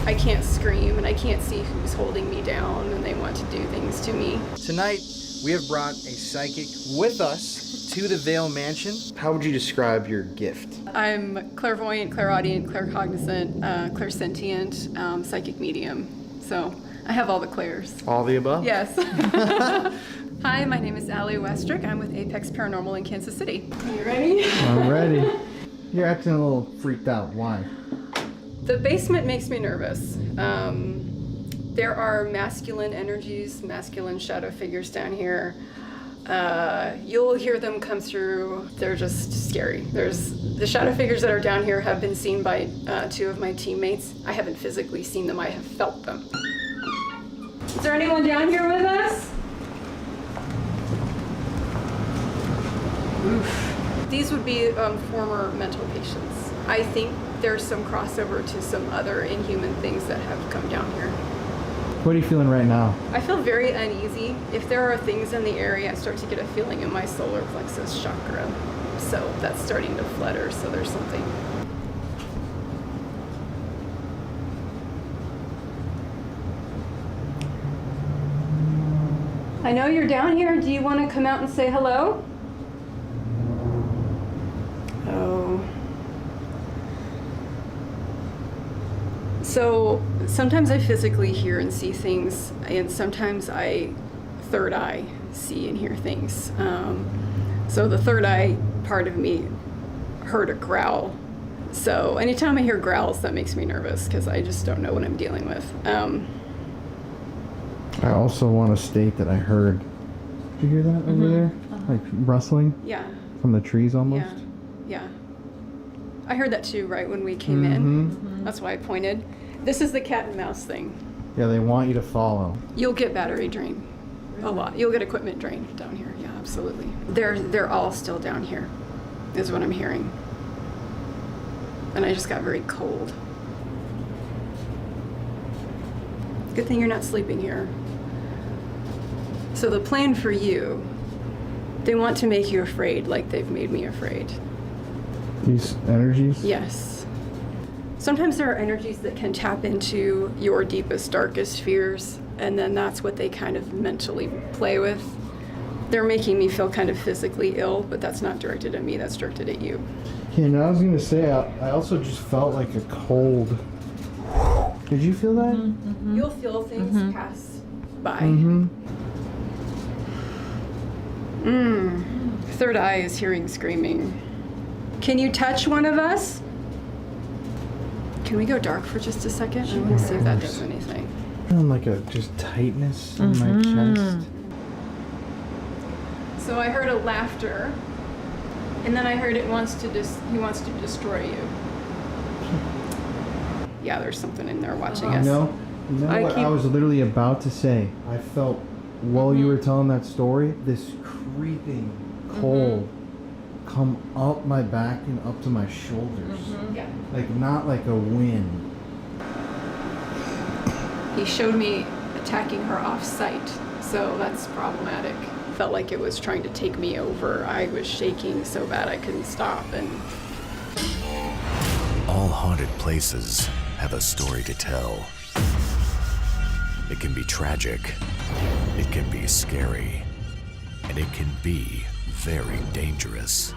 I can't scream and I can't see who's holding me down and they want to do things to me. Tonight, we have brought a psychic with us to the Vale Mansion. How would you describe your gift? I'm clairvoyant, clairaudient, claircognizant, clairsentient, psychic medium. So I have all the clairs. All the above? Yes. Hi, my name is Allie Westrick. I'm with Apex Paranormal in Kansas City. Are you ready? I'm ready. You're acting a little freaked out. Why? The basement makes me nervous. There are masculine energies, masculine shadow figures down here. You'll hear them come through. They're just scary. The shadow figures that are down here have been seen by 2 of my teammates. I haven't physically seen them, I have felt them. Is there anyone down here with us? Oof. These would be former mental patients. I think there's some crossover to some other inhuman things that have come down here. What are you feeling right now? I feel very uneasy. If there are things in the area, I start to get a feeling in my solar plexus chakra. So that's starting to flutter, so there's something. I know you're down here. Do you want to come out and say hello? Oh. So sometimes I physically hear and see things, and sometimes I third eye see and hear things. So the third eye part of me heard a growl. So anytime I hear growls, that makes me nervous because I just don't know what I'm dealing with. I also want to state that I heard. Did you hear that over there? Like rustling? Yeah. From the trees almost? Yeah. I heard that too right when we came in. That's why I pointed. This is the cat and mouse thing. Yeah, they want you to follow. You'll get battery drain. A lot. You'll get equipment drain down here. Yeah, absolutely. They're all still down here, is what I'm hearing. And I just got very cold. Good thing you're not sleeping here. So the plan for you, they want to make you afraid like they've made me afraid. These energies? Yes. Sometimes there are energies that can tap into your deepest, darkest fears, and then that's what they kind of mentally play with. They're making me feel kind of physically ill, but that's not directed at me, that's directed at you. Yeah, and I was going to say, I also just felt like a cold. Did you feel that? You'll feel things pass by. Third eye is hearing screaming. Can you touch one of us? Can we go dark for just a second? I want to see if that does anything. Feeling like a just tightness in my chest. So I heard a laughter, and then I heard he wants to destroy you. Yeah, there's something in there watching us. You know what I was literally about to say? I felt while you were telling that story, this creeping cold come up my back and up to my shoulders. Yeah. Like not like a wind. He showed me attacking her off-site, so that's problematic. Felt like it was trying to take me over. I was shaking so bad I couldn't stop. And all haunted places have a story to tell. It can be tragic, it can be scary, and it can be very dangerous.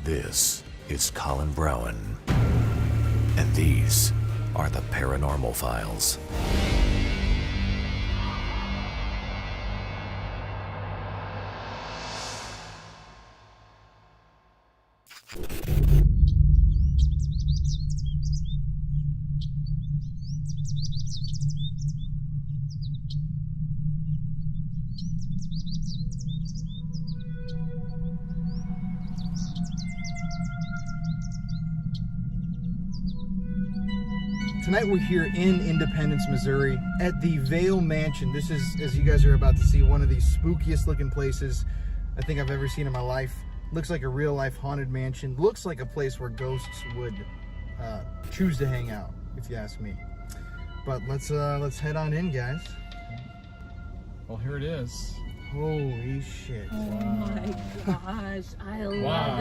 This is Colin Browen, and these are the Paranormal Files. Tonight we're here in Independence, Missouri at the Vale Mansion. This is, as you guys are about to see, one of the spookiest looking places I think I've ever seen in my life. Looks like a real life haunted mansion. Looks like a place where ghosts would choose to hang out, if you ask me. But let's head on in, guys. Well, here it is. Holy shit. Oh my gosh, I love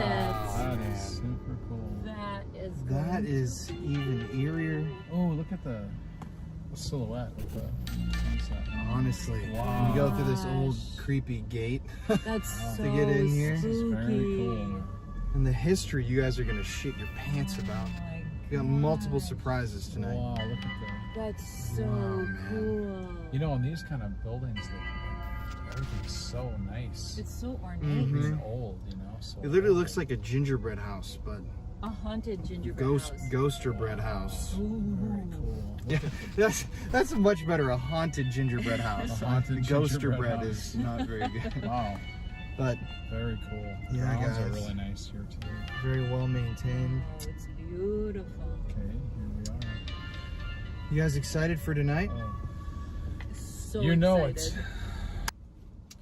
That it. is super cool. That is That is even eerier. Oh, look at the silhouette with the sunset. Honestly, Wow. you go through this old creepy gate That's so to get in here. This is very spooky. cool. and the history you guys are gonna shit your pants about. Oh my We got multiple gosh. surprises tonight. Wow, look at That's so Wow, man. cool. the. You know, in these kind of buildings, like, everything's so nice. It's so ornate. Mhm. And old, you know. So It literally old. looks like a gingerbread house, but A haunted gingerbread ghost house. ghoster bread house. Very cool. Yeah, that's much better. A haunted gingerbread house. A haunted The ghoster gingerbread bread house. is not very good. Wow, But very cool. The Yeah, grounds are guys. really nice here too. very well maintained. Oh, it's beautiful. Okay, here we are. You guys excited for tonight? Oh, So you know excited.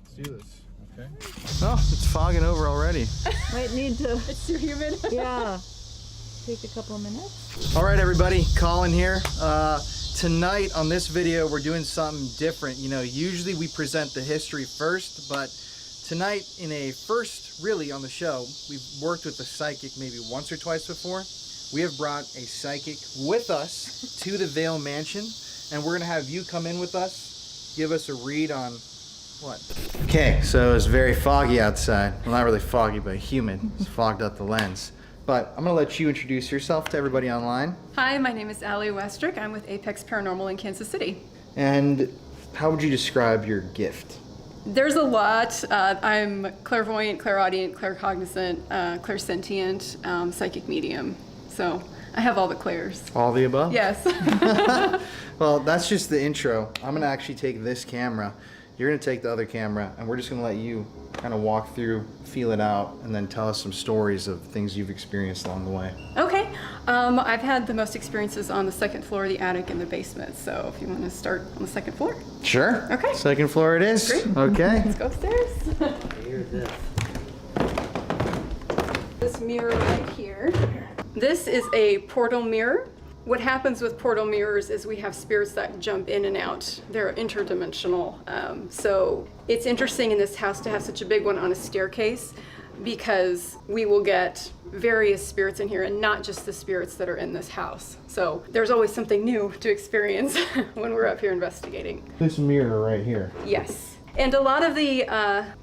Let's do this. Okay. Oh, it's fogging over already. Might need to, It's too humid. yeah, take a couple of minutes. All right, everybody, Colin here. Tonight on this video, we're doing something different. You know, usually we present the history first, but tonight, in a first really on the show, we've worked with a psychic maybe once or twice before. We have brought a psychic with us to the Vale Mansion, and we're gonna have you come in with us, give us a read on what? Okay, so it's very foggy outside. Well, not really foggy, but humid. It's fogged up the lens. But I'm gonna let you introduce yourself to everybody online. Hi, my name is Allie Westrick. I'm with Apex Paranormal in Kansas City. And how would you describe your gift? There's a lot. I'm clairvoyant, clairaudient, claircognizant, clairsentient, psychic medium. So I have all the clairs. All the above? Yes. Well, that's just the intro. I'm gonna actually take this camera. You're gonna take the other camera, and we're just gonna let you kind of walk through, feel it out, and then tell us some stories of things you've experienced along the way. Okay. I've had the most experiences on the second floor, the attic, and the basement. So if you want to start on the second floor, Sure. Okay. Second floor it is. Great. Okay. let's go upstairs. This mirror right here. This is a portal mirror. What happens with portal mirrors is we have spirits that jump in and out. They're interdimensional. So it's interesting in this house to have such a big one on a staircase because we will get various spirits in here and not just the spirits that are in this house. So there's always something new to experience when we're up here investigating. This mirror right here. Yes. And a lot of the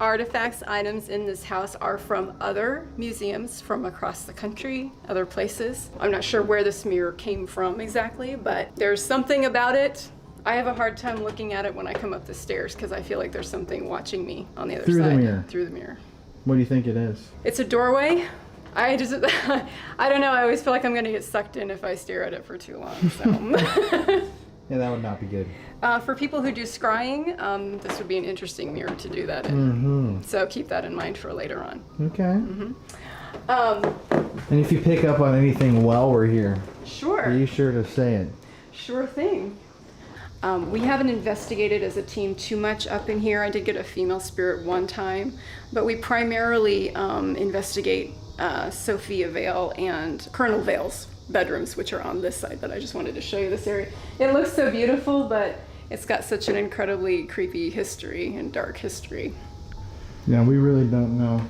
artifacts, items in this house are from other museums from across the country, other places. I'm not sure where this mirror came from exactly, but there's something about it. I have a hard time looking at it when I come up the stairs because I feel like there's something watching me on the other Through the side. mirror. Through the mirror. What do you think it is? It's a doorway. I just, I don't know, I always feel like I'm gonna get sucked in if I stare at it for too long, so. Yeah, that would not be good. For people who do scrying, this would be an interesting mirror to do that in. Mm-hmm. So keep that in mind for later on. Okay. Um, And if you pick up on anything while we're here, sure, are you sure to say it? sure thing. We haven't investigated as a team too much up in here. I did get a female spirit one time, but we primarily investigate Sophia Vale and Colonel Vale's bedrooms, which are on this side, but I just wanted to show you this area. It looks so beautiful, but it's got such an incredibly creepy history and dark history. Yeah, we really don't know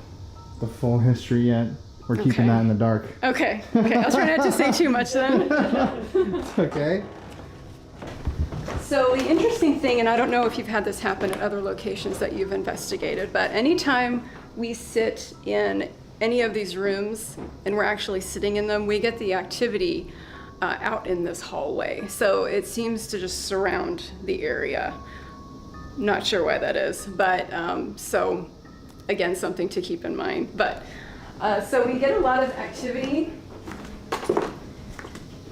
the full history yet. We're keeping Okay. that in the dark. Okay, I'll try not to say too much then. Okay. So the interesting thing, and I don't know if you've had this happen at other locations that you've investigated, but anytime we sit in any of these rooms and we're actually sitting in them, we get the activity out in this hallway. So it seems to just surround the area. Not sure why that is, but so again, something to keep in mind. But so we get a lot of activity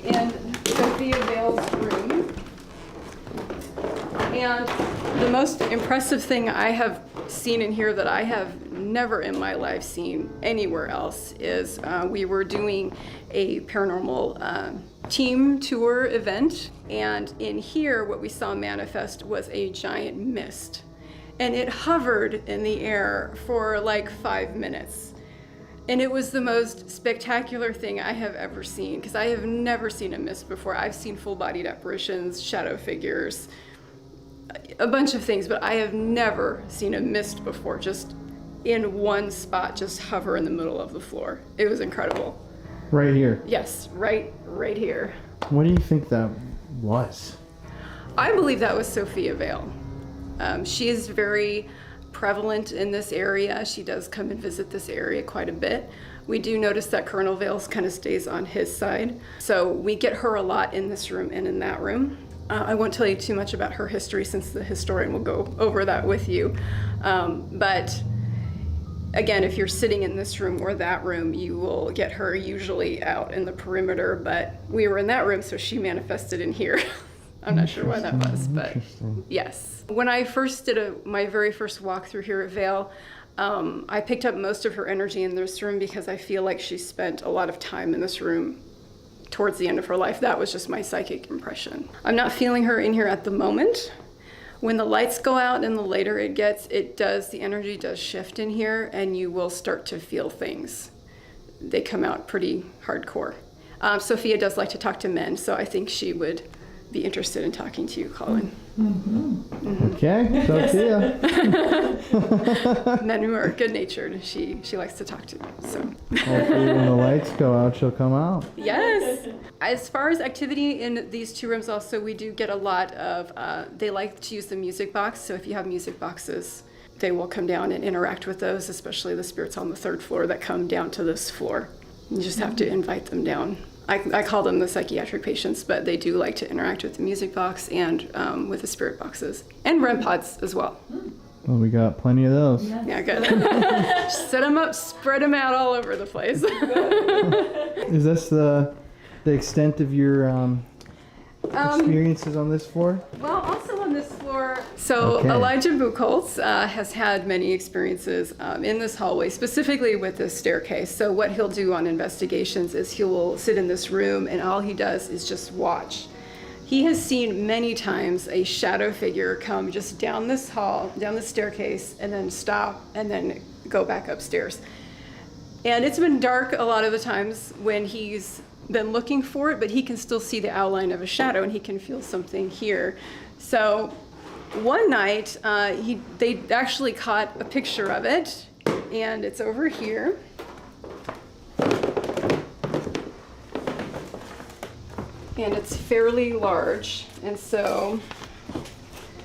in Sophia Vale's room. And the most impressive thing I have seen in here that I have never in my life seen anywhere else is we were doing a paranormal team tour event, and in here what we saw manifest was a giant mist, and it hovered in the air for like 5 minutes. And it was the most spectacular thing I have ever seen, because I have never seen a mist before. I've seen full-bodied apparitions, shadow figures, a bunch of things, but I have never seen a mist before, just in one spot, just hover in the middle of the floor. It was incredible. Right here. Yes, right here. What do you think that was? I believe that was Sophia Vale. She is very prevalent in this area. She does come and visit this area quite a bit. We do notice that Colonel Vale kind of stays on his side. So we get her a lot in this room and in that room. I won't tell you too much about her history since the historian will go over that with you. But again, if you're sitting in this room or that room, you will get her usually out in the perimeter, but we were in that room, so she manifested in here. I'm not sure why that was, but yes. When I first did my very first walk through here at Vale, I picked up most of her energy in this room because I feel like she spent a lot of time in this room towards the end of her life. That was just my psychic impression. I'm not feeling her in here at the moment. When the lights go out and the later it gets, the energy does shift in here and you will start to feel things. They come out pretty hardcore. Sophia does like to talk to men, so I think she would be interested in talking to you, Colin. Okay, Sophia. Men who are good-natured, she likes to talk to, so. Hopefully when the lights go out, she'll come out. Yes. As far as activity in these two rooms also, we do get a lot of, they like to use the music box, so if you have music boxes, they will come down and interact with those, especially the spirits on the 3rd floor that come down to this floor. You just have to invite them down. I call them the psychiatric patients, but they do like to interact with the music box and with the spirit boxes. And REM pods as well. Well, we got plenty of those. Yeah, good. Set them up, spread them out all over the place. Is this the extent of your experiences on this floor? Well, also on this floor, so Okay. Elijah Buchholz has had many experiences in this hallway, specifically with this staircase. So what he'll do on investigations is he will sit in this room and all he does is just watch. He has seen many times a shadow figure come just down this hall, down the staircase, and then stop and then go back upstairs. And it's been dark a lot of the times when he's been looking for it, but he can still see the outline of a shadow and he can feel something here. So one night, they actually caught a picture of it, and it's over here. And it's fairly large, and so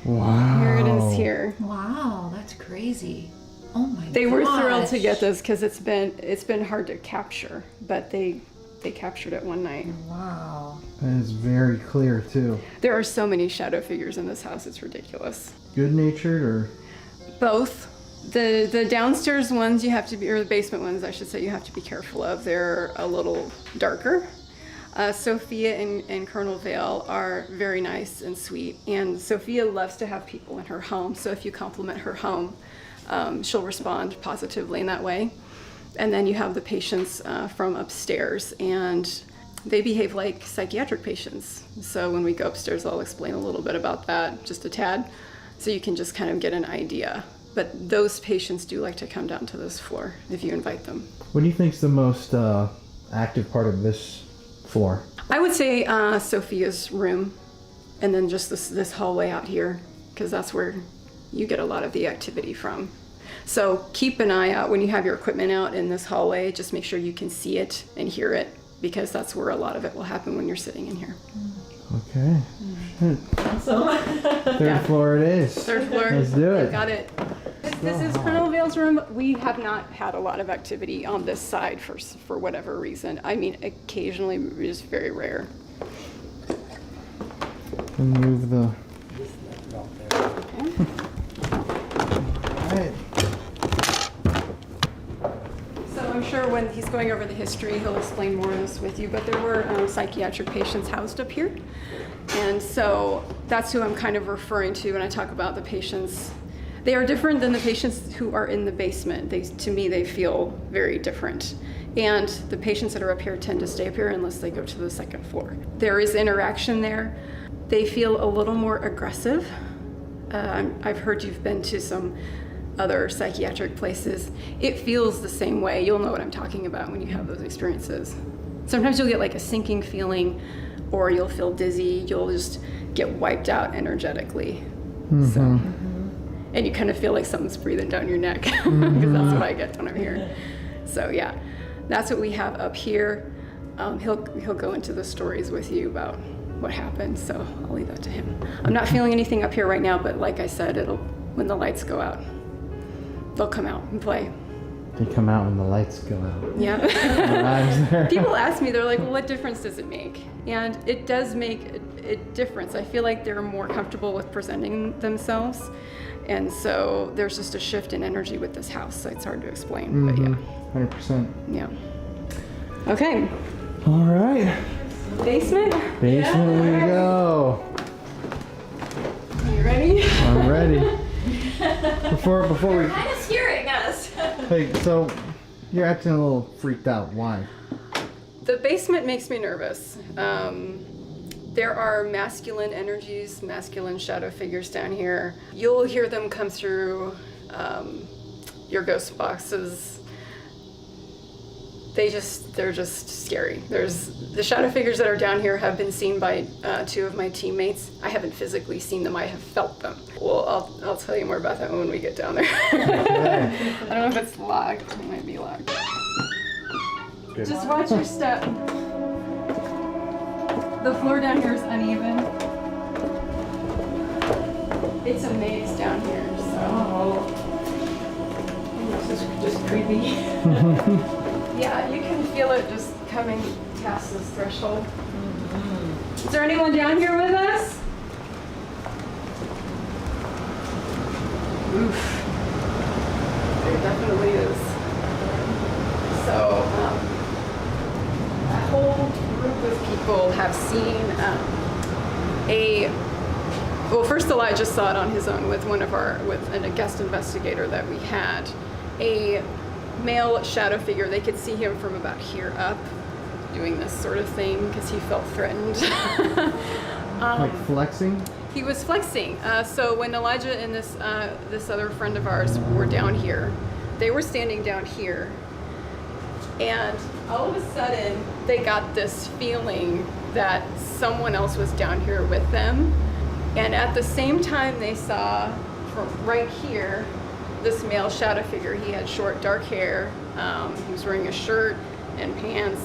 Wow. here it is here. Wow, that's crazy. Oh my god. They were thrilled to get this because it's been hard to capture, but they captured it one night. Wow. That is very clear too. There are so many shadow figures in this house, it's ridiculous. Good-natured or? Both. The downstairs ones you have to be, or the basement ones I should say, you have to be careful of. They're a little darker. Sophia and Colonel Vale are very nice and sweet, and Sophia loves to have people in her home, so if you compliment her home, she'll respond positively in that way. And then you have the patients from upstairs, and they behave like psychiatric patients. So when we go upstairs, I'll explain a little bit about that, just a tad, so you can just kind of get an idea. But those patients do like to come down to this floor if you invite them. What do you think is the most active part of this floor? I would say Sophia's room, and then just this hallway out here, because that's where you get a lot of the activity from. So keep an eye out when you have your equipment out in this hallway. Just make sure you can see it and hear it, because that's where a lot of it will happen when you're sitting in here. Okay. Shit. Third floor it is. Third floor. Let's do it. Got it. This is Colonel Vale's room. We have not had a lot of activity on this side for whatever reason. I mean, occasionally, just very rare. And move the. Okay. Alright. So I'm sure when he's going over the history, he'll explain more of this with you, but there were psychiatric patients housed up here. And so that's who I'm kind of referring to when I talk about the patients. They are different than the patients who are in the basement. To me, they feel very different. And the patients that are up here tend to stay up here unless they go to the 2nd floor. There is interaction there. They feel a little more aggressive. I've heard you've been to some other psychiatric places. It feels the same way. You'll know what I'm talking about when you have those experiences. Sometimes you'll get like a sinking feeling, or you'll feel dizzy. You'll just get wiped out energetically. So, and you kind of feel like something's breathing down your neck because that's what I get when I'm here. So yeah, that's what we have up here. He'll go into the stories with you about what happened, so I'll leave that to him. I'm not feeling anything up here right now, but like I said, when the lights go out, they'll come out and play. They come out when the lights go out. Yeah. People ask me, they're like, well, what difference does it make? And it does make a difference. I feel like they're more comfortable with presenting themselves. And so there's just a shift in energy with this house. So it's hard to explain, but yeah. 100%. Yeah. Okay. All right. Basement? Basement we go. You ready? I'm ready. Before we... Kind of scaring us. Hey, so you're acting a little freaked out. Why? The basement makes me nervous. There are masculine energies, masculine shadow figures down here. You'll hear them come through your ghost boxes. They're just scary. The shadow figures that are down here have been seen by 2 of my teammates. I haven't physically seen them, I have felt them. Well, I'll tell you more about that when we get down there. I don't know if it's locked, it might be locked. Good. Just watch your step. The floor down here is uneven. It's a maze down here, so. This is just creepy. Yeah, you can feel it just coming past this threshold. Is there anyone down here with us? Oof. There definitely is. So, a whole group of people have seen well, first Elijah saw it on his own with a guest investigator that we had. A male shadow figure. They could see him from about here up doing this sort of thing because he felt threatened. Like flexing? He was flexing. So when Elijah and this other friend of ours were down here, they were standing down here, and all of a sudden they got this feeling that someone else was down here with them. And at the same time they saw from right here this male shadow figure. He had short dark hair. He was wearing a shirt and pants.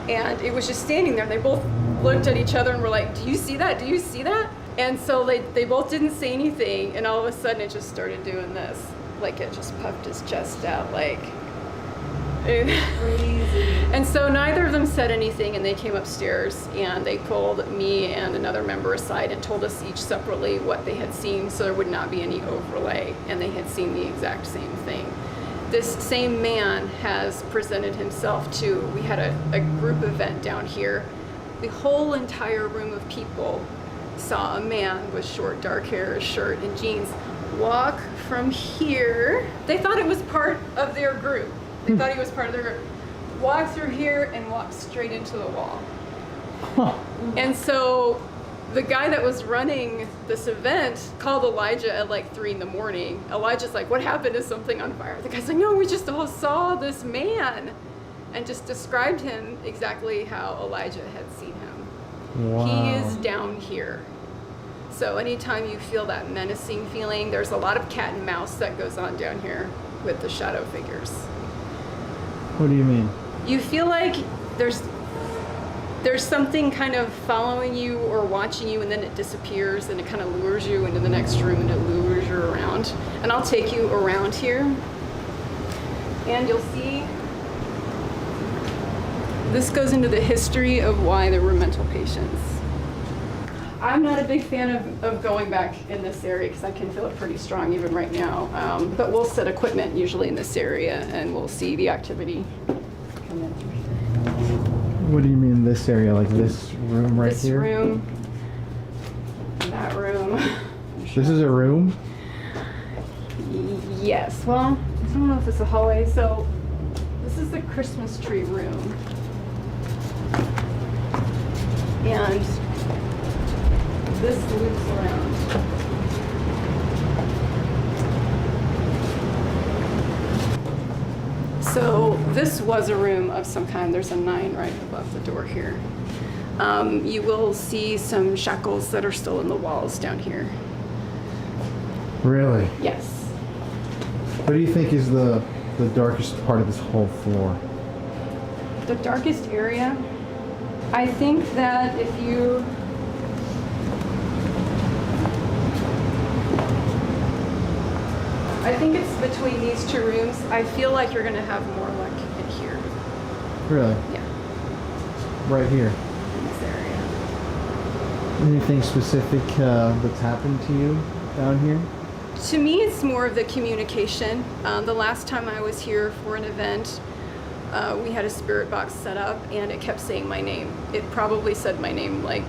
And it was just standing there. They both looked at each other and were like, do you see that? Do you see that? And so they both didn't say anything, and all of a sudden it just started doing this. Like it just puffed his chest out like. Crazy. And so neither of them said anything, and they came upstairs and they pulled me and another member aside and told us each separately what they had seen so there would not be any overlay, and they had seen the exact same thing. This same man has presented himself to, we had a group event down here. The whole entire room of people saw a man with short dark hair, a shirt, and jeans walk from here. They thought it was part of their group. They thought he was part of their group. Walk through here and walk straight into the wall. Huh. And so the guy that was running this event called Elijah at like 3 in the morning. Elijah's like, what happened? Is something on fire? The guy's like, no, we just all saw this man, and just described him exactly how Elijah had seen him. Wow. He is down here. So anytime you feel that menacing feeling, there's a lot of cat and mouse that goes on down here with the shadow figures. What do you mean? You feel like there's something kind of following you or watching you, and then it disappears, and it kind of lures you into the next room, and it lures you around. And I'll take you around here, and you'll see this goes into the history of why there were mental patients. I'm not a big fan of going back in this area because I can feel it pretty strong even right now. But we'll set equipment usually in this area, and we'll see the activity come in through here. What do you mean this area? Like this room right here? This room, that room. This is a room? Yes, well, I don't know if it's a hallway. So this is the Christmas tree room. And this loops around. So this was a room of some kind. There's a 9 right above the door here. You will see some shackles that are still in the walls down here. Really? Yes. What do you think is the darkest part of this whole floor? The darkest area, I think that if you I think it's between these two rooms. I feel like you're gonna have more luck in here. Really? Yeah, Right here. in this area. Anything specific that's happened to you down here? To me, it's more of the communication. The last time I was here for an event, we had a spirit box set up and it kept saying my name. It probably said my name like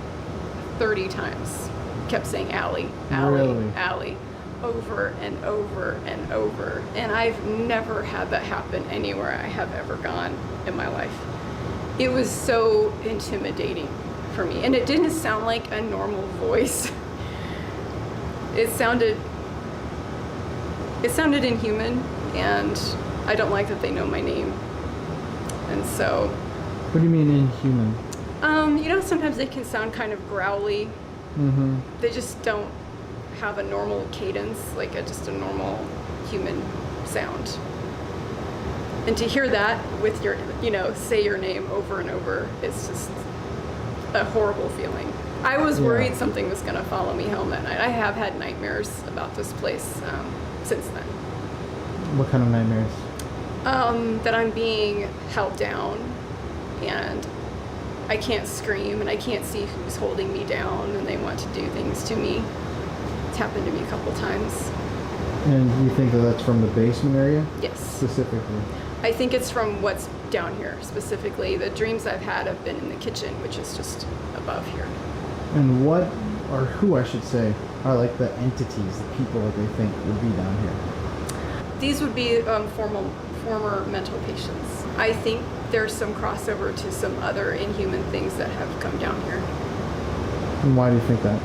30 times. It kept saying Allie, Allie, Really? Allie, over and over and over. And I've never had that happen anywhere I have ever gone in my life. It was so intimidating for me. And it didn't sound like a normal voice. It sounded inhuman, and I don't like that they know my name. And so, What do you mean inhuman? you know, sometimes they can sound kind of growly. Mm-hmm. They just don't have a normal cadence, like just a normal human sound. And to hear that with your, you know, say your name over and over, it's just a horrible feeling. I was worried something was gonna follow me home that night. I have had nightmares about this place since then. What kind of nightmares? That I'm being held down and I can't scream and I can't see who's holding me down and they want to do things to me. It's happened to me a couple times. And you think that that's from the basement area? Yes. Specifically? I think it's from what's down here specifically. The dreams I've had have been in the kitchen, which is just above here. And what, or who I should say, are like the entities, the people that they think would be down here? These would be former mental patients. I think there's some crossover to some other inhuman things that have come down here. And why do you think that?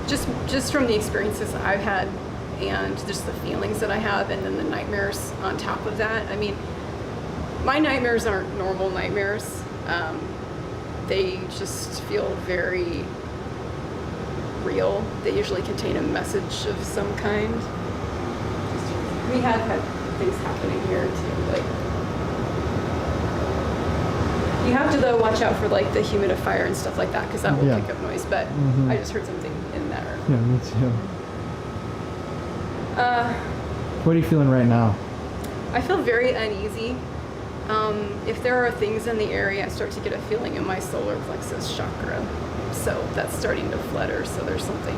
Just from the experiences I've had and just the feelings that I have and then the nightmares on top of that. I mean, my nightmares aren't normal nightmares. They just feel very real. They usually contain a message of some kind. We have had things happening here too, like you have to though watch out for like the humidifier and stuff like that because that will pick up noise, but I just heard something in that room. Yeah, me too. What are you feeling right now? I feel very uneasy. If there are things in the area, I start to get a feeling in my solar plexus chakra. So that's starting to flutter, so there's something.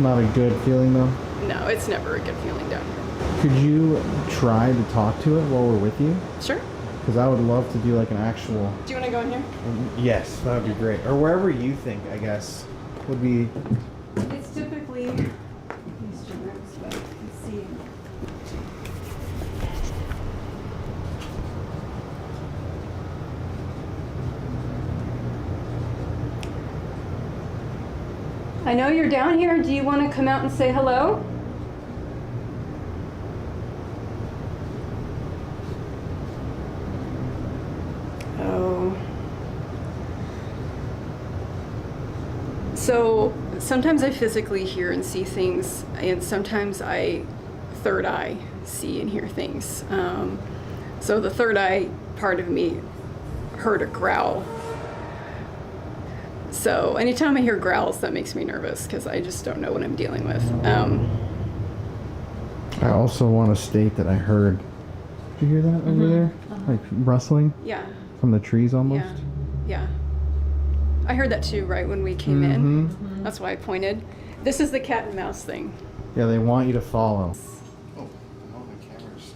Not a good feeling though? No, it's never a good feeling down here. Could you try to talk to it while we're with you? Sure. Because I would love to do like an actual... Do you want to go in here? Yes, that would be great. Or wherever you think, I guess, would be... It's typically these two rooms, but you can see. I know you're down here. Do you want to come out and say hello? Oh. So sometimes I physically hear and see things, and sometimes I third eye see and hear things. So the third eye part of me heard a growl. So anytime I hear growls, that makes me nervous because I just don't know what I'm dealing with. I also want to state that I heard... Did you hear that over there? Like rustling? Yeah. From the trees almost? Yeah. I heard that too right when we came in. That's why I pointed. This is the cat and mouse thing. Yeah, they want you to follow. Oh, the camera's...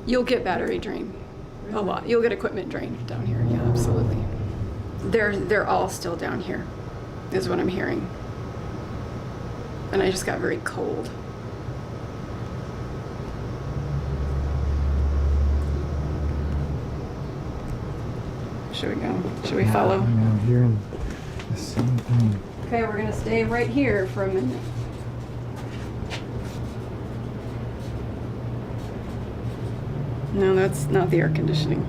You'll get battery drain. A lot. You'll get equipment drain down here. Yeah, absolutely. They're all still down here, is what I'm hearing. And I just got very cold. Should we go? Should we follow? I'm hearing the same thing. Okay, we're gonna stay right here for a minute. No, that's not the air conditioning.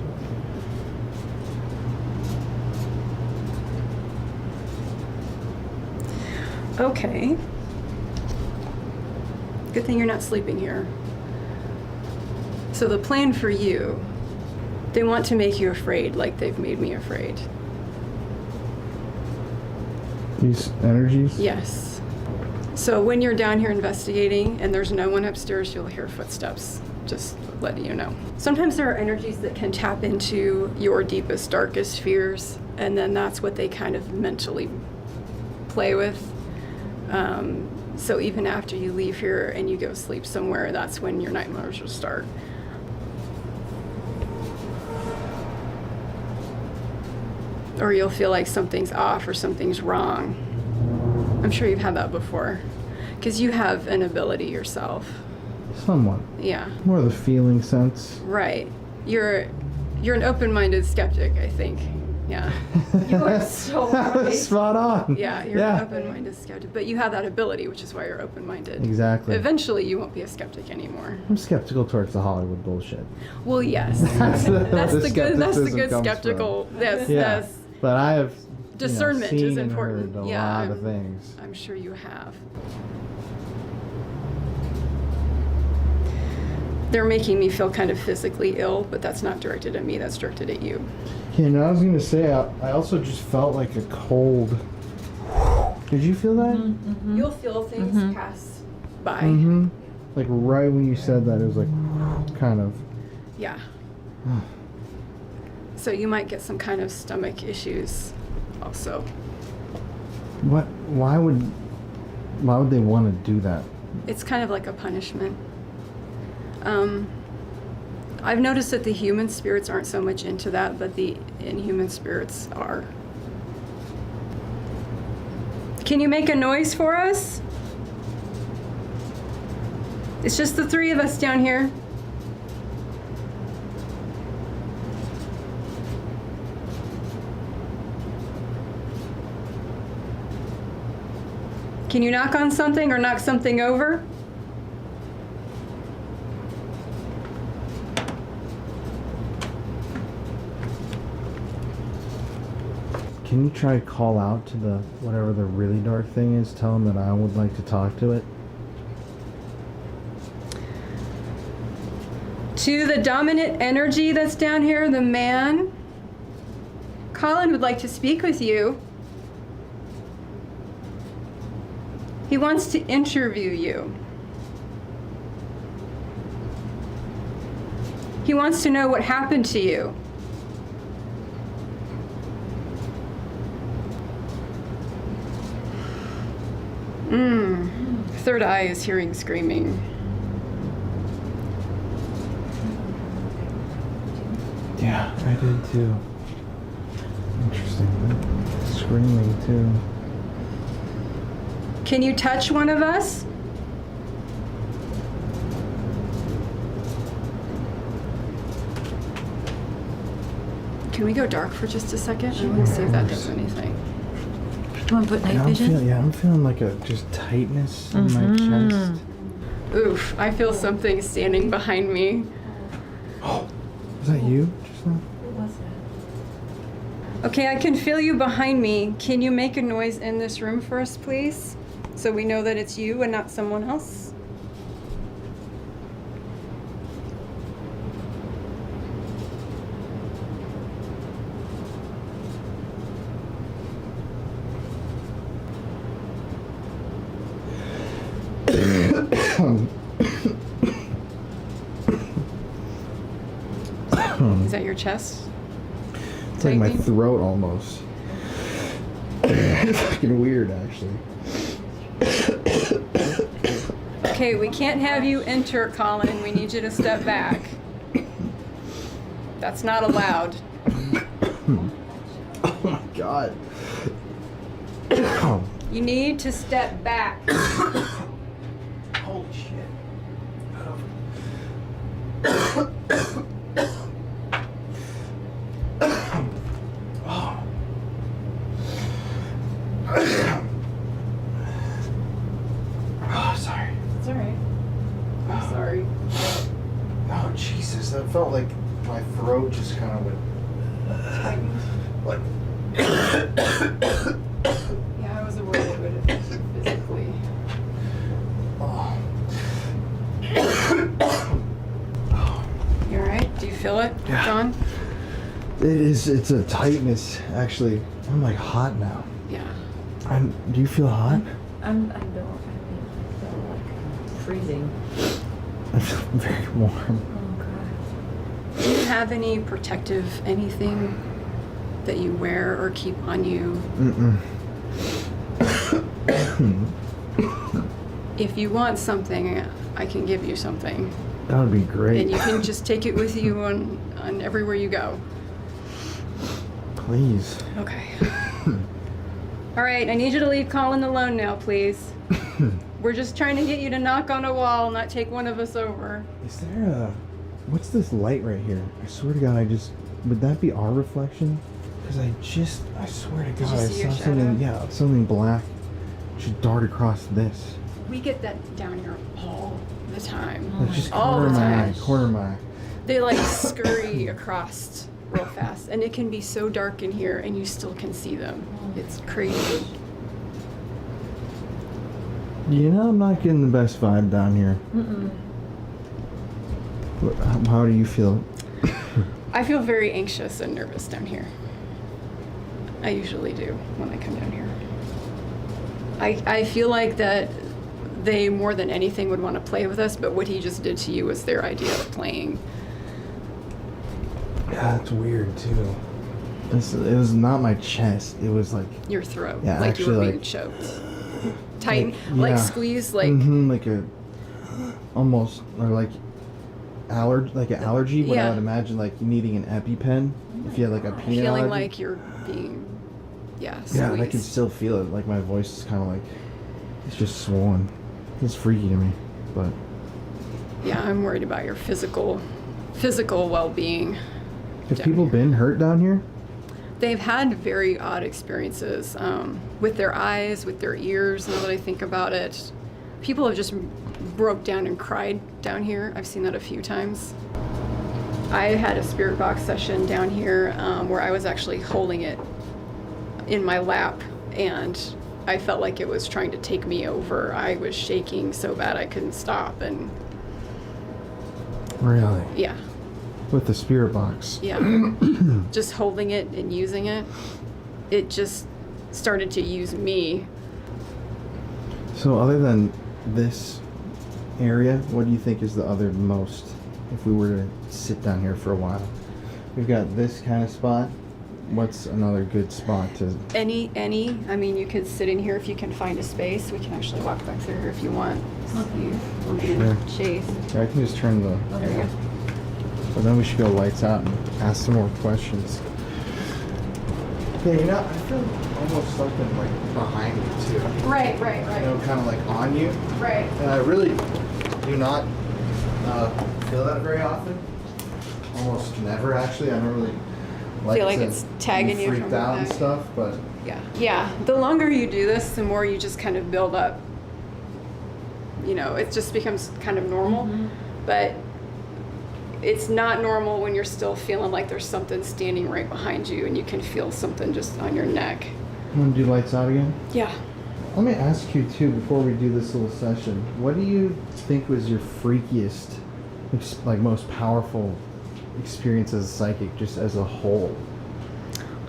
Okay. Good thing you're not sleeping here. So the plan for you, they want to make you afraid like they've made me afraid. These energies? Yes. So when you're down here investigating and there's no one upstairs, you'll hear footsteps. Just letting you know. Sometimes there are energies that can tap into your deepest, darkest fears, and then that's what they kind of mentally play with. So even after you leave here and you go sleep somewhere, that's when your nightmares will start. Or you'll feel like something's off or something's wrong. I'm sure you've had that before, because you have an ability yourself. Somewhat. Yeah. More of the feeling sense. Right. You're an open-minded skeptic, I think. Yeah. You are so right. Spot on. Yeah, you're an open-minded skeptic, but you have that ability, which is why you're open-minded. Exactly. Eventually, you won't be a skeptic anymore. I'm skeptical towards the Hollywood bullshit. Well, yes. That's the That's the good skepticism comes skeptical. Yes, Yeah. yes. But I have Discernment seen is and important. heard a Yeah, lot of things. I'm sure you have. They're making me feel kind of physically ill, but that's not directed at me, that's directed at you. Yeah, no, I was gonna say I also just felt like a cold. Did you feel that? You'll feel things pass by. Mm-hmm. Like right when you said that, it was like kind of. Yeah. So you might get some kind of stomach issues also. What? Why would they want to do that? It's kind of like a punishment. I've noticed that the human spirits aren't so much into that, but the inhuman spirits are. Can you make a noise for us? It's just the three of us down here. Can you knock on something or knock something over? Can you try to call out to the whatever the really dark thing is? Tell them that I would like to talk to it. To the dominant energy that's down here, the man. Colin would like to speak with you. He wants to interview you. He wants to know what happened to you. Third eye is hearing screaming. Yeah, I did too. Interesting. Screaming too. Can you touch one of us? Can we go dark for just a second? I want to see if that does anything. You want to put night Yeah, vision? I'm feeling like a just tightness in my chest. Oof, I feel something standing behind me. Is that you just now? Okay, I can feel you behind me. Can you make a noise in this room for us, please? So we know that it's you and not someone else. Is that your chest? It's like my tightening? throat almost. It's fucking weird, actually. Okay, we can't have you enter, Colin. We need you to step back. That's not allowed. Oh my god. You need to step back. Holy shit. Oh, sorry. It's all right. I'm sorry. Oh, Jesus. That felt like my throat just kind of went Tightened. like. Yeah, I was worried it would affect you physically. Oh. It's a tightness, actually. I'm like hot now. Yeah. Do you feel hot? I don't. I feel like freezing. I feel very warm. Oh god. Do you have any protective anything that you wear or keep on you? If you want something, I can give you something. That would be great. And you can just take it with you on everywhere you go. Please. Okay. All right, I need you to leave Colin alone now, please. We're just trying to get you to knock on a wall, not take one of us over. Is there a... What's this light right here? I swear to God, would that be our reflection? Because I swear to God, you I see your saw something, shadow? yeah, something black just dart across this. We get that down here all the time. Like just All corner the my time. eye, corner my eye. They like scurry across real fast, and it can be so dark in here, and you still can see them. It's crazy. You know, I'm not getting the best vibe down here. How do you feel? I feel very anxious and nervous down here. I usually do when I come down here. I feel like that they, more than anything, would want to play with us, but what he just did to you was their idea of playing. Yeah, it's weird too. It was not my chest. It was like Your throat, Yeah, like you were actually, being like- choked. Tighten, yeah. like squeeze, like like a almost or like an allergy. What I Yeah. would imagine like needing an EpiPen if you had like a peanut feeling allergy. like you're being, Yeah, squeezed. and I can still feel it. Like my voice is kind of like it's just swollen. It's freaky to me, but Yeah, I'm worried about your physical well-being. have down people here. been hurt down here? They've had very odd experiences with their eyes, with their ears, now that I think about it. People have just broke down and cried down here. I've seen that a few times. I had a spirit box session down here where I was actually holding it in my lap, and I felt like it was trying to take me over. I was shaking so bad I couldn't stop, and Really? yeah. With the spirit box. Yeah. Just holding it and using it, it just started to use me. So other than this area, what do you think is the other most, if we were to sit down here for a while? We've got this kind of spot. What's another good spot to... Any, I mean, you could sit in here if you can find a space. We can actually walk back through here if you want. We're being Sure. chased. Yeah, I can just turn the... There you go. But then we should go lights out and ask some more questions. Yeah, you know, I feel almost something like behind me too. Right. You know, kind of like on you. Right. And I really do not feel that very often. Almost never, actually. I don't really like Feel like to it's tagging be you freaked from the out and back. stuff, but Yeah. Yeah. The longer you do this, the more you just kind of build up. You know, it just becomes kind of normal. But it's not normal when you're still feeling like there's something standing right behind you and you can feel something just on your neck. you want to do lights out again? Yeah. Let me ask you too, before we do this little session, what do you think was your freakiest, like most powerful experience as a psychic, just as a whole?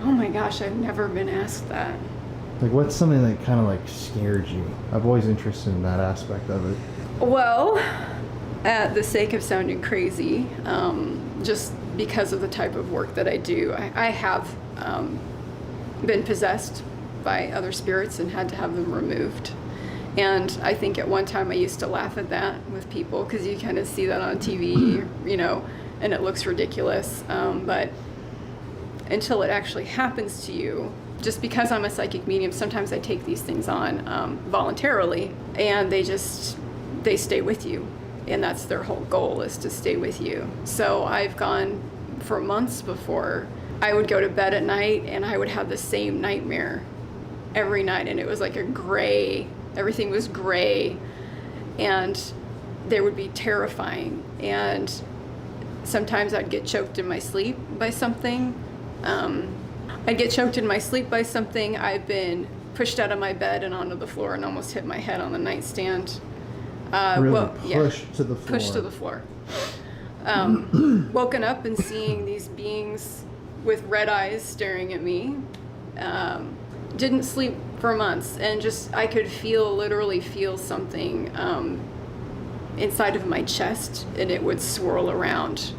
Oh my gosh, I've never been asked that. Like what's something that kind of like scared you? I'm always interested in that aspect of it. Well, at the sake of sounding crazy, just because of the type of work that I do, I have been possessed by other spirits and had to have them removed. And I think at one time I used to laugh at that with people because you kind of see that on TV, you know, and it looks ridiculous. But until it actually happens to you, just because I'm a psychic medium, sometimes I take these things on voluntarily, and they stay with you. And that's their whole goal, is to stay with you. So I've gone for months before. I would go to bed at night and I would have the same nightmare every night, and it was like a gray, everything was gray, and they would be terrifying. And sometimes I'd get choked in my sleep by something. I'd get choked in my sleep by something. I've been pushed out of my bed and onto the floor and almost hit my head on the nightstand. Really pushed to the floor. Pushed to the floor. Woken up and seeing these beings with red eyes staring at me. Didn't sleep for months, and just I could literally feel something inside of my chest, and it would swirl around,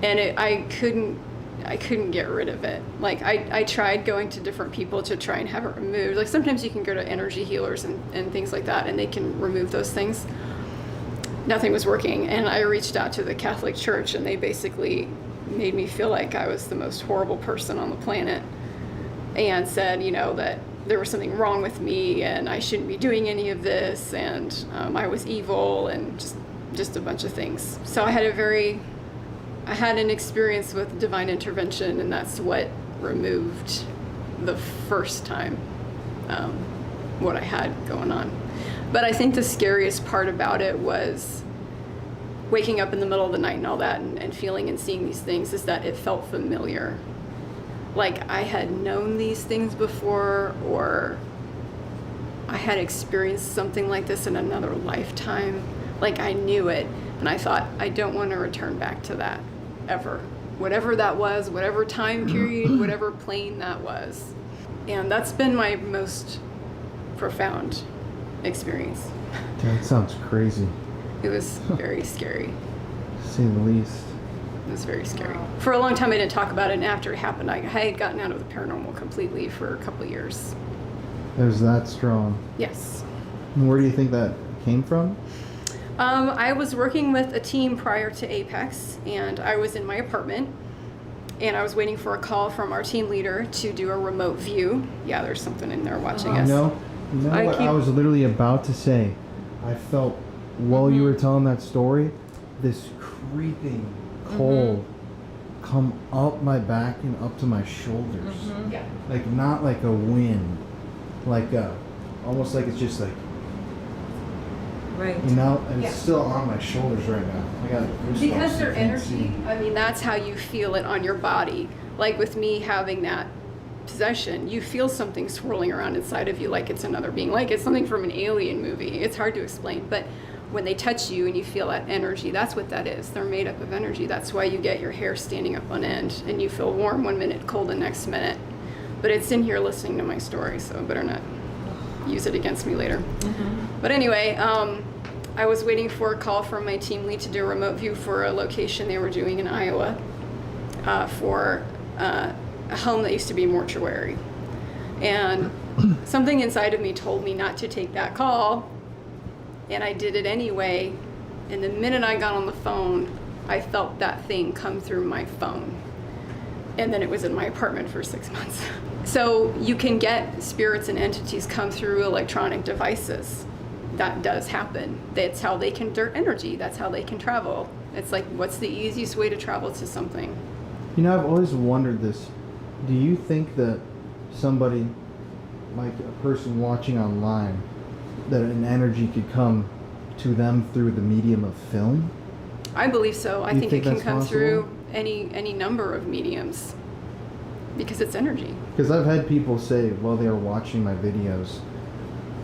and I couldn't get rid of it. Like I tried going to different people to try and have it removed. Like sometimes you can go to energy healers and things like that, and they can remove those things. Nothing was working, and I reached out to the Catholic Church, and they basically made me feel like I was the most horrible person on the planet, and said, you know, that there was something wrong with me and I shouldn't be doing any of this, and I was evil, and just a bunch of things. So I had an experience with divine intervention, and that's what removed the first time what I had going on. But I think the scariest part about it was waking up in the middle of the night and all that, and feeling and seeing these things, is that it felt familiar. Like I had known these things before, or I had experienced something like this in another lifetime. Like I knew it, and I thought, I don't want to return back to that ever. Whatever that was, whatever time period, whatever plane that was. And that's been my most profound experience. That sounds crazy. It was very scary. To say the least. It was very scary. For a long time I didn't talk about it, and after it happened I had gotten out of the paranormal completely for a couple of years. It was that strong. Yes. And where do you think that came from? I was working with a team prior to Apex, and I was in my apartment, and I was waiting for a call from our team leader to do a remote view. Yeah, there's something in there watching us. You know what I was literally about to say? I felt while you were telling that story, this creeping cold come up my back and up to my shoulders. Yeah. Like not like a wind, like almost like it's just like, Right. you know, and it's still on my shoulders right now. I got goosebumps. Because their You can't energy, see. I mean, that's how you feel it on your body. Like with me having that possession, you feel something swirling around inside of you like it's another being, like it's something from an alien movie. It's hard to explain, but when they touch you and you feel that energy, that's what that is. They're made up of energy. That's why you get your hair standing up on end and you feel warm one minute, cold the next minute. But it's in here listening to my story, so I better not use it against me later. But anyway, I was waiting for a call from my team lead to do a remote view for a location they were doing in Iowa for a home that used to be a mortuary. And something inside of me told me not to take that call, and I did it anyway. And the minute I got on the phone, I felt that thing come through my phone. And then it was in my apartment for 6 months. So you can get spirits and entities come through electronic devices. That does happen. That's how they can, their energy, that's how they can travel. It's like, what's the easiest way to travel to something? You know, I've always wondered this. Do you think that somebody, like a person watching online, that an energy could come to them through the medium of film? I believe so. I You think think it can that's come possible? through any number of mediums because it's energy. Because I've had people say while they were watching my videos,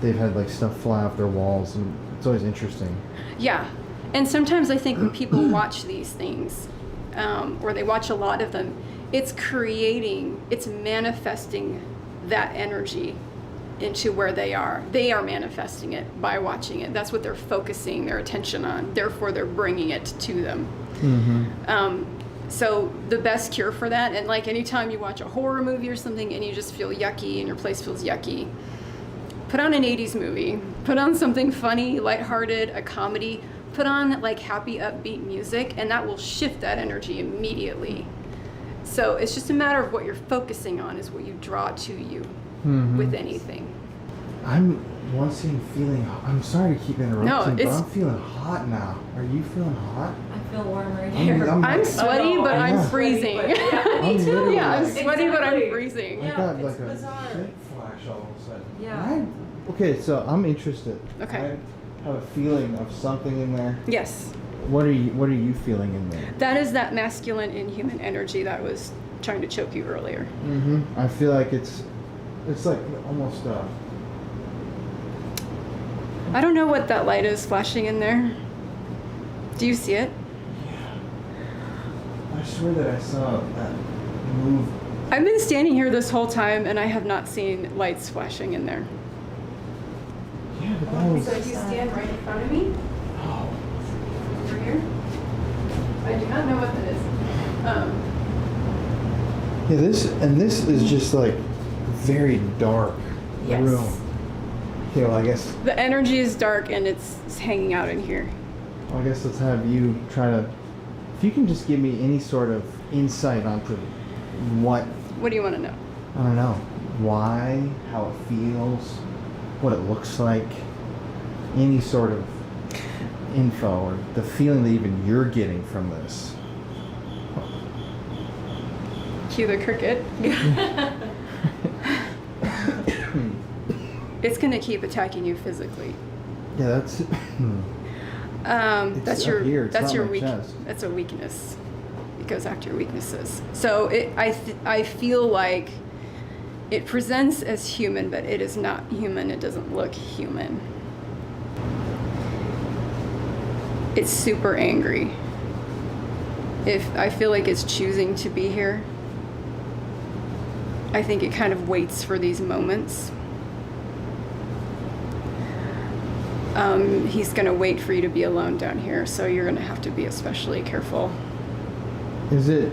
they've had like stuff fly off their walls, and it's always interesting. Yeah. And sometimes I think when people watch these things, or they watch a lot of them, it's manifesting that energy into where they are. They are manifesting it by watching it. That's what they're focusing their attention on. Therefore, they're bringing it to them. So the best cure for that, and like anytime you watch a horror movie or something and you just feel yucky and your place feels yucky, put on an 80s movie. Put on something funny, lighthearted, a comedy. Put on like happy, upbeat music, and that will shift that energy immediately. So it's just a matter of what you're focusing on is what you draw to you with anything. I'm once again feeling, I'm sorry to keep interrupting, No, but it's- I'm feeling hot now. Are you feeling hot? I feel warm right here. I'm sweaty, but I'm Yeah. freezing. I'm literally Yeah, I'm like- sweaty, but I'm Exactly. freezing. I Yeah, got it's like a bizarre. shit flash all of a sudden. Yeah. Okay, so I'm interested. Okay. I have a feeling of something in there. Yes. What are you feeling in there? That is that masculine inhuman energy that was trying to choke you earlier. I feel like it's like almost I don't know what that light is flashing in there. Do you see it? I swear that I saw that move. I've been standing here this whole time and I have not seen lights flashing in there. Yeah, but that was. So if you stand right in front of me, Oh. over here, I do not know what that is. Yeah, this is just like very dark Yes. room. Okay, well I guess The energy is dark and it's hanging out in here. let's have you try to. If you can just give me any sort of insight onto what, What do you want to know? I don't know, why, how it feels, what it looks like, any sort of info or the feeling that even you're getting from this. Cue the cricket. It's gonna keep attacking you physically. Yeah, that's. It's That's up your here, it's that's not your my weak. chest. That's a weakness. It goes after your weaknesses. So I feel like it presents as human, but it is not human. It doesn't look human. It's super angry. If I feel like it's choosing to be here. I think it kind of waits for these moments. He's gonna wait for you to be alone down here, so you're gonna have to be especially careful. Is it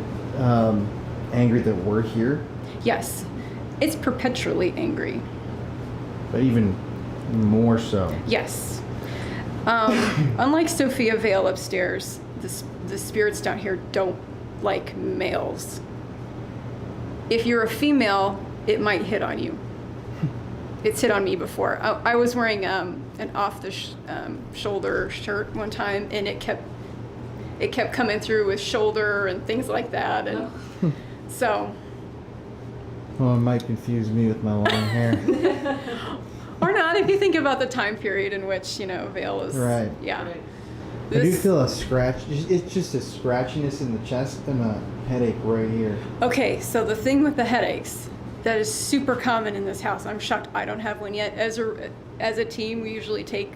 angry that we're here? Yes, it's perpetually angry. But even more so. Yes. Unlike Sophia Vale upstairs, the spirits down here don't like males. If you're a female, it might hit on you. It's hit on me before. I was wearing an off-the-shoulder shirt one time, and it kept coming through with shoulder and things like that, and so. Well, it might confuse me with my long hair. Or not, if you think about the time period in which Vale is. Right. Yeah. I do feel a scratch. It's just a scratchiness in the chest and a headache right here. Okay, so the thing with the headaches that is super common in this house. I'm shocked I don't have one yet. As a team, we usually take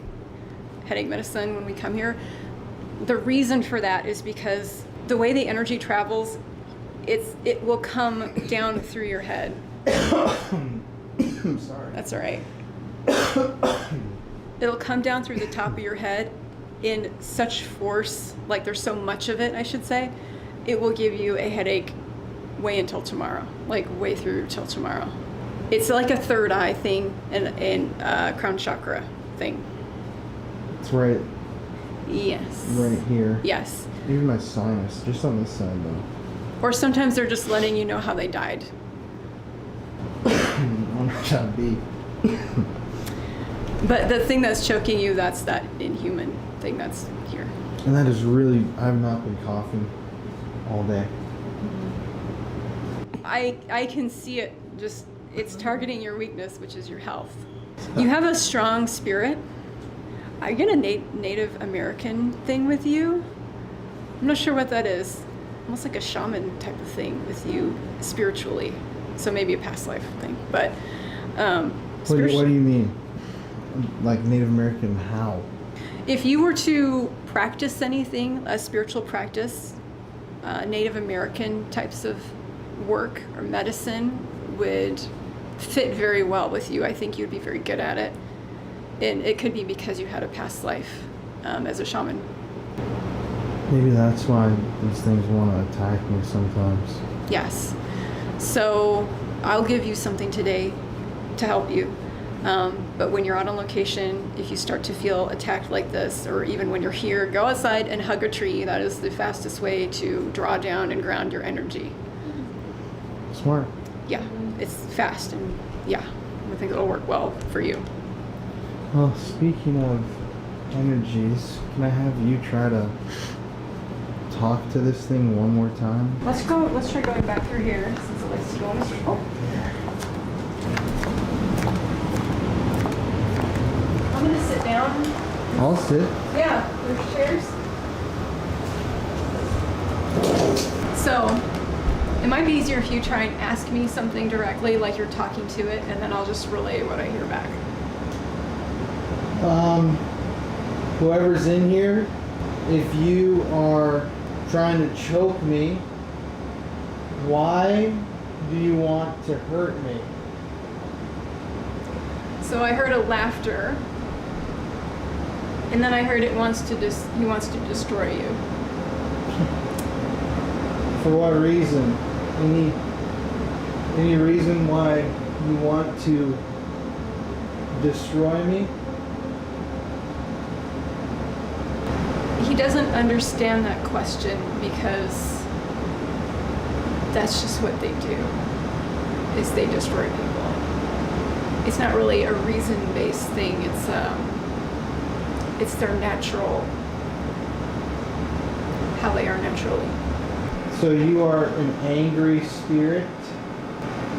headache medicine when we come here. The reason for that is because the way the energy travels, it will come down through your head. I'm sorry. That's all right. It'll come down through the top of your head in such force, like there's so much of it, I should say, it will give you a headache way until tomorrow, like way through till tomorrow. It's like a third eye thing and crown chakra thing. It's right Yes. right here. Yes. Even my sinus, just on this side though. Or sometimes they're just letting you know how they died. I'm trying to be. But the thing that's choking you, that's that inhuman thing that's here. And that is really, I've not been coughing all day. I can see it, just it's targeting your weakness, which is your health. You have a strong spirit. I get a Native American thing with you. I'm not sure what that is. Almost like a shaman type of thing with you spiritually. So maybe a past life thing. But What do you mean? Like Native American how? if you were to practice anything, a spiritual practice, Native American types of work or medicine would fit very well with you. I think you'd be very good at it. And it could be because you had a past life as a shaman. Maybe that's why these things want to attack me sometimes. Yes. So I'll give you something today to help you. But when you're out on location, if you start to feel attacked like this, or even when you're here, go outside and hug a tree. That is the fastest way to draw down and ground your energy. Smart. Yeah, it's fast, and yeah, I think it'll work well for you. Well, speaking of energies, can I have you try to talk to this thing one more time? Let's try going back through here, since it likes to go in a circle. I'm gonna sit down. I'll sit. Yeah, there's chairs. So, it might be easier if you try and ask me something directly, like you're talking to it, and then I'll just relay what I hear back. Whoever's in here, if you are trying to choke me, Why do you want to hurt me? So I heard a laughter, and then I heard he wants to destroy you. For what reason? Any reason why you want to destroy me? He doesn't understand that question because that's just what they do, is they destroy people. It's not really a reason-based thing. It's their natural, how they are naturally. So you are an angry spirit.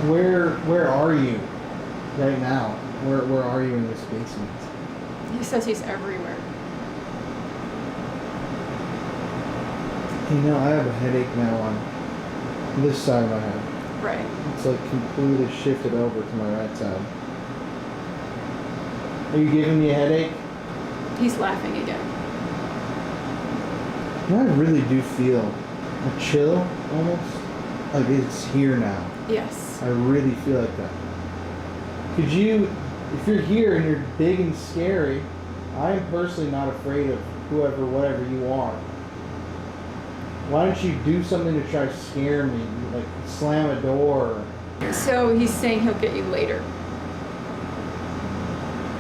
Where are you right now? Where are you in this basement? He says he's everywhere. You know, I have a headache now on this side of my head. Right. It's like completely shifted over to my right side. Are you giving me a headache? He's laughing again. You know, I really do feel a chill almost. Like it's here now. Yes. I really feel like that. Could you, if you're here and you're big and scary, I'm personally not afraid of whoever, whatever you are. Why don't you do something to try to scare me? Like slam a door. So he's saying he'll get you later.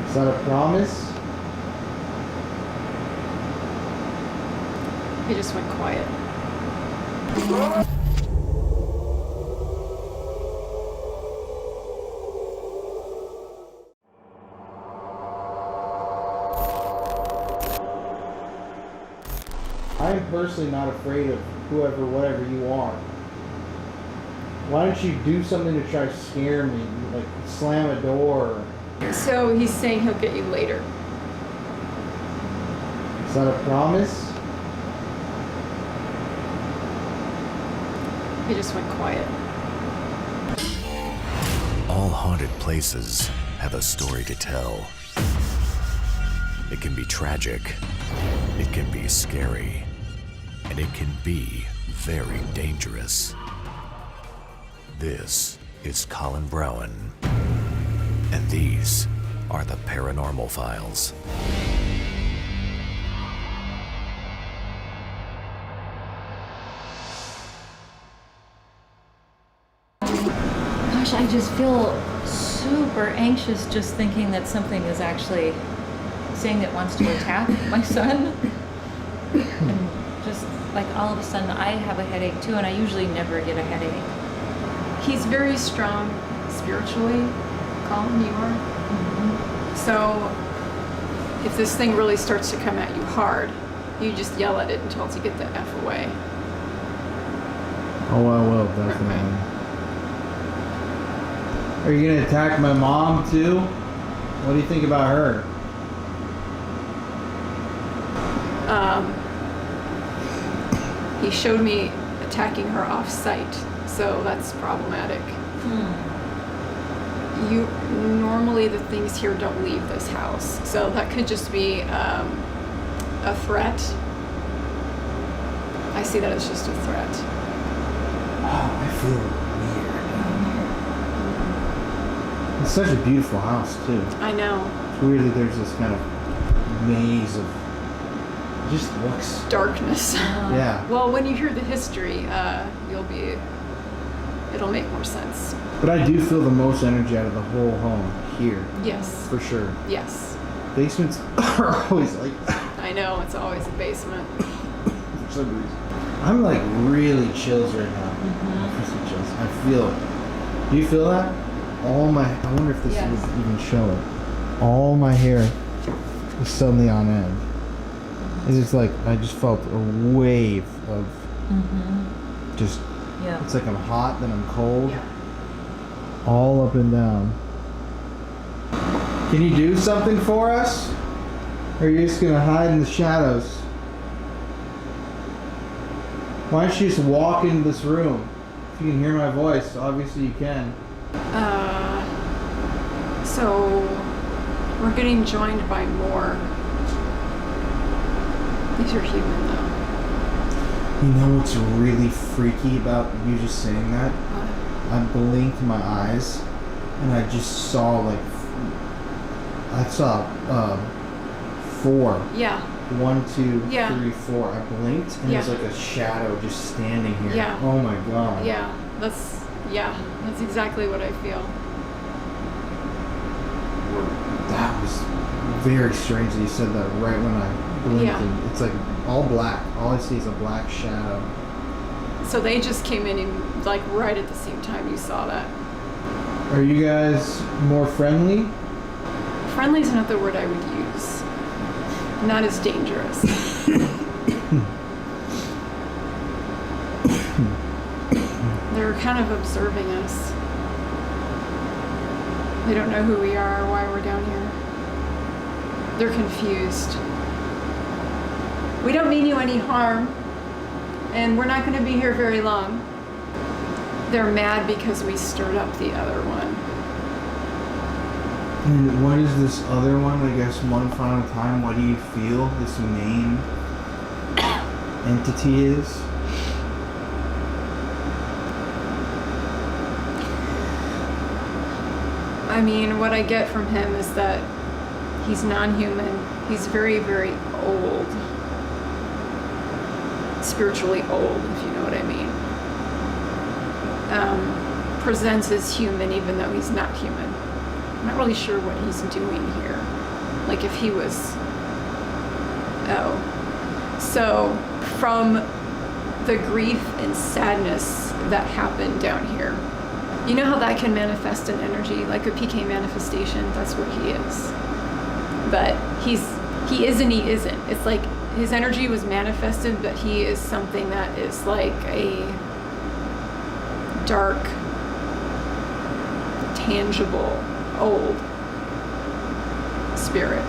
Is that a promise? He just went quiet. I'm personally not afraid of whoever, whatever you are. Why don't you do something to try to scare me? Like slam a door. So he's saying he'll get you later. Is that a promise? He just went quiet. All haunted places have a story to tell. It can be tragic, it can be scary, and it can be very dangerous. This is Colin Browen, and these are the Paranormal Files. Gosh, I just feel super anxious just thinking that something is actually saying it wants to attack my son. And just like all of a sudden I have a headache too, and I usually never get a headache. He's very strong spiritually, Colin, you are. Mm-hmm. So if this thing really starts to come at you hard, you just yell at it and tell it to get the F away. Oh, I will, definitely. Are you gonna attack my mom too? What do you think about her? He showed me attacking her off-site, so that's problematic. Normally the things here don't leave this house, so that could just be a threat. I see that as just a threat. Oh, I feel weird. It's such a beautiful house too. I know. It's weird that there's this kind of maze of just looks. Darkness. Yeah. Well, when you hear the history, it'll make more sense. But I do feel the most energy out of the whole home here. Yes. For sure. Yes. Basements are always like that. I know, it's always a basement. For some reason. I'm like really chills right now. Mm-hmm. Chills. I feel it. Do you feel that? I wonder if this would even show it. All my hair is suddenly on end. It's just like, I just felt a wave of just, it's like I'm hot, then I'm cold. Yeah. All up and down. Can you do something for us? Or are you just gonna hide in the shadows? Why don't you just walk into this room? If you can hear my voice, obviously you can. So we're getting joined by more. These are human though. You know what's really freaky about you just saying that? I blinked my eyes and I just saw like, I saw 4. Yeah. 1, 2, Yeah. 3, 4. I blinked and it was like a shadow just standing here. Yeah. Oh my god. Yeah. That's exactly what I feel. That was very strange that you said that right when I blinked. Yeah. And it's like all black. All I see is a black shadow. So they just came in and like right at the same time you saw that. Are you guys more friendly? Friendly's not the word I would use. Not as dangerous. They're kind of observing us. They don't know who we are or why we're down here. They're confused. We don't mean you any harm, and we're not going to be here very long. They're mad because we stirred up the other one. And what is this other one? I guess one final time, what do you feel this main entity is? I mean, what I get from him is that he's non-human. He's very, very old. Spiritually old, if you know what I mean. Presents as human even though he's not human. I'm not really sure what he's doing here. Like if he was... Oh. So, from the grief and sadness that happened down here, you know how that can manifest in energy, like a PK manifestation? That's what he is. But he is and he isn't. It's like his energy was manifested, but he is something that is like a dark, tangible, old spirit.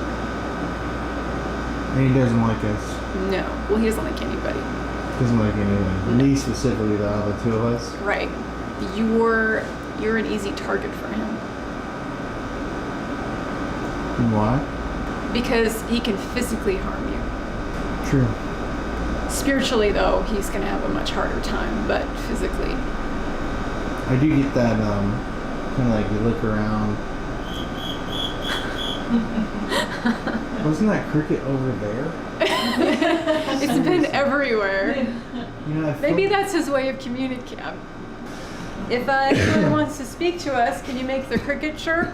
And he doesn't like us. No. Well, he doesn't like anybody. Doesn't like anyone. Me specifically, the other two of us. Right. You're an easy target for him. Why? Because he can physically harm you. True. Spiritually, though, he's going to have a much harder time, but physically. I do get that, kind of like you look around. Wasn't that cricket over there? It's been everywhere. You know, Maybe that's his way of communicating. If anyone wants to speak to us, can you make the cricket chirp?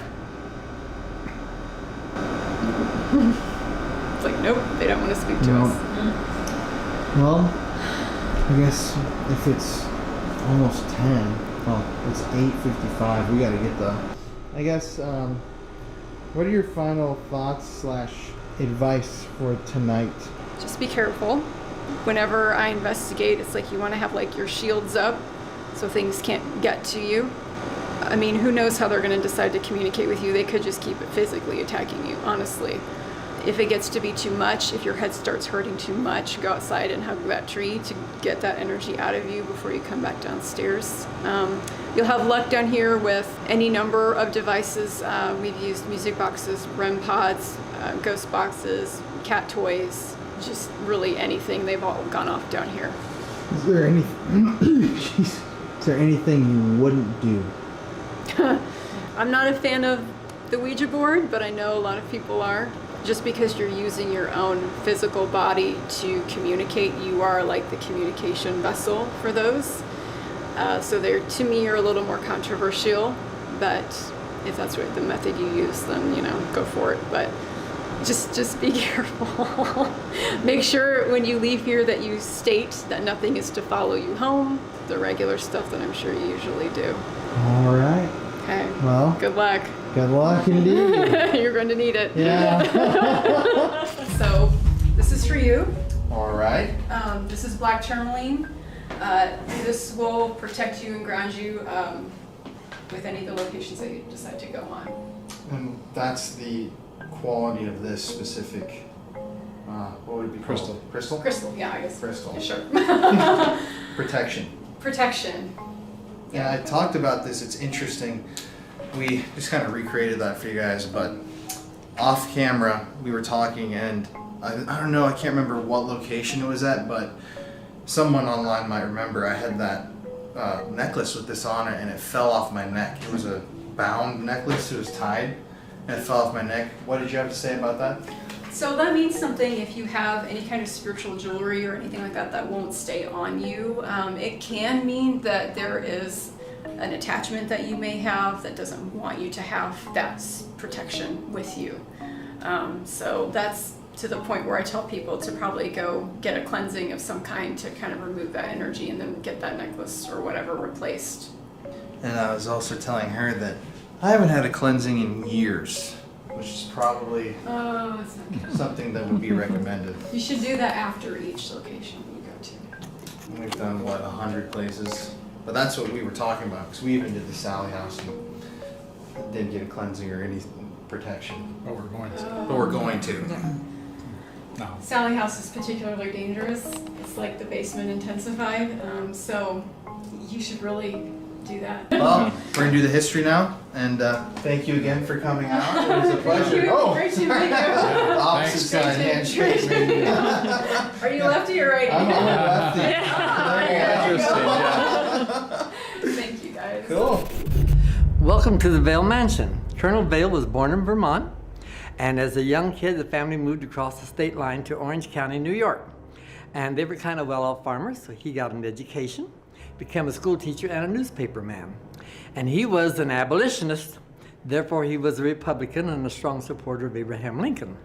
It's like, nope, they don't want to speak to us. Well, I guess if it's almost 10, well, it's 8:55. We gotta get the. I guess. What are your final thoughts / advice for tonight? Just be careful. Whenever I investigate, it's like you want to have like your shields up so things can't get to you. I mean, who knows how they're going to decide to communicate with you? They could just keep it physically attacking you, honestly. If it gets to be too much, if your head starts hurting too much, go outside and hug that tree to get that energy out of you before you come back downstairs. You'll have luck down here with any number of devices. We've used music boxes, REM pods, ghost boxes, cat toys, just really anything. They've all gone off down here. Is there any? Jeez. Is there anything you wouldn't do? I'm not a fan of the Ouija board, but I know a lot of people are. Just because you're using your own physical body to communicate, you are like the communication vessel for those. So they're, to me, are a little more controversial, but if that's what the method you use, then, you know, go for it. But just be careful. Make sure when you leave here that you state that nothing is to follow you home, the regular stuff that I'm sure you usually do. All right. Okay. Well, good luck. Good luck indeed. You're going to need it. Yeah. So this is for you. All right. This is black tourmaline. This will protect you and ground you with any of the locations that you decide to go on. And that's the quality of this specific, what would it be called? Crystal. Crystal? Crystal, yeah, I guess. Crystal. Yeah, sure. Protection. Protection. Yeah, I talked about this. It's interesting. We just kind of recreated that for you guys, but off camera we were talking, and I don't know, I can't remember what location it was at, but someone online might remember I had that necklace with this on it, and it fell off my neck. It was a bound necklace. It was tied, and it fell off my neck. What did you have to say about that? So that means something if you have any kind of spiritual jewelry or anything like that that won't stay on you. It can mean that there is an attachment that you may have that doesn't want you to have that protection with you. So that's to the point where I tell people to probably go get a cleansing of some kind to kind of remove that energy and then get that necklace or whatever replaced. And I was also telling her that I haven't had a cleansing in years, which is probably Oh, that's not good. something that would be recommended. You should do that after each location you go to. We've done, 100 places? But that's what we were talking about, because we even did the Sally House and didn't get a cleansing or any protection. But we're going to. But we're going to. No. Sally House is particularly dangerous. It's like the basement intensified, so you should really do that. Well, we're going to do the history now, and thank you again for coming out. It was a pleasure. Great to meet you. Opposite side handshake. maybe. Are you lefty or righty? I'm a lefty. There you Interesting, go. Thank you guys. Cool. Welcome to the Vail Mansion. Colonel Vail was born in Vermont, and as a young kid, the family moved across the state line to Orange County, New York. And they were kind of well-off farmers, so he got an education, became a school teacher and a newspaper man. And he was an abolitionist, therefore he was a Republican and a strong supporter of Abraham Lincoln.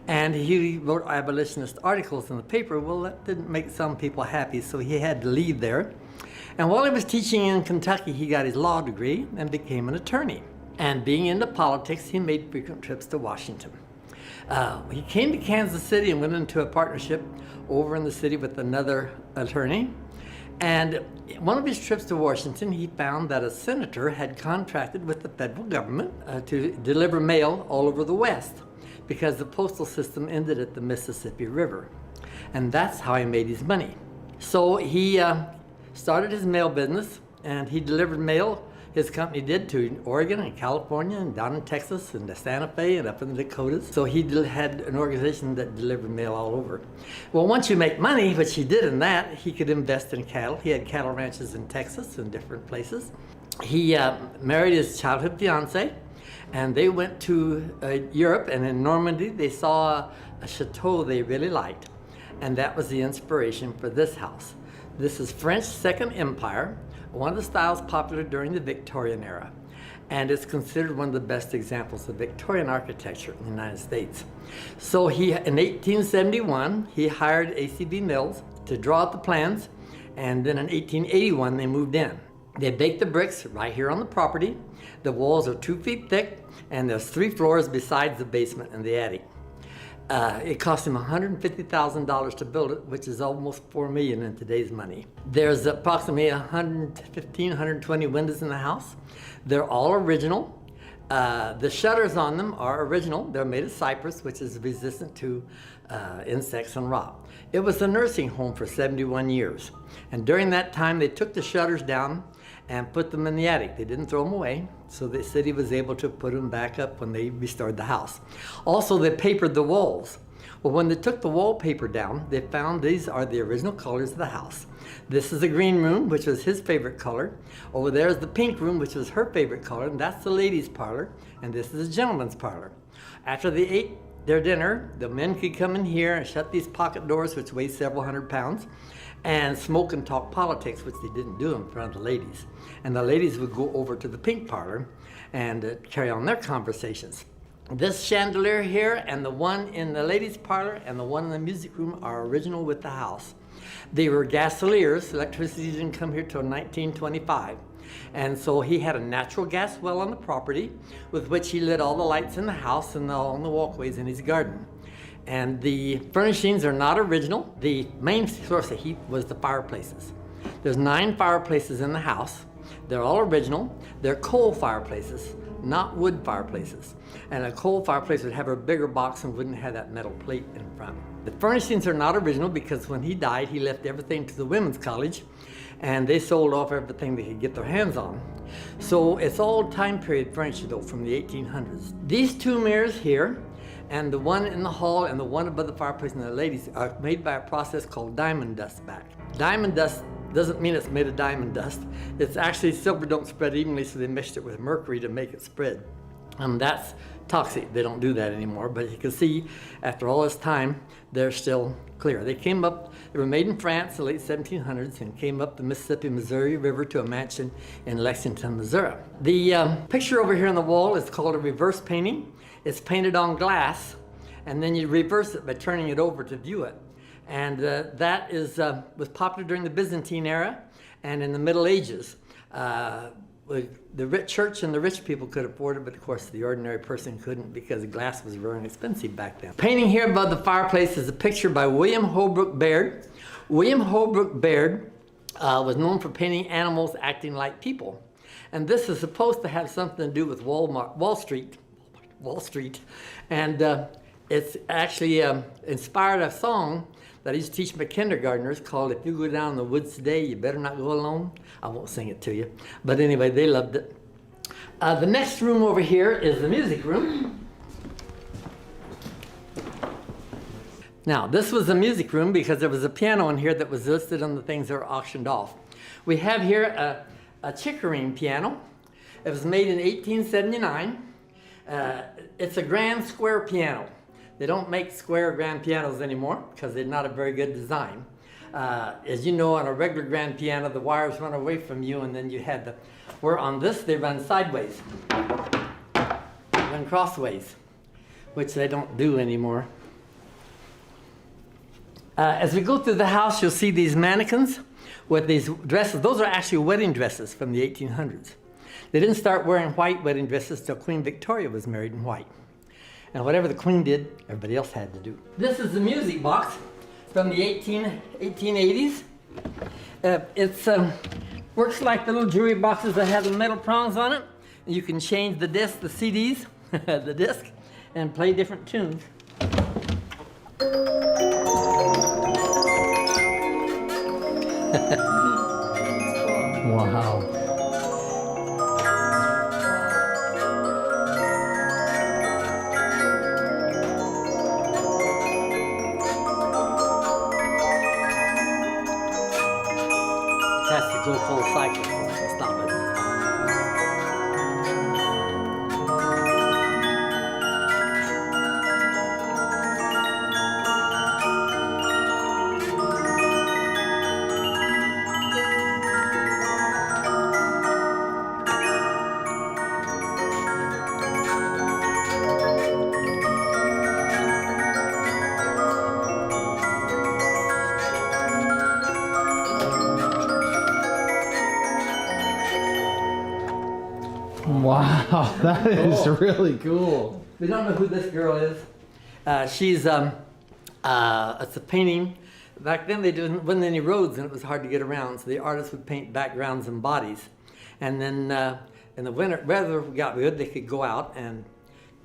And he wrote abolitionist articles in the paper. Well, that didn't make some people happy, so he had to leave there. And while he was teaching in Kentucky, he got his law degree and became an attorney. And being into politics, he made frequent trips to Washington. He came to Kansas City and went into a partnership over in the city with another attorney. And one of his trips to Washington, he found that a senator had contracted with the federal government to deliver mail all over the West because the postal system ended at the Mississippi River. And that's how he made his money. So he started his mail business, and he delivered mail, his company did, to Oregon and California and down in Texas and to Santa Fe and up in the Dakotas. So he had an organization that delivered mail all over. Well, once you make money, which he did in that, he could invest in cattle. He had cattle ranches in Texas and different places. He married his childhood fiance, and they went to Europe, and in Normandy they saw a chateau they really liked, and that was the inspiration for this house. This is French Second Empire, one of the styles popular during the Victorian era, and it's considered one of the best examples of Victorian architecture in the United States. So in 1871, he hired ACB Mills to draw out the plans, and then in 1881, they moved in. They baked the bricks right here on the property. The walls are 2 feet thick, and there's 3 floors besides the basement and the attic. It cost him $150,000 to build it, which is almost $4 million in today's money. There's approximately 115, 120 windows in the house. They're all original. The shutters on them are original. They're made of cypress, which is resistant to insects and rot. It was a nursing home for 71 years. And during that time, they took the shutters down and put them in the attic. They didn't throw them away, so the city was able to put them back up when they restored the house. Also, they papered the walls. Well, when they took the wallpaper down, they found these are the original colors of the house. This is the green room, which was his favorite color. Over there is the pink room, which was her favorite color, and that's the ladies' parlor, and this is the gentleman's parlor. After they ate their dinner, the men could come in here and shut these pocket doors, which weigh several hundred pounds, and smoke and talk politics, which they didn't do in front of the ladies. And the ladies would go over to the pink parlor and carry on their conversations. This chandelier here and the one in the ladies' parlor and the one in the music room are original with the house. They were gasoliers. Electricity didn't come here till 1925. And so he had a natural gas well on the property with which he lit all the lights in the house and on the walkways in his garden. And the furnishings are not original. The main source of heat was the fireplaces. There's 9 fireplaces in the house. They're all original. They're coal fireplaces, not wood fireplaces. And a coal fireplace would have a bigger box and wouldn't have that metal plate in front. The furnishings are not original because when he died, he left everything to the women's college, and they sold off everything they could get their hands on. So it's all time period furniture though, from the 1800s. These 2 mirrors here And the one in the hall and the one above the fireplace and the ladies are made by a process called diamond dust back. Diamond dust doesn't mean it's made of diamond dust. It's actually silver don't spread evenly, so they mixed it with mercury to make it spread. And that's toxic. They don't do that anymore. But you can see, after all this time, they're still clear. They were made in France in the late 1700s and came up the Mississippi, Missouri River to a mansion in Lexington, Missouri. The picture over here on the wall is called a reverse painting. It's painted on glass, and then you reverse it by turning it over to view it. And that was popular during the Byzantine era and in the Middle Ages. The rich church and the rich people could afford it, but of course the ordinary person couldn't because glass was very expensive back then. Painting here above the fireplace is a picture by William Holbrook Baird. William Holbrook Baird was known for painting animals acting like people. And this is supposed to have something to do with Wall Street. And it's actually inspired a song that I used to teach my kindergartners called "If You Go Down in the Woods Today, You Better Not Go Alone." I won't sing it to you. But anyway, they loved it. The next room over here is the music room. Now, this was the music room because there was a piano in here that was listed on the things that were auctioned off. We have here a Chickering piano. It was made in 1879. It's a grand square piano. They don't make square grand pianos anymore because they're not a very good design. As you know, on a regular grand piano, the wires run away from you, and then you had where on this, they run sideways, run crossways, which they don't do anymore. As we go through the house, you'll see these mannequins with these dresses. Those are actually wedding dresses from the 1800s. They didn't start wearing white wedding dresses till Queen Victoria was married in white. And whatever the Queen did, everybody else had to do. This is the music box from the 1880s. It works like the little jewelry boxes that have the metal prongs on it. You can change the disc, the CDs, the disc, and play different tunes. Wow. Has to go full cycle to stop it. Wow, that is really cool. We don't know who this girl is. She's it's a painting. Back then wasn't any roads and it was hard to get around, so the artists would paint backgrounds and bodies. And then in the winter, weather got good, they could go out and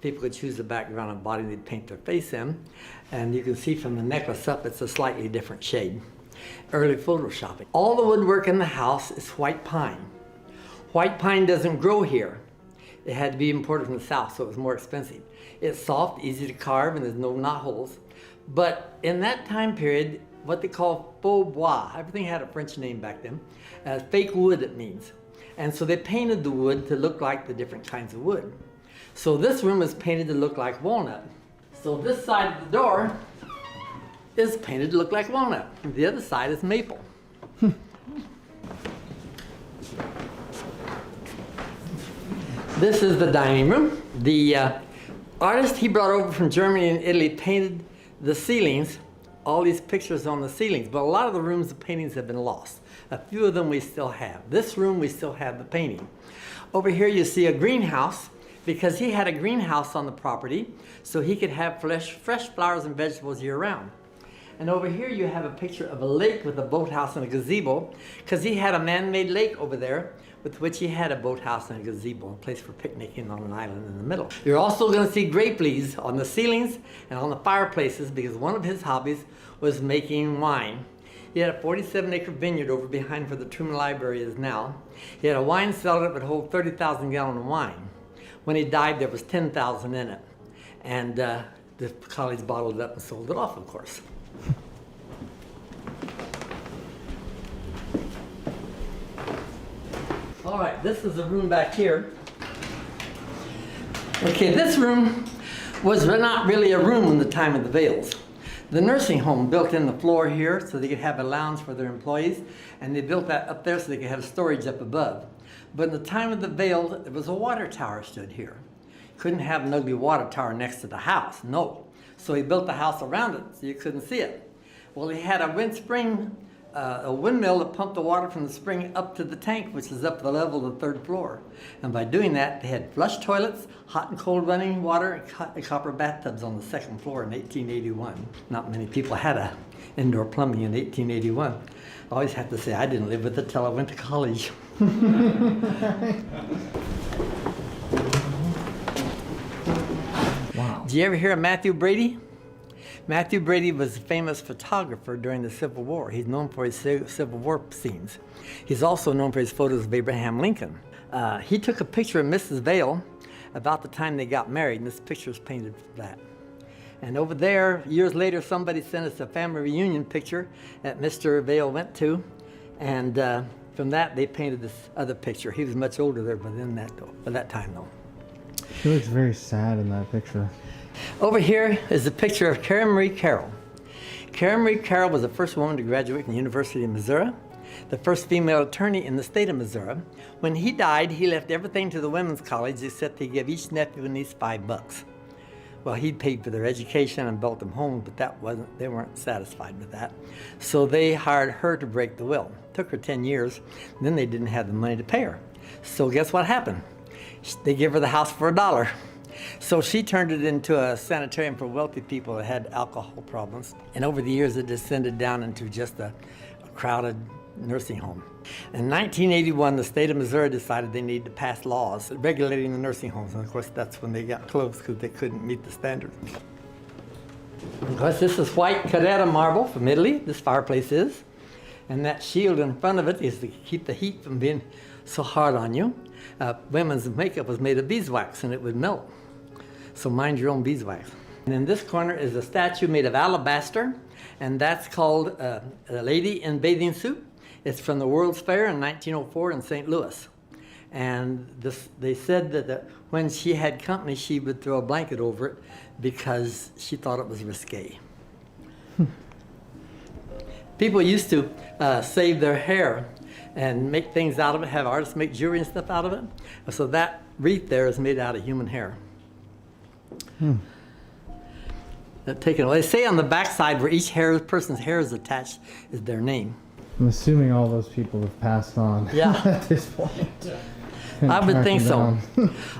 people could choose the background and body they'd paint their face in. And you can see from the necklace up, it's a slightly different shade. Early photoshopping. All the woodwork in the house is white pine. White pine doesn't grow here. It had to be imported from the south, so it was more expensive. It's soft, easy to carve, and there's no knot holes. But in that time period, what they call faux bois, everything had a French name back then, fake wood it means. And so they painted the wood to look like the different kinds of wood. So this room is painted to look like walnut. So this side of the door is painted to look like walnut. The other side is maple. This is the dining room. The artist he brought over from Germany and Italy painted the ceilings, all these pictures on the ceilings, but a lot of the rooms, the paintings have been lost. A few of them we still have. This room, we still have the painting. Over here you see a greenhouse, because he had a greenhouse on the property, so he could have fresh flowers and vegetables year-round. And over here you have a picture of a lake with a boathouse and a gazebo, because he had a man-made lake over there with which he had a boathouse and a gazebo, a place for picnicking on an island in the middle. You're also going to see grape leaves on the ceilings and on the fireplaces because one of his hobbies was making wine. He had a 47-acre vineyard over behind where the Truman Library is now. He had a wine cellar that would hold 30,000 gallons of wine. When he died, there was 10,000 in it. And the college bottled it up and sold it off, of course. All right, this is the room back here. Okay, this room was not really a room in the time of the Vales. The nursing home built in the floor here so they could have a lounge for their employees, and they built that up there so they could have storage up above. But in the time of the Vales, there was a water tower stood here. Couldn't have an ugly water tower next to the house, no. So he built the house around it so you couldn't see it. Well, he had a wind spring, a windmill that pumped the water from the spring up to the tank, which is up the level of the 3rd floor. And by doing that, they had flush toilets, hot and cold running water, and copper bathtubs on the 2nd floor in 1881. Not many people had a indoor plumbing in 1881. I always have to say I didn't live with it till I went to college. Wow. Did you ever hear of Matthew Brady? Matthew Brady was a famous photographer during the Civil War. He's known for his Civil War scenes. He's also known for his photos of Abraham Lincoln. He took a picture of Mrs. Vale about the time they got married, and this picture is painted for that. And over there, years later, somebody sent us a family reunion picture that Mr. Vale went to, and from that, they painted this other picture. He was much older there by that time, though. She looks very sad in that picture. Over here is a picture of Karen Marie Carroll. Karen Marie Carroll was the first woman to graduate from the University of Missouri, the first female attorney in the state of Missouri. When he died, he left everything to the women's college except he gave each nephew and niece $5. Well, he paid for their education and built them homes, but they weren't satisfied with that. So they hired her to break the will. Took her 10 years, and then they didn't have the money to pay her. So guess what happened? They gave her the house for $1. So she turned it into a sanitarium for wealthy people that had alcohol problems. And over the years, it descended down into just a crowded nursing home. In 1981, the state of Missouri decided they needed to pass laws regulating the nursing homes. And of course, that's when they got closed because they couldn't meet the standards. Of course, this is white Carrara marble from Italy, this fireplace is. And that shield in front of it is to keep the heat from being so hard on you. Women's makeup was made of beeswax and it would melt. So mind your own beeswax. And in this corner is a statue made of alabaster, and that's called a lady in bathing suit. It's from the World's Fair in 1904 in St. Louis. And they said that when she had company, she would throw a blanket over it because she thought it was risque. People used to save their hair and make things out of it, have artists make jewelry and stuff out of it. So that wreath there is made out of human hair. Taken away. They say on the backside where each person's hair is attached is their name. I'm assuming all those people have passed on at this point. I would think so.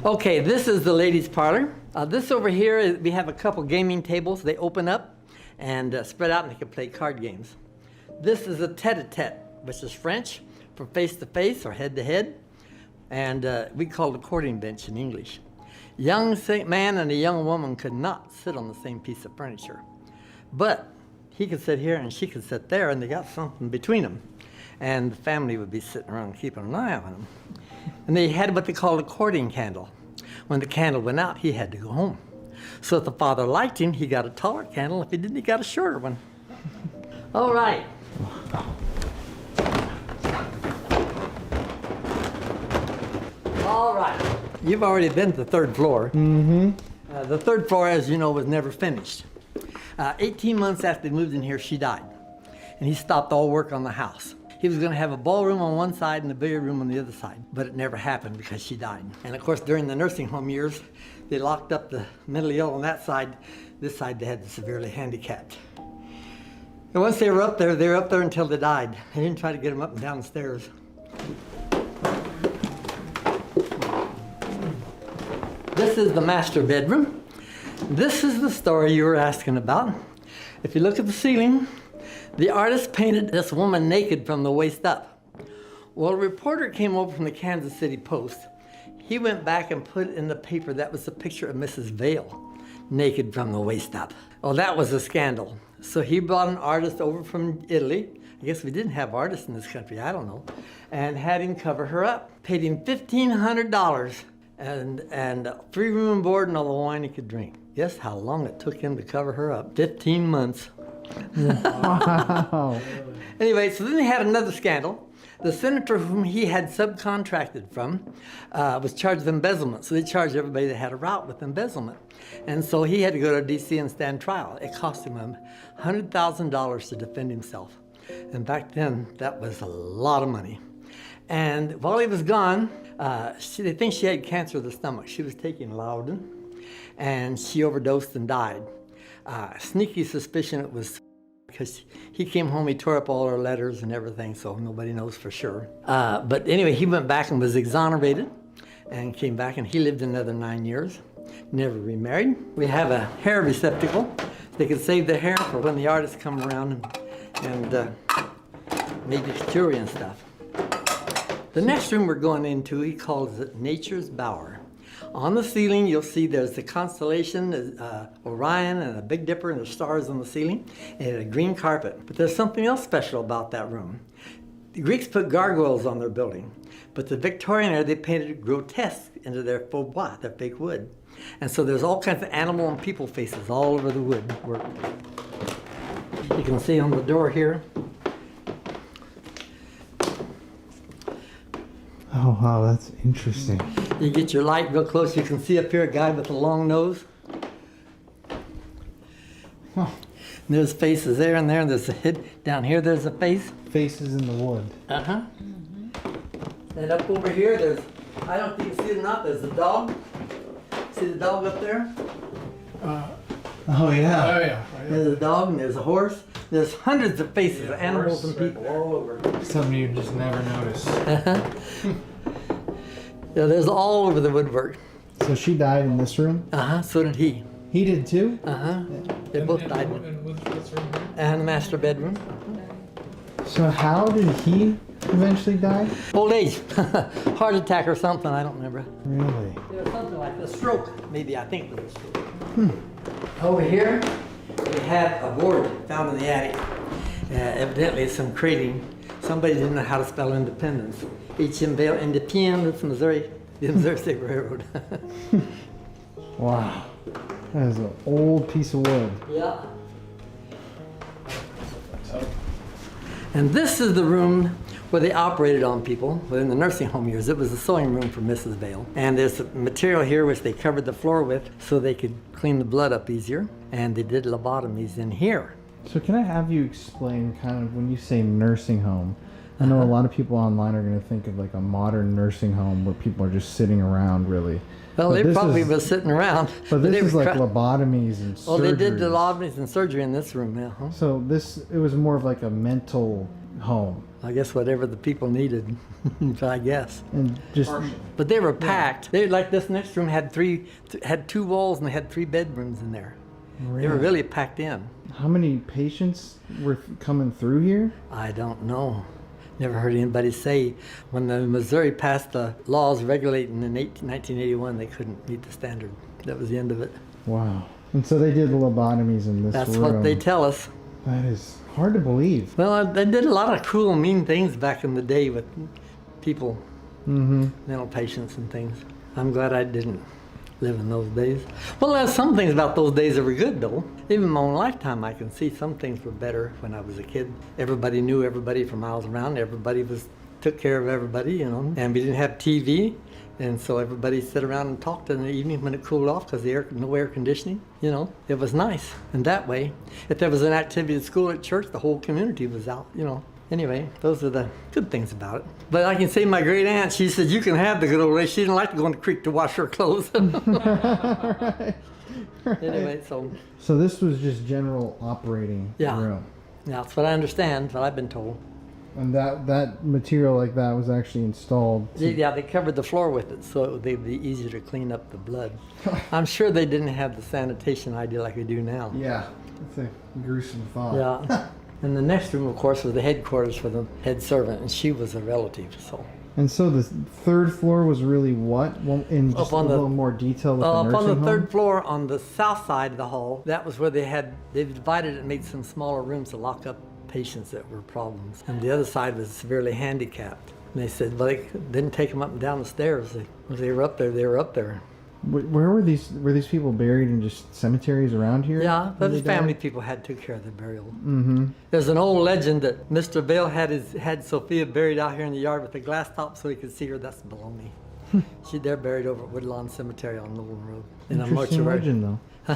Okay, this is the ladies' parlor. This over here, we have a couple gaming tables. They open up and spread out and they can play card games. This is a tete-a-tete, which is French for face-to-face or head-to-head. And we call it a courting bench in English. Young man and a young woman could not sit on the same piece of furniture. But he could sit here and she could sit there, and they got something between them. And the family would be sitting around keeping an eye on them. And they had what they called a courting candle. When the candle went out, he had to go home. So if the father liked him, he got a taller candle. If he didn't, he got a shorter one. All right. All right. You've already been to the 3rd floor. Mm-hmm. The 3rd floor, as you know, was never finished. 18 months after they moved in here, she died. And he stopped all work on the house. He was going to have a ballroom on one side and a billiard room on the other side. But it never happened because she died. And of course, during the nursing home years, they locked up the mentally ill on that side. This side, they had the severely handicapped. And once they were up there until they died. They didn't try to get them up and down the stairs. This is the master bedroom. This is the story you were asking about. If you look at the ceiling, the artist painted this woman naked from the waist up. Well, a reporter came over from the Kansas City Post. He went back and put in the paper that was a picture of Mrs. Vale, naked from the waist up. Well, that was a scandal. So he brought an artist over from Italy. I guess we didn't have artists in this country, I don't know. And had him cover her up. Paid him $1,500 and free room and board and all the wine he could drink. Guess how long it took him to cover her up? 15 months. Wow. Anyway, so then they had another scandal. The senator whom he had subcontracted from was charged with embezzlement. So they charged everybody that had a route with embezzlement. And so he had to go to D.C. and stand trial. It cost him $100,000 to defend himself. And back then, that was a lot of money. And while he was gone, they think she had cancer of the stomach. She was taking Loudon, and she overdosed and died. Sneaky suspicion it was because he came home, he tore up all her letters and everything, so nobody knows for sure. But anyway, he went back and was exonerated and came back, and he lived another 9 years, never remarried. We have a hair receptacle. They could save the hair for when the artists come around and maybe jewelry and stuff. The next room we're going into, he calls it Nature's Bower. On the ceiling, you'll see there's the constellation, Orion, and a Big Dipper, and the stars on the ceiling, and a green carpet. But there's something else special about that room. The Greeks put gargoyles on their building, but the Victorian era, they painted grotesque into their faux bois, their fake wood. And so there's all kinds of animal and people faces all over the woodwork. You can see on the door here. Oh, wow, that's interesting. You get your light real close, you can see up here a guy with a long nose. Huh. There's faces there and there, and there's a head down here, there's a face. Faces in the wood. Uh-huh. And up over here, there's, I don't think you can see it or not, there's a dog. See the dog up there? Oh, yeah. yeah. There's a dog and there's a horse. There's hundreds of faces, of animals and people all over. Something you just never notice. Yeah, there's all over the woodwork. So she died in this room? Uh-huh, so did he. He did too? Uh-huh. They both died. And the master bedroom. So how did he eventually die? Old age. Heart attack or something, I don't remember. Really? It was something like a stroke, maybe, I think it was a stroke. Over here, we have a board found in the attic. Evidently, it's some crating. Somebody didn't know how to spell independence. Independence, Missouri, the Missouri State Railroad. Wow. That is an old piece of wood. Yeah. And this is the room where they operated on people within the nursing home years. It was the sewing room for Mrs. Vale. And there's material here which they covered the floor with so they could clean the blood up easier. And they did lobotomies in here. So can I have you explain kind of when you say nursing home? I know a lot of people online are going to think of like a modern nursing home where people are just sitting around really. Well, But they this probably is- were sitting around. But this they is were like lobotomies and surgeries. Oh, they did the lobotomies and surgery in this room, yeah. Huh? So it was more of like a mental home. I guess whatever the people needed, I guess. And just, But they were packed. They like this next room had two walls and they had 3 bedrooms in there. They were really packed in. how many patients were coming through here? I don't know. Never heard anybody say when the Missouri passed the laws regulating in 1981, they couldn't meet the standard. That was the end of it. Wow. And so they did the lobotomies in this That's room. what they tell us. That is hard to believe. Well, they did a lot of cruel, mean things back in the day with people, mental patients and things. I'm glad I didn't live in those days. Well, there's some things about those days that were good, though. Even in my own lifetime, I can see some things were better when I was a kid. Everybody knew everybody for miles around. Everybody took care of everybody, you know. And we didn't have TV, and so everybody sat around and talked in the evening when it cooled off because no air conditioning, you know. It was nice. And that way, if there was an activity at school, at church, the whole community was out, you know. Anyway, those are the good things about it. But I can say my great aunt, she said, you can have the good old days. She didn't like to go in the creek to wash her clothes. Right. Anyway, so. So this was just general operating room. Yeah, that's what I understand, what I've been told. And that material like that was actually installed. Yeah, they covered the floor with it, so it would be easier to clean up the blood. I'm sure they didn't have the sanitation idea like we do now. Yeah, it's a gruesome thought. Yeah. And the next room, of course, was the headquarters for the head servant, and she was a relative, so. And so the third floor was really what? Well, in just a little more detail with the Up nursing on the home? third floor, on the south side of the hall, that was where they divided it and made some smaller rooms to lock up patients that were problems. And the other side was severely handicapped. And they said, well, they didn't take them up and down the stairs. They were up there, Where were these people buried in just cemeteries around here? Yeah, when but they the family died? people had took care of their burial. Mm-hmm. There's an old legend that Mr. Vail had Sophia buried out here in the yard with a glass top so he could see her. That's baloney. They're buried over at Woodlawn Cemetery on Nolan Road in a Interesting mortuary. legend, though. I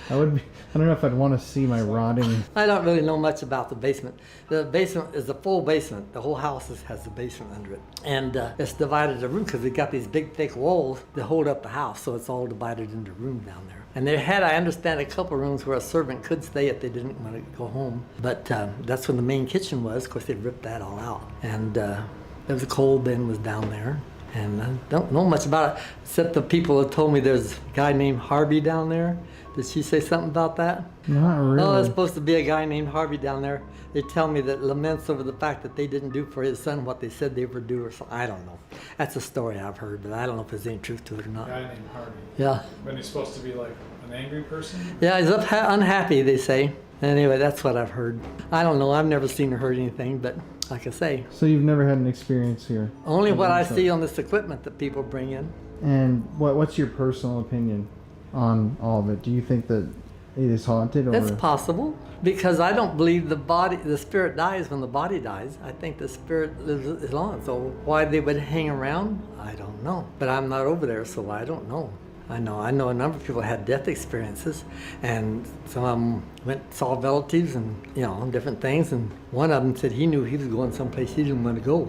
don't know if I'd want to see my rotting. I don't really know much about the basement. The basement is a full basement. The whole house has a basement under it. And it's divided into rooms because they got these big, thick walls that hold up the house. So it's all divided into rooms down there. And they had, I understand, a couple rooms where a servant could stay if they didn't want to go home. But that's when the main kitchen was. Of course, they ripped that all out. And there was a coal bin was down there. And I don't know much about it, except the people have told me there's a guy named Harvey down there. Did she say something about that? Not really. No, there's supposed to be a guy named Harvey down there. They tell me that laments over the fact that they didn't do for his son what they said they would do or something. I don't know. That's a story I've heard, but I don't know if there's any truth to it or A not. guy named Harvey. Yeah. When he's supposed to be like an angry person? Yeah, he's unhappy, they say. Anyway, that's what I've heard. I don't know. I've never seen or heard anything, but like I say, So you've never had an experience here? only what I see on this equipment that people bring in. And what's your personal opinion on all of it? Do you think that it is haunted, or It's possible because I don't believe the spirit dies when the body dies. I think the spirit lives on. So why they would hang around, I don't know. But I'm not over there, so I don't know. I know a number of people had death experiences, and some of them saw relatives and different things. And one of them said he knew he was going someplace he didn't want to go.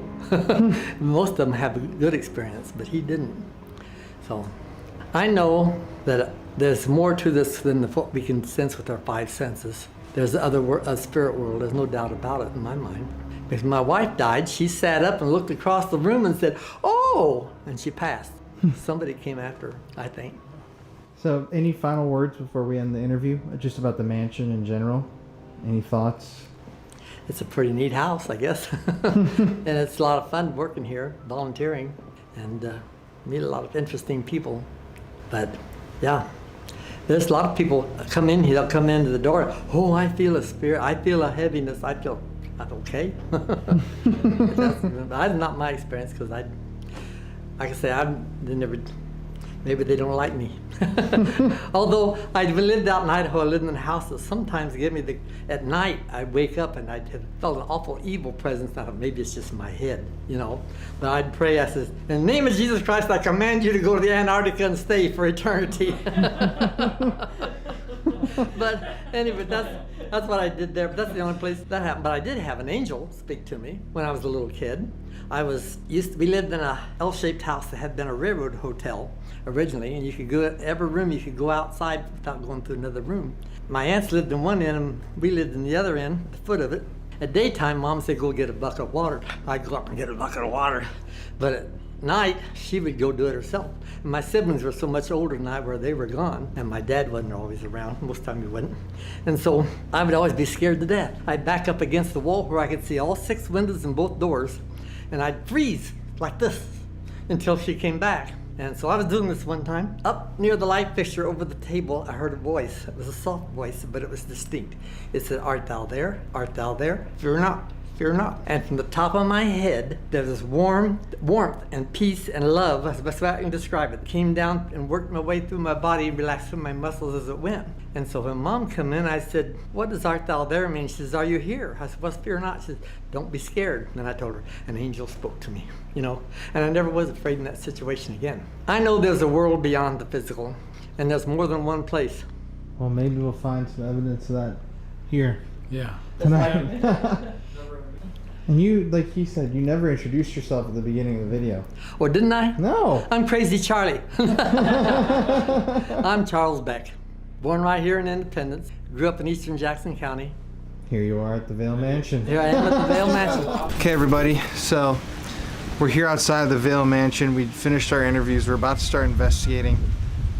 Most of them have a good experience, but he didn't. So I know that there's more to this than what we can sense with our five senses. There's a spirit world. There's no doubt about it in my mind. Because my wife died, she sat up and looked across the room and said, "Oh!" and she passed. Somebody came after her, I think. So, any final words before we end the interview? Just about the mansion in general? Any thoughts? It's a pretty neat house, I guess. And it's a lot of fun working here, volunteering, and meet a lot of interesting people. But yeah, there's a lot of people come in here, they'll come into the door, "Oh, I feel a spirit, I feel a heaviness, I feel," I'm okay. That's not my experience, because like I say, maybe they don't like me. Although I lived out in Idaho, I lived in a house that sometimes give me at night, I'd wake up and I'd have felt an awful evil presence. Now, maybe it's just in my head, But I'd pray, I said, "In the name of Jesus Christ, I command you to go to the Antarctica and stay for eternity." But anyway, that's what I did there. But that's the only place that happened. But I did have an angel speak to me when I was a little kid. We lived in a L-shaped house that had been a railroad hotel originally, and you could go every room, you could go outside without going through another room. My aunts lived in one end and we lived in the other end, the foot of it. At daytime, Mom said, "Go get a bucket of water." I'd go up and get a bucket of water. But at night, she would go do it herself. And my siblings were so much older than I were, they were gone, and my dad wasn't always around. Most of the time he wasn't. And so I would always be scared to death. I'd back up against the wall where I could see all 6 windows and both doors, and I'd freeze like this until she came back. And so I was doing this one time. Up near the light fixture over the table, I heard a voice. It was a soft voice, but it was distinct. It said, "Art thou there? Art thou there? Fear not. Fear not." And from the top of my head, there was this warmth and peace and love, that's the best way I can describe it, came down and worked my way through my body, relaxing my muscles as it went. And so when Mom came in, I said, "What does art thou there mean?" She says, "Are you here?" I said, "Well, fear not." She says, "Don't be scared." And then I told her, an angel spoke to me, and I never was afraid in that situation again. I know there's a world beyond the physical, and there's more than one place. Well, maybe we'll find some evidence of that here Yeah. tonight. And you, like you said, you never introduced yourself at the beginning of the video. Or didn't I? No. I'm Crazy Charlie. I'm Charles Beck. Born right here in Independence. Grew up in eastern Jackson County. Here you are at the Vail Mansion. Here I am at the Vail Mansion. Okay, everybody, so we're here outside of the Vail Mansion. We finished our interviews. We're about to start investigating.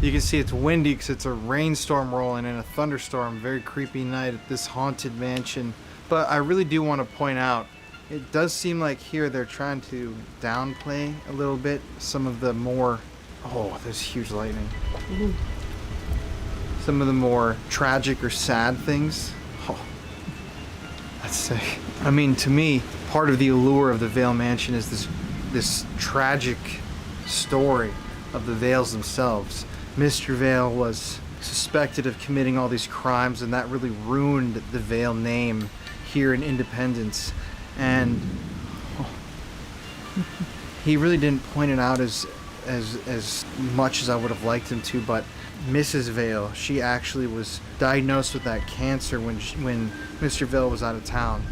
You can see it's windy because it's a rainstorm rolling and a thunderstorm. Very creepy night at this haunted mansion. But I really do want to point out, it does seem like here they're trying to downplay a little bit some of the more, oh, there's huge lightning. Some of the more tragic or sad things. Oh, that's sick. I mean, to me, part of the allure of the Vail Mansion is this tragic story of the Vales themselves. Mr. Vale was suspected of committing all these crimes, and that really ruined the Vale name here in Independence. And he really didn't point it out as much as I would have liked him to, but Mrs. Vale, she actually was diagnosed with that cancer when Mr. Vale was out of town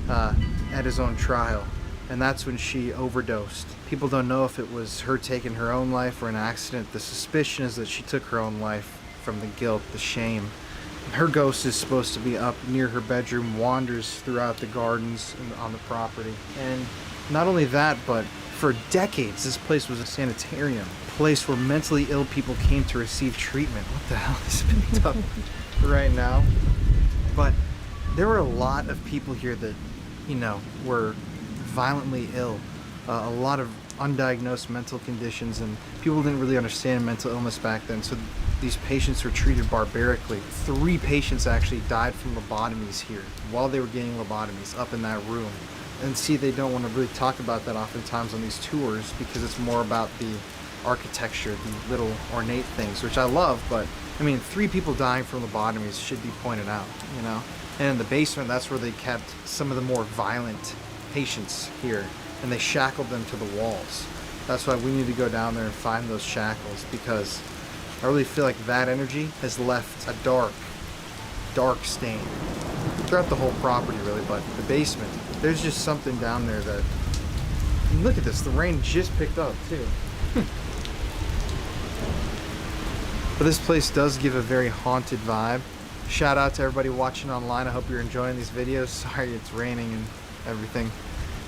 at his own trial, and that's when she overdosed. People don't know if it was her taking her own life or an accident. The suspicion is that she took her own life from the guilt, the shame. Her ghost is supposed to be up near her bedroom, wanders throughout the gardens and on the property. And not only that, but for decades, this place was a sanitarium, a place where mentally ill people came to receive treatment. What the hell is picked up right now? But there were a lot of people here that, you know, were violently ill, a lot of undiagnosed mental conditions, and people didn't really understand mental illness back then, so these patients were treated barbarically. 3 patients actually died from lobotomies here while they were getting lobotomies up in that room. And see, they don't want to really talk about that oftentimes on these tours because it's more about the architecture, the little ornate things, which I love, but I mean, 3 people dying from lobotomies should be pointed out, you know? And in the basement, that's where they kept some of the more violent patients here, and they shackled them to the walls. That's why we need to go down there and find those shackles, because I really feel like that energy has left a dark stain throughout the whole property, really. But the basement, there's just something down there that, look at this, the rain just picked up too. But this place does give a very haunted vibe. Shout out to everybody watching online. I hope you're enjoying these videos. Sorry it's raining and everything.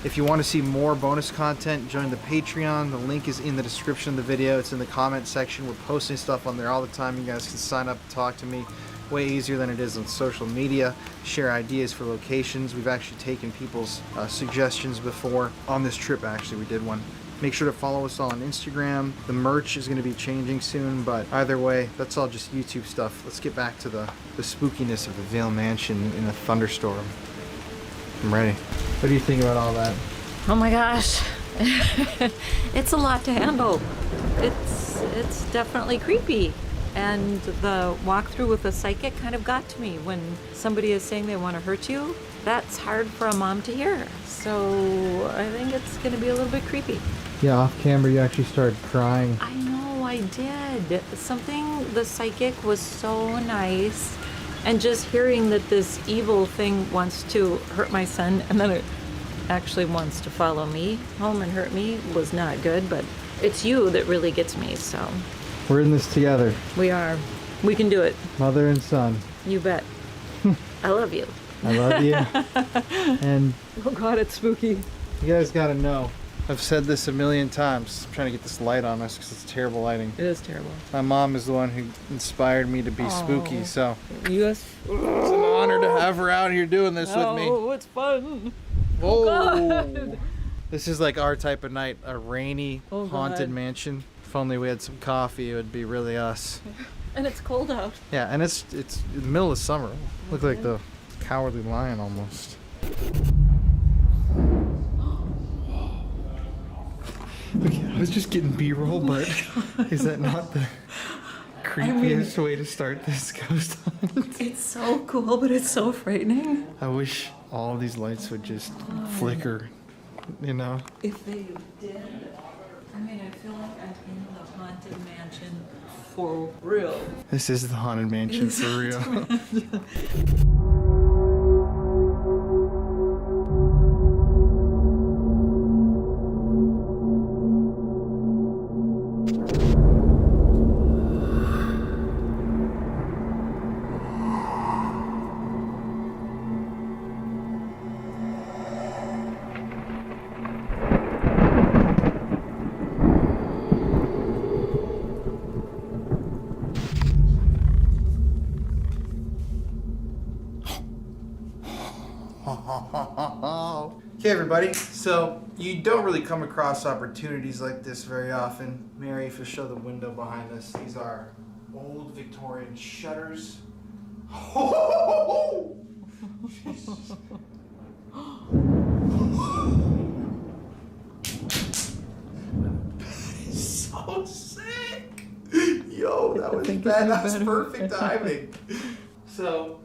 If you want to see more bonus content, join the Patreon. The link is in the description of the video. It's in the comment section. We're posting stuff on there all the time. You guys can sign up and talk to me. Way easier than it is on social media. Share ideas for locations. We've actually taken people's suggestions before. On this trip, actually, we did one. Make sure to follow us all on Instagram. The merch is going to be changing soon, but either way, that's all just YouTube stuff. Let's get back to the spookiness of the Vale Mansion in a thunderstorm. I'm ready. What do you think about all that? Oh my gosh. It's a lot to handle. It's definitely creepy. And the walkthrough with the psychic kind of got to me. When somebody is saying they want to hurt you, that's hard for a mom to hear. So I think it's going to be a little bit creepy. Yeah, off camera you actually started crying. I know, I did. The psychic was so nice. And just hearing that this evil thing wants to hurt my son, and then it actually wants to follow me home and hurt me, was not good. But it's you that really gets me, so. We're in this together. We are. We can do it. Mother and son. You bet. I love you. I love you. And oh God, it's spooky. You guys gotta know, I've said this a million times. I'm trying to get this light on us because it's terrible lighting. It is terrible. My mom is the one who inspired me to be spooky, so Yes. it's an honor to have her out here doing this with me. Oh, it's fun. Whoa. God. This is like our type of night, a rainy, haunted God. mansion. If only we had some coffee, it would be really us. And it's cold out. Yeah, and it's in the middle of summer. Look like the Cowardly Lion almost. Okay, I was just getting B-roll, but is that not the creepiest way to start this ghost hunt? It's so cool, but it's so frightening. I wish all these lights would just flicker, you know? If they did, I mean, I feel like I'm in the haunted mansion for real. This is the Haunted Mansion for real. Okay, everybody, so you don't really come across opportunities like this very often. Mary, if you show the window behind us, these are old Victorian shutters. Oh! That is so sick! Yo, that was bad. That's perfect timing. So,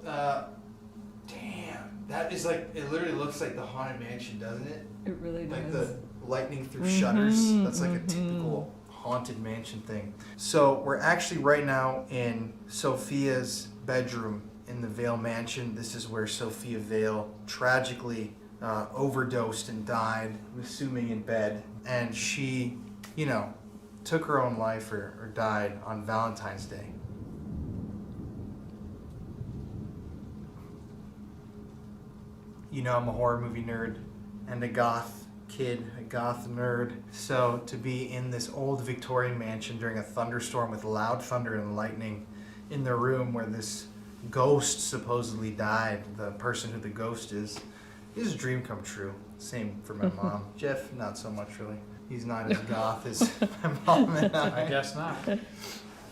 damn, that is like, it literally looks like the Haunted Mansion, doesn't it? It really does. Like the lightning through shutters. That's like a typical Haunted Mansion thing. So we're actually right now in Sophia's bedroom in the Vale Mansion. This is where Sophia Vale tragically overdosed and died, I'm assuming in bed. And she, you know, took her own life or died on Valentine's Day. You know, I'm a horror movie nerd and a goth kid, a goth nerd. So to be in this old Victorian mansion during a thunderstorm with loud thunder and lightning in the room where this ghost supposedly died, the person who the ghost is a dream come true. Same for my mom. Jeff, not so much really. He's not as goth as my mom and I. I guess not.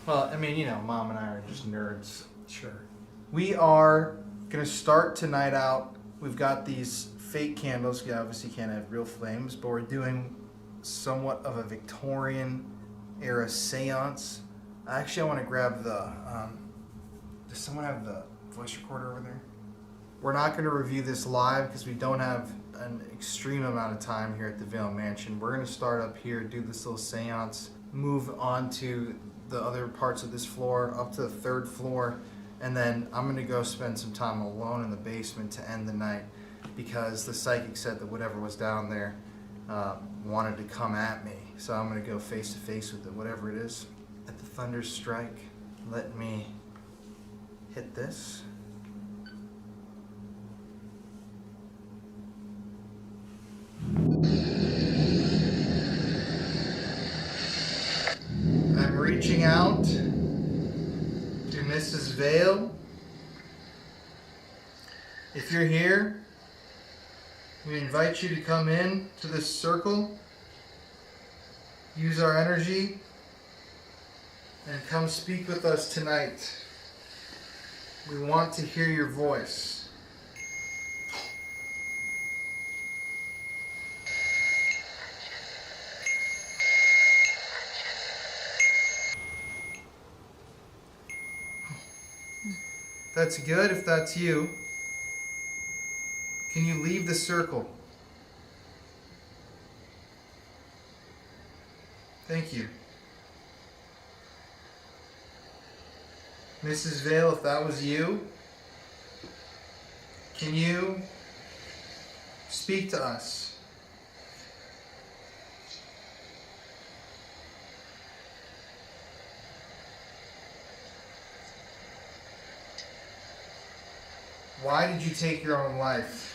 Well, I mean, you know, mom and I are just nerds. Sure. We are gonna start tonight out. We've got these fake candles. You obviously can't have real flames, but we're doing somewhat of a Victorian era seance. Actually, I want to grab the, does someone have the voice recorder over there? We're not going to review this live because we don't have an extreme amount of time here at the Vale Mansion. We're going to start up here, do this little seance, move on to the other parts of this floor, up to the 3rd floor, and then I'm going to go spend some time alone in the basement to end the night because the psychic said that whatever was down there wanted to come at me. So I'm going to go face to face with it, whatever it is. Let the thunder strike. Let me hit this. I'm reaching out to Mrs. Vale. If you're here, we invite you to come in to this circle, use our energy, and come speak with us tonight. We want to hear your voice. That's good if that's you. Can you leave the circle? Thank you. Mrs. Vale, if that was you, can you speak to us? Why did you take your own life?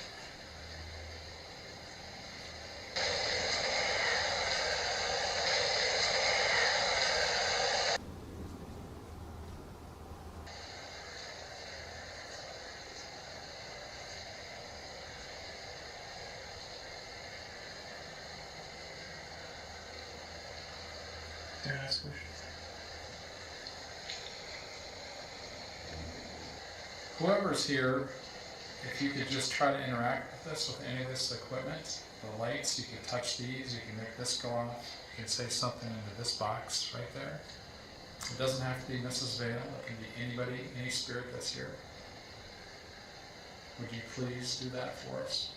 Whoever's here, if you could just try to interact with this, with any of this equipment, the lights, you can touch these, you can make this go off, you can say something into this box right there. It doesn't have to be Mrs. Vale, it can be anybody, any spirit that's here. Would you please do that for us?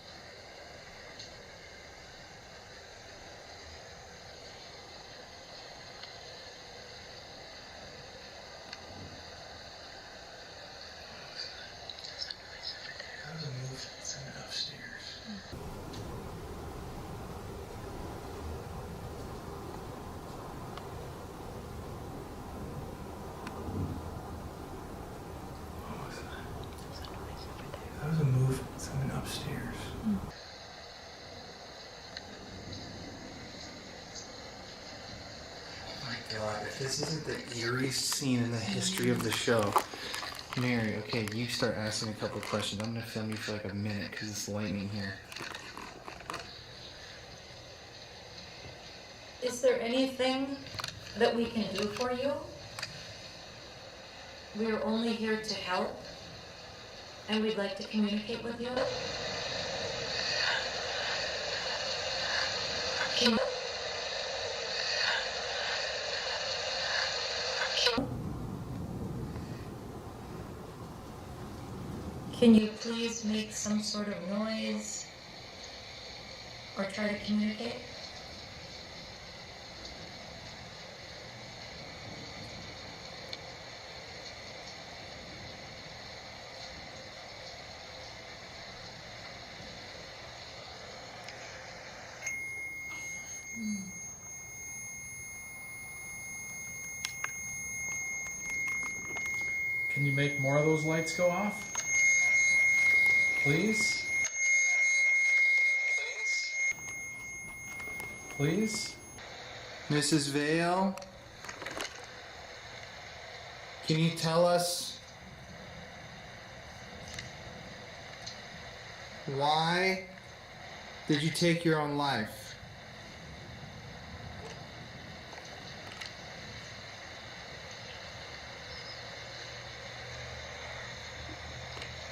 That was a move. Someone upstairs. Oh my god, if this isn't the eeriest scene in the history of the show. Mary, okay, you start asking a couple of questions. I'm gonna film you for like a minute because it's lightning here. Is there anything that we can do for you? We are only here to help, and we'd like to communicate with you. Can Can you please make some sort of noise or try to communicate? Can you make more of those lights go off? Please? Please? Mrs. Vale, can you tell us why did you take your own life?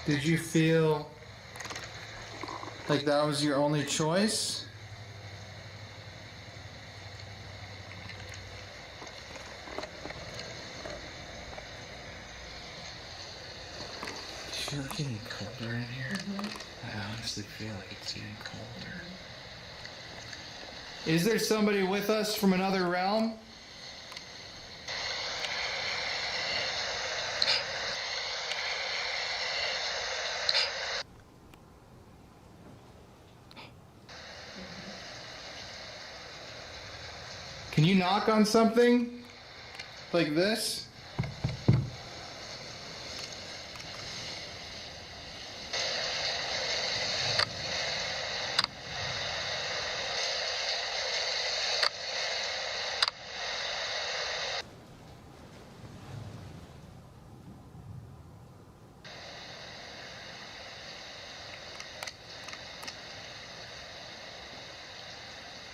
Did you feel like that was your only choice? Do you feel it getting colder in here? I honestly feel like it's getting colder. Is there somebody with us from another realm? Can you knock on something like this?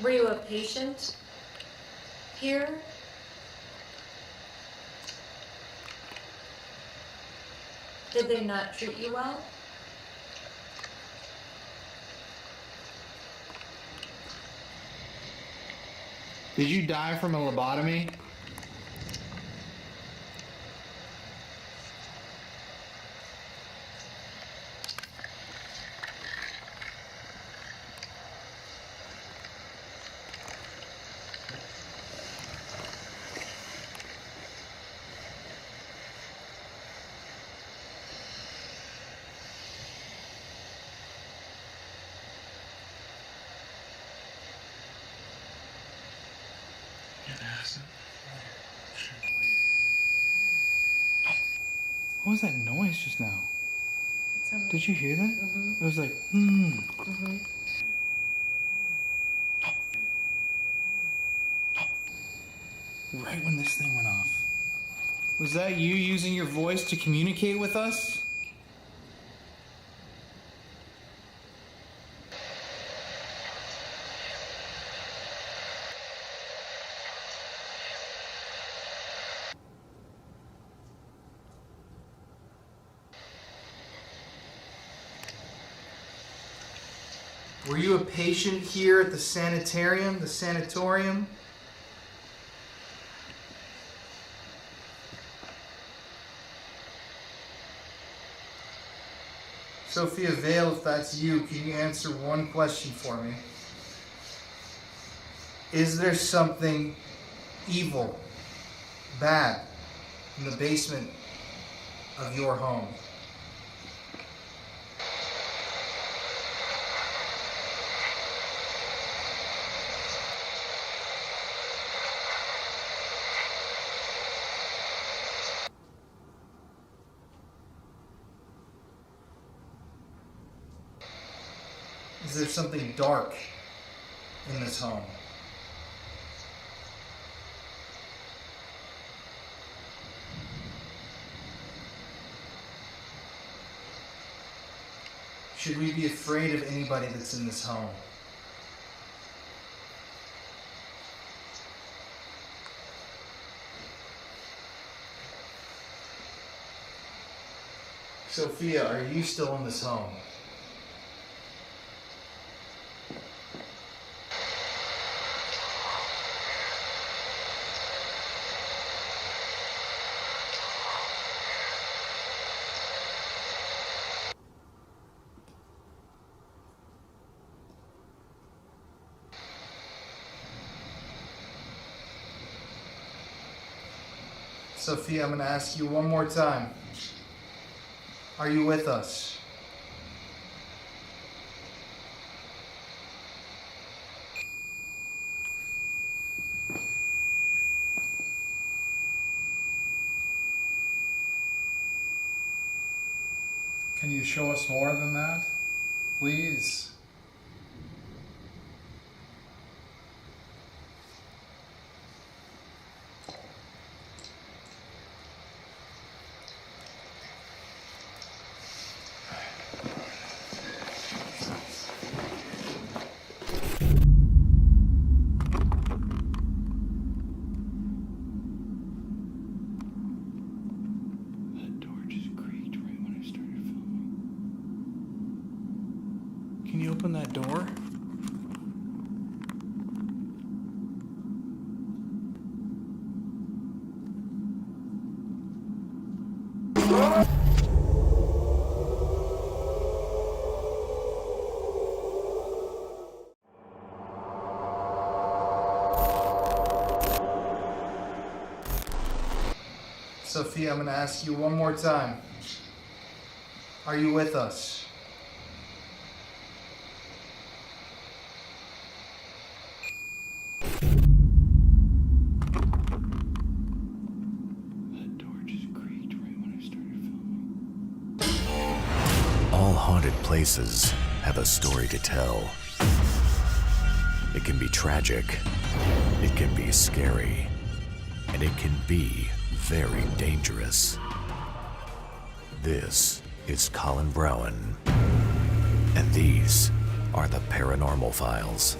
Were you a patient here? Did they not treat you well? Did you die from a lobotomy? It hasn't. What was that noise just now? Did you hear that? Mm-hmm. It was like, Mm-hmm. right when this thing went off. Was that you using your voice to communicate with us? Were you a patient here at the sanitarium, the sanatorium? Sophia Vale, if that's you, can you answer one question for me? Is there something evil, bad, in the basement of your home? Is there something dark in this home? Should we be afraid of anybody that's in this home? Sophia, are you still in this home? Sophia, I'm going to ask you one more time. Are you with us? Can you show us more than that? Please. That door just creaked right when I started filming. Can you open that door? Sophia, I'm going to ask you one more time. Are you with us? That door just creaked right when I started filming. All haunted places have a story to tell. It can be tragic, it can be scary, and it can be very dangerous. This is Colin Browen, and these are the Paranormal Files.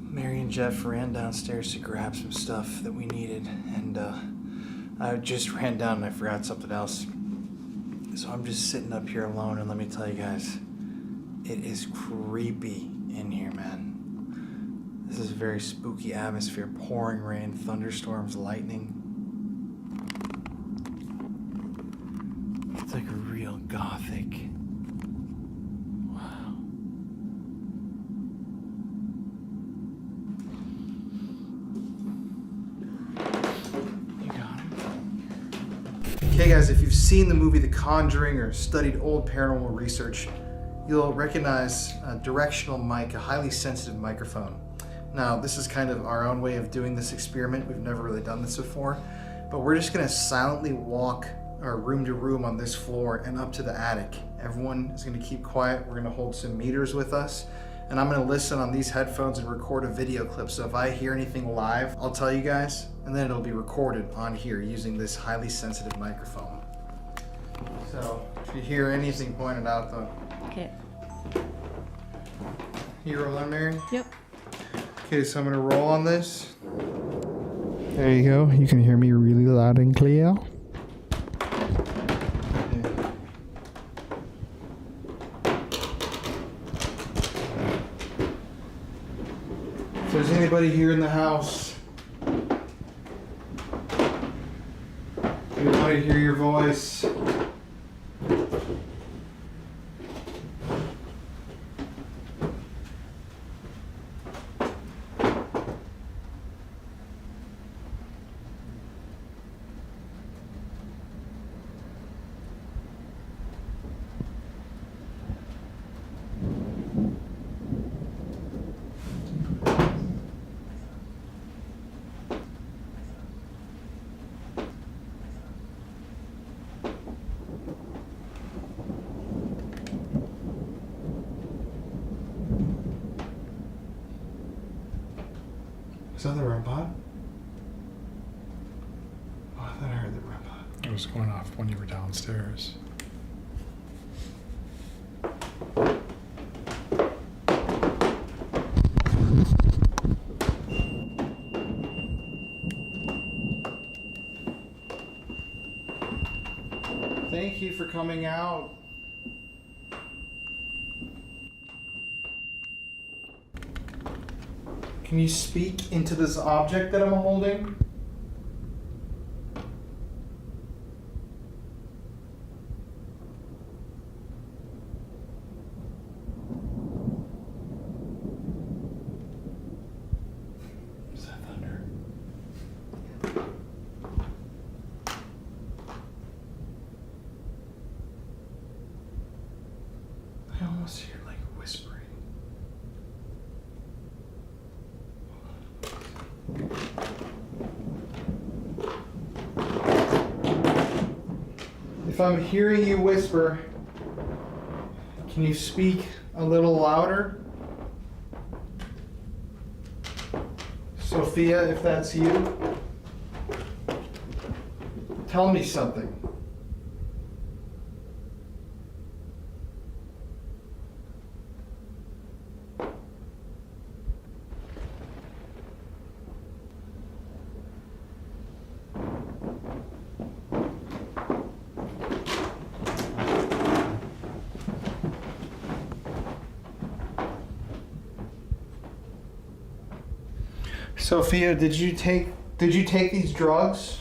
Mary and Jeff ran downstairs to grab some stuff that we needed, and I just ran down and I forgot something else. So I'm just sitting up here alone, and let me tell you guys, it is creepy in here, man. This is a very spooky atmosphere, pouring rain, thunderstorms, lightning. It's like a real gothic. Wow. You got it? Okay guys, if you've seen the movie The Conjuring or studied old paranormal research, you'll recognize a directional mic, a highly sensitive microphone. Now, this is kind of our own way of doing this experiment. We've never really done this before, but we're just gonna silently walk room to room on this floor and up to the attic. Everyone is gonna keep quiet. We're gonna hold some meters with us, and I'm gonna listen on these headphones and record a video clip. So if I hear anything live, I'll tell you guys, and then it'll be recorded on here using this highly sensitive microphone. So if you hear anything pointed out though. Okay. You rolling, Mary? Yep. Okay, so I'm gonna roll on this. There you go. You can hear me really loud and clear. If there's anybody here in the house, we want to hear your voice. Is that the REM pod? Oh, I thought I heard the REM pod. It was going off when you were downstairs. Thank you for coming out. Can you speak into this object that I'm holding? Is that thunder? I almost hear like whispering. If I'm hearing you whisper, can you speak a little louder? Sophia, if that's you, tell me something. Sophia, did you take these drugs?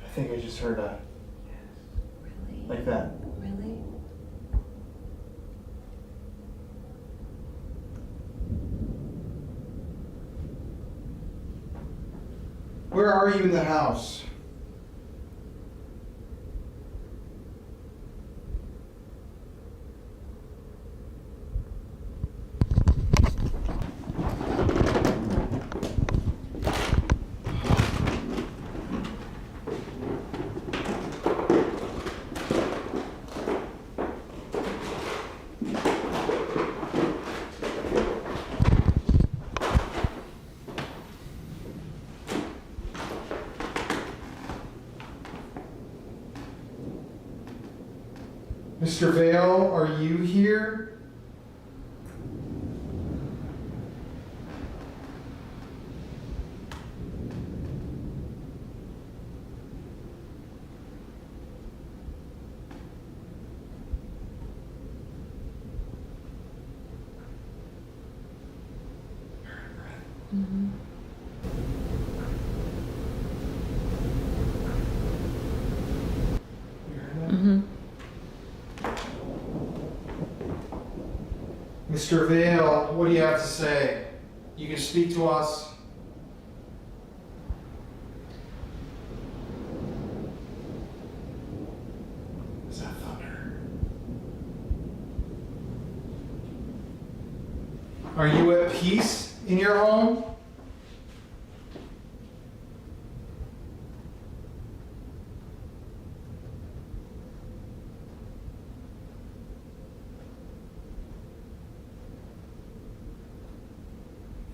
I think I just heard a Really? like that. Really? Where are you in the house? Mr. Vale, are you here? Mm-hmm. You heard that? Mm-hmm. Mr. Vale, what do you have to say? You can speak to us. Is that thunder? Are you at peace in your home?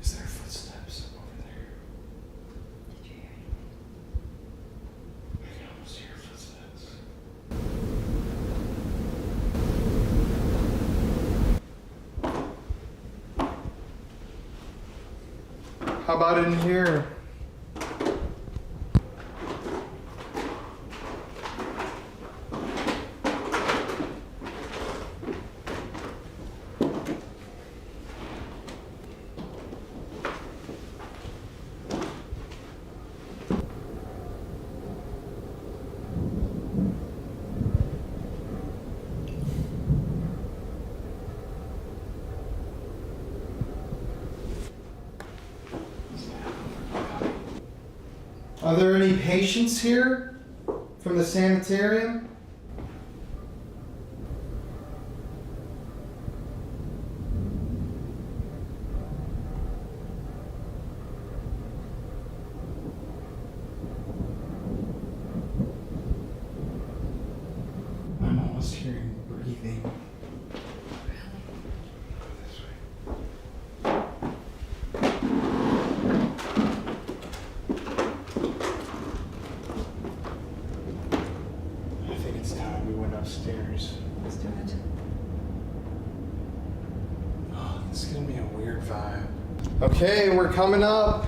Is there footsteps over there? Did you hear I can almost hear footsteps. How about in here? Are there any patients here from the sanitarium? I'm almost hearing breathing. This way. I think it's time we went upstairs. Let's do it. Oh, this is gonna be a weird vibe. Okay, we're coming up.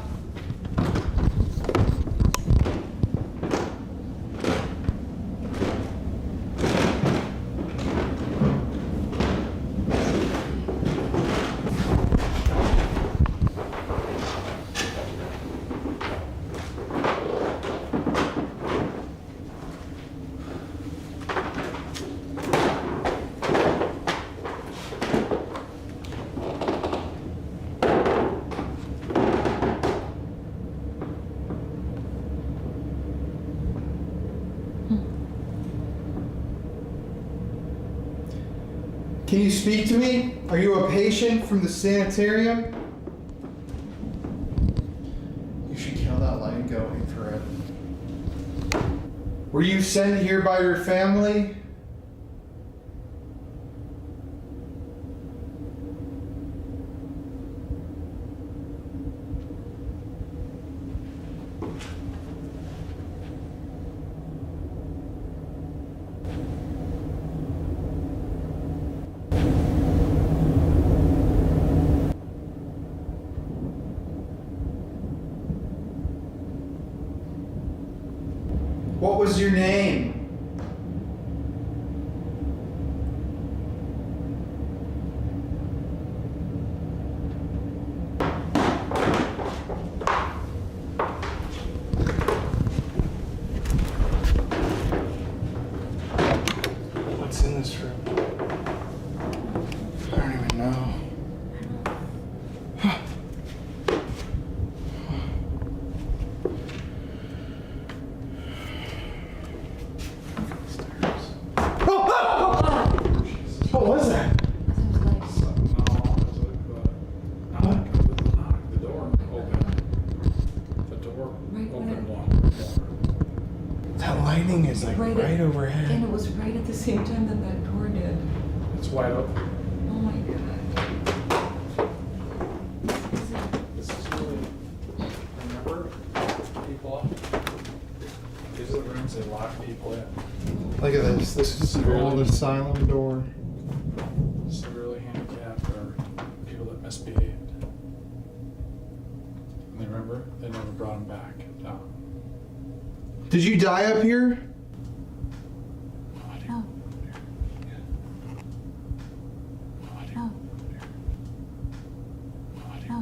Can you speak to me? Are you a patient from the sanitarium? You should kill that light and go infrared. Were you sent here by your family? What was your name? What's in this room? I don't even know. What was that? The door opened longer. That lightning is like right overhead. And it was right at the same time that that door did. It's wide open. Oh my god. This is really, remember, people, these are the rooms they lock people in. Look at this. This is the old asylum door. Severely handicapped or people that misbehaved. And they remember, they never brought them back. No. Did you die up here? No. No. No.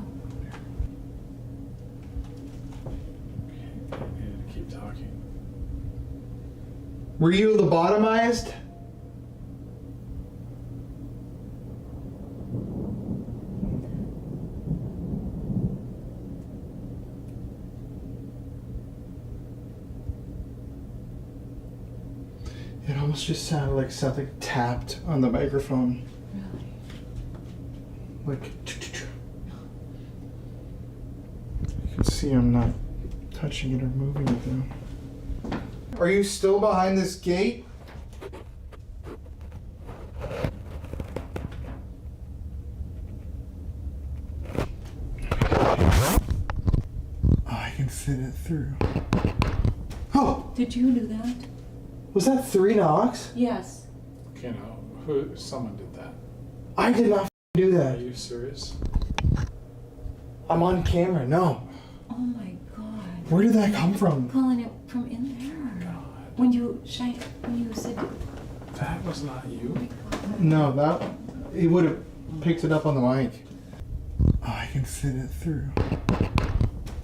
I needed to keep talking. Were you lobotomized? It almost just sounded like something tapped on the microphone. Really? Like, you can see I'm not touching it or moving it though. Are you still behind this gate? Oh, I can fit it through. Oh! Did you do that? Was that 3 knocks? Yes. You know, someone did that. I did not do Are that. you serious? I'm on camera. No. Oh my god. Where did that come from? Colin, it from in there. God. When you said That was not you. No, that it would have picked it up on the mic. Oh, I can fit it through.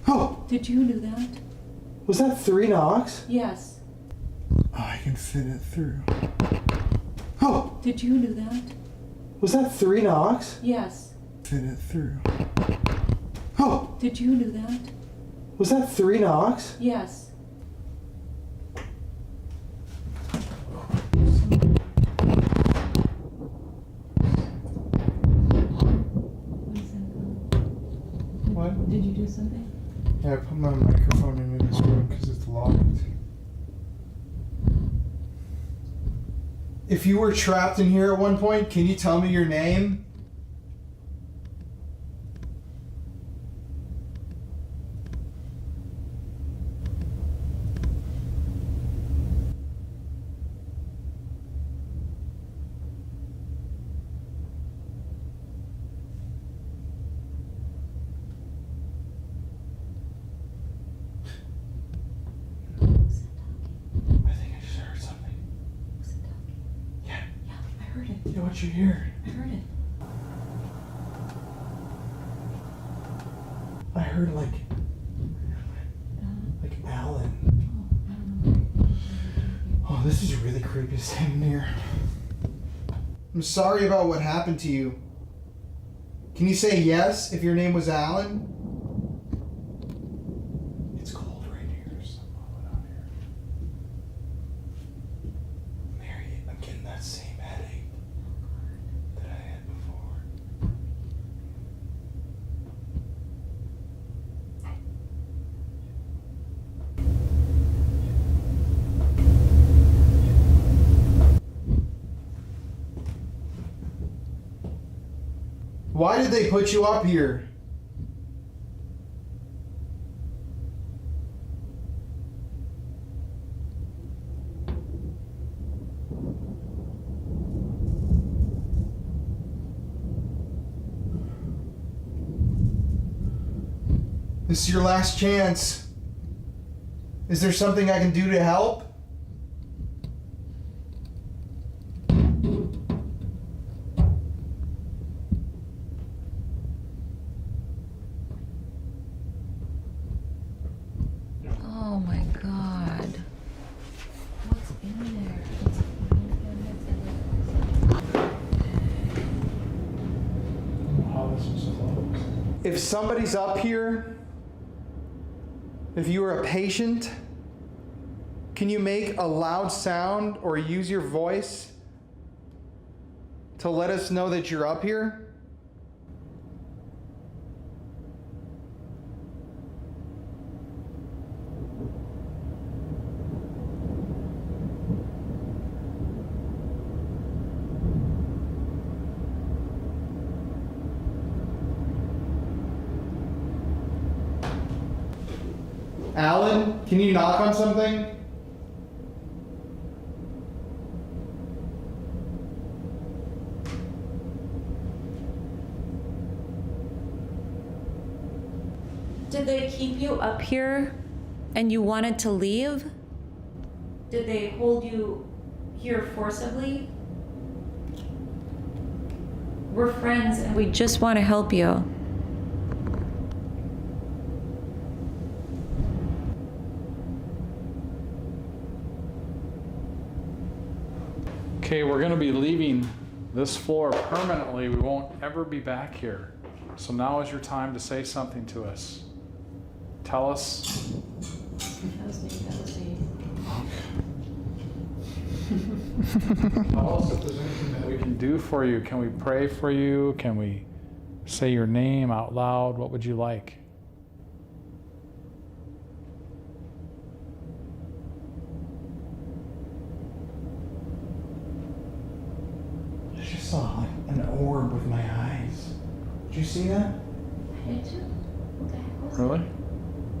Oh! Did you do that? Was that 3 knocks? Yes. Oh, I can fit it through. Oh! Did you do that? Was that 3 knocks? Yes. Fit it through. Oh! Did you do that? Was that 3 knocks? Yes. What? Did you do something? Yeah, I put my microphone in this room because it's locked. If you were trapped in here at one point, can you tell me your name? I think I just heard something. Was it talking? Yeah. Yeah, I heard it. Yeah, what'd you hear? I heard it. I heard like Alan. Oh, I don't know. Oh, this is really creepy standing here. I'm sorry about what happened to you. Can you say yes if your name was Alan? It's cold right here. There's someone out here. Mary, I'm getting that same headache that Why did they put you up here? This is your last chance. Is there something I can do to help? Oh my God. What's in there? Oh, this is close. If somebody's up here, if you are a patient, can you make a loud sound or use your voice to let us know that you're up here? Alan, can you knock on something? Did they keep you up here and you wanted to leave? Did they hold you here forcibly? We're friends and we just want to help you. Okay, we're going to be leaving this floor permanently. We won't ever be back here. So now is your time to say something to us. Tell us. That was me. Tell us if there's anything that we can do for you. Can we pray for you? Can we say your name out loud? What would you like? I just saw like an orb with my eyes. Did you see that? I did too. What the heck was Really?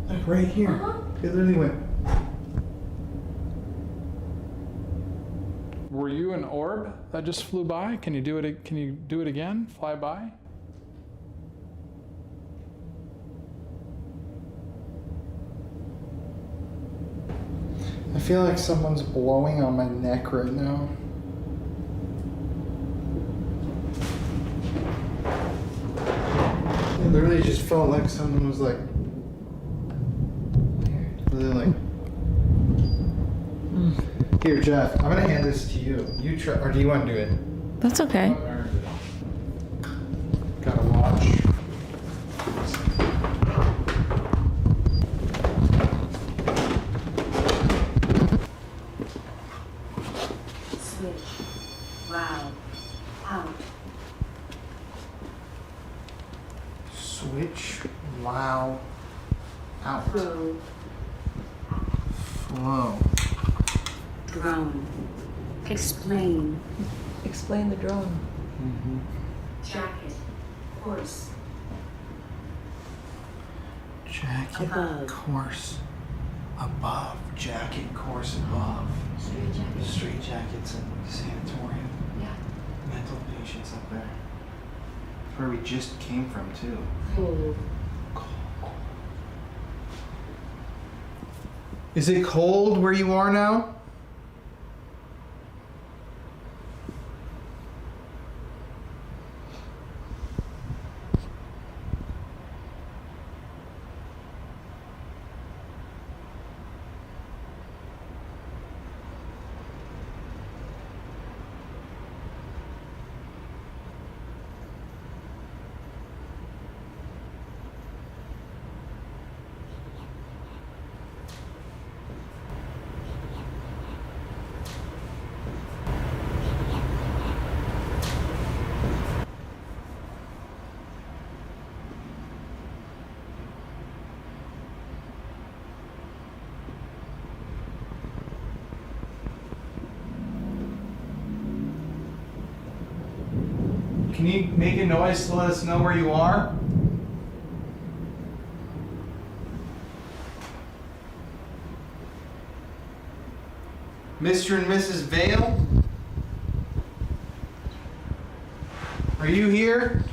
Like right here. It literally went. Were you an orb that just flew by? Can you do it? Can you do it again? Fly by? I feel like someone's blowing on my neck right now. It literally just felt like someone was like, really like. Here, Jeff, I'm gonna hand this to you. You try, or do you want to do it? That's okay. Gotta watch. Switch. Wow. Out. Switch. Wow. Out. Flow. Flow. Drone. Explain. Explain the drone. Jacket. Horse. Jacket. Above. Course. Above. Jacket. Course. Above. Straight jacket. Straight jackets and sanatorium. Yeah. Mental patients up there. That's where we just came from too. Cold. Is it cold where you are now? can you make a noise to let us know where you are? Mr. and Mrs. Vale? Are you here?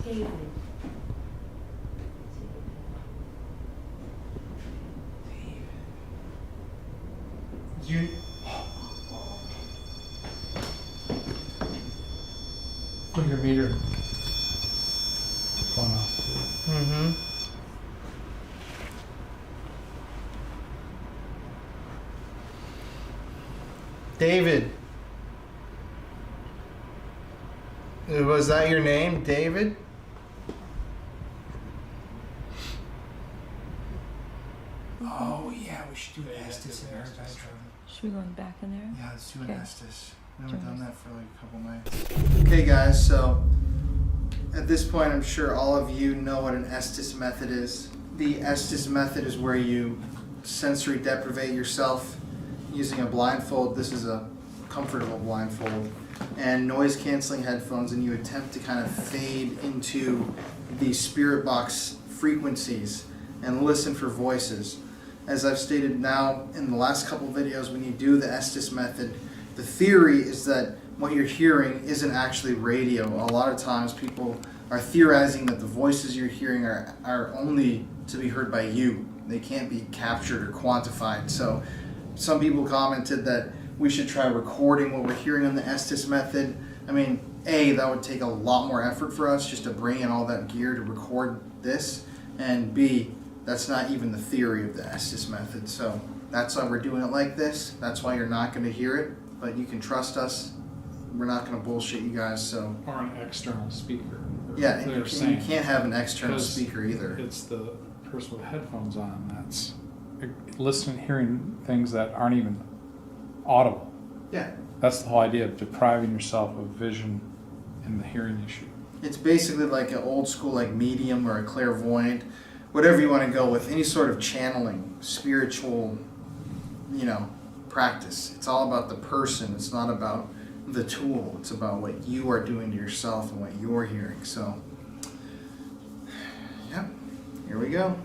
David. You... Put your meter going off too. Mm-hmm. David. Was that your name, David? Oh yeah, we should do Estes in our bedroom. Should we go back in there? Yeah, let's do an Okay. Estes. We haven't Join done us. that for like a couple nights. Okay guys, so at this point I'm sure all of you know what an Estes method is. The Estes method is where you sensory deprivate yourself using a blindfold. This is a comfortable blindfold and noise canceling headphones, and you attempt to kind of fade into the spirit box frequencies and listen for voices. As I've stated now in the last couple videos, when you do the Estes method, the theory is that what you're hearing isn't actually radio. A lot of times people are theorizing that the voices you're hearing are only to be heard by you. They can't be captured or quantified. So some people commented that we should try recording what we're hearing on the Estes method. I mean, A, that would take a lot more effort for us just to bring in all that gear to record this, and B, that's not even the theory of the Estes method. So that's why we're doing it like this. That's why you're not going to hear it, but you can trust us. We're not going to bullshit you guys. So Or an external speaker. yeah, and They're you saying can't have an external because speaker either. It's the person with headphones on that's listening, hearing things that aren't even audible. Yeah, That's the whole idea of depriving yourself of vision and the hearing issue. it's basically like an old school like medium or a clairvoyant, whatever you want to go with, any sort of channeling, spiritual, practice. It's all about the person. It's not about the tool. It's about what you are doing to yourself and what you're hearing. So, yep, here we go.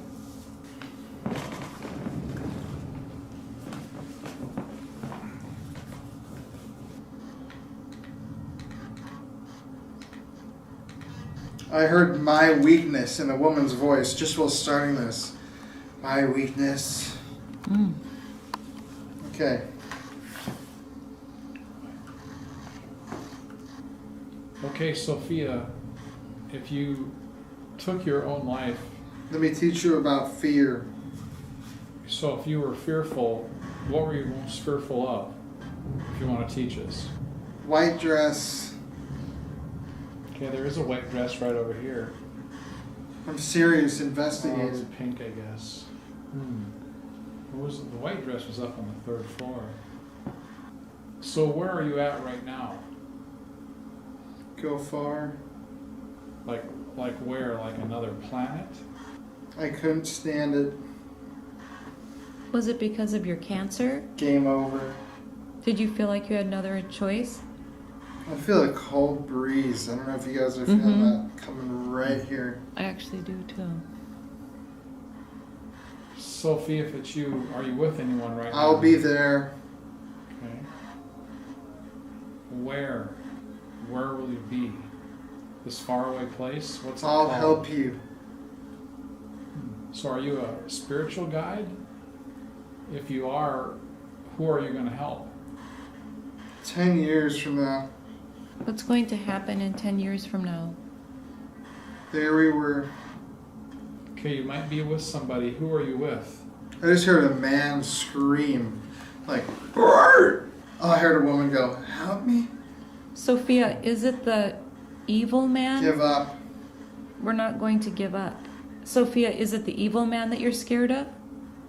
I heard my weakness in a woman's voice just while starting this. My weakness. Okay. Okay, Sophia, if you took your own life, Let me teach you about fear. so if you were fearful, what were you most fearful of? If you want to teach us. White dress. Okay, there is a white dress right over here. I'm serious. Oh, it's Investigated. pink, I guess. The white dress was up on the 3rd floor. So where are you at right now? Go far. Like where? Like another planet? I couldn't stand it. Was it because of your cancer? Game over. Did you feel like you had another choice? I feel a cold breeze. I don't know if you guys are feeling that coming right here. I actually do too. Sophie, if it's you, are you with anyone right now? I'll be there. Okay. Where? Where will you be? This faraway place? What's it I'll called? help you. So are you a spiritual guide? If you are, who are you going to help? 10 years from now, What's going to happen in 10 years from now? there we were. Okay, you might be with somebody. Who are you with? I just heard a man scream, like, "Roar!" Oh, I heard a woman go, "Help me." Sophia, is it the evil man? Give up. We're not going to give up. Sophia, is it the evil man that you're scared of?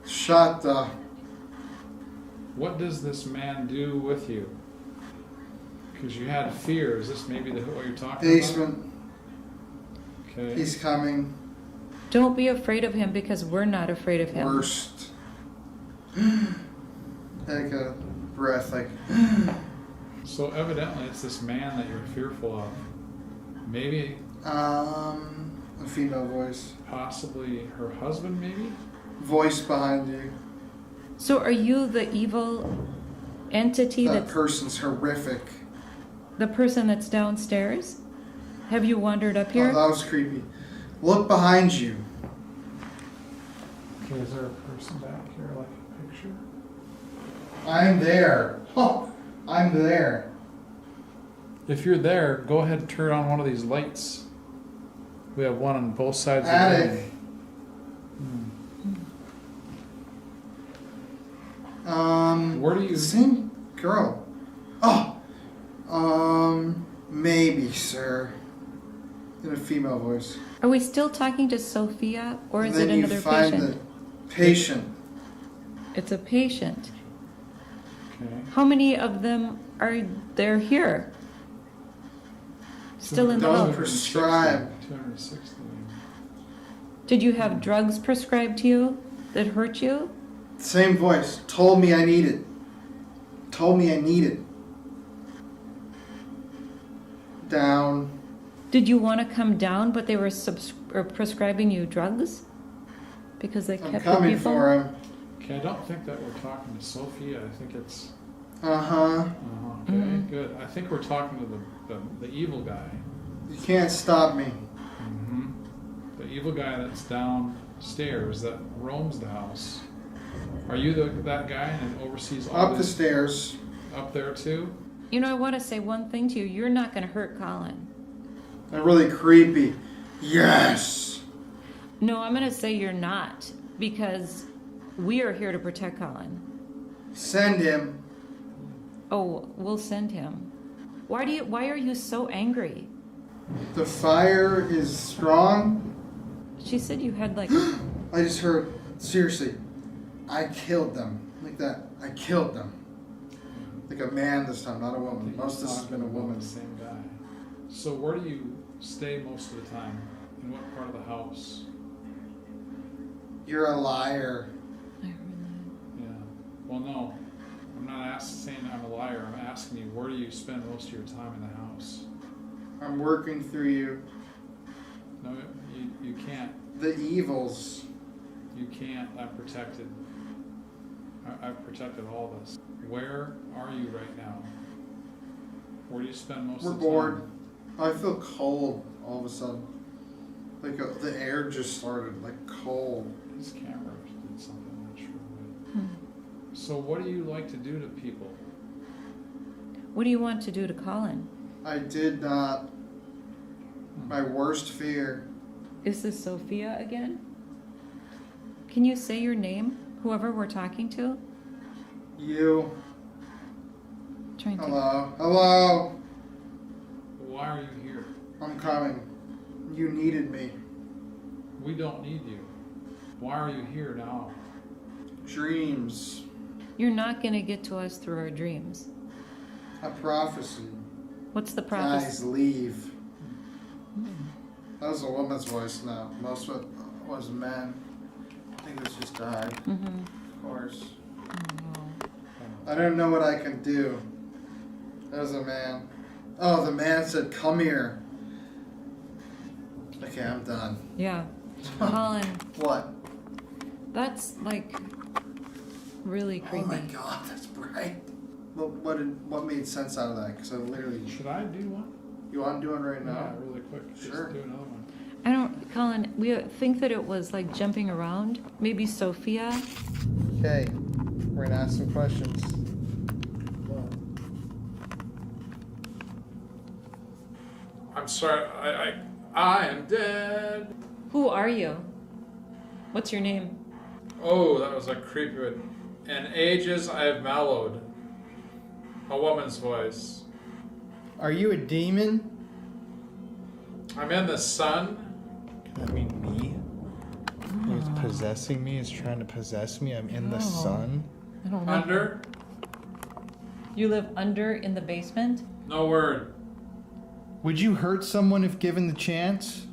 Shut up. What does this man do with you? Because you had fear. Is this maybe what you're talking Basement. about? Okay. He's coming. Don't be afraid of him because we're not afraid of him. Worst. Heck, breath, like. So evidently it's this man that you're fearful of. Maybe, A female voice. possibly her husband, maybe? Voice behind you. So are you the evil entity That that's person's horrific. the person that's downstairs? Have you wandered up Oh, here? that was creepy. Look behind you. Okay, is there a person back here, like a picture? I'm there. Oh, I'm there. If you're there, go ahead and turn on one of these lights. We have one on both sides of the Attic. room. Where do you... Same girl. Oh. Maybe, sir. In a female voice. Are we still talking to Sophia, or is And it then another you find patient? the patient. It's a patient. Okay. How many of them are there here? Still in the Don't house? prescribe. 260. Did you have drugs prescribed to you that hurt you? Same voice. Told me I need it. Told me I need it. Down. Did you want to come down, but they were prescribing you drugs? Because they I'm kept coming the people? for him. Okay, I don't think that we're talking to Sophia. I think it's... Uh-huh. Okay, Mhm. good. I think we're talking to the evil guy. You can't stop me. Mm-hmm. The evil guy that's downstairs that roams the house. Are you that guy and oversees all Up the this stairs. up there too? You know, I want to say one thing to you. You're not going to hurt Colin. They're really creepy. Yes. No, I'm going to say you're not, because we are here to protect Colin. Send him. Oh, we'll send him. Why are you so angry? The fire is strong. She said you had like I just heard, seriously, I killed them. Like that. I killed them. Like a man this time, not a woman. Most of this has been a woman. The same guy. So where do you stay most of the time? In what part of the house? You're a liar. Yeah. Well, no. I'm not saying I'm a liar. I'm asking you, where do you spend most of your time in the house? I'm working through you. No, you can't. The evils. You can't. I'm protected. I've protected all of us. Where are you right now? Where do you spend most We're of the time? bored. I feel cold all of a sudden. Like the air just started, like cold. This camera did something, I'm not sure what. So what do you like to do to people? What do you want to do to Colin? I did not. My worst fear. Is this Sophia again? Can you say your name, whoever we're talking to? You. Trying to. Hello. Hello. Why are you here? I'm coming. You needed me. We don't need you. Why are you here now? Dreams. You're not going to get to us through our dreams. A prophecy. What's the prophecy? Guys, leave. That was a woman's voice now. Most of it was men. I think this just died. Mm-hmm. Of course. I don't know what I can do. That was a man. Oh, the man said, come here. Okay, I'm done. Yeah. Colin, What? that's like really creepy. Oh my god, that's bright. What made sense out of that? Because I literally... Should I do one? You want to do it right Yeah, now? really quick. Sure. Just do another one. I don't, Colin, we think that it was like jumping around. Maybe Sophia. Okay, we're gonna ask some questions. I'm sorry. I am dead. Who are you? What's your name? Oh, that was a creepy one. In ages I have mellowed. A woman's voice. Are you a demon? I'm in the sun. That mean me? Who's possessing me is trying to possess me. I'm in the sun. I don't know. Under. You live under in the basement? No word. Would you hurt someone if given the chance?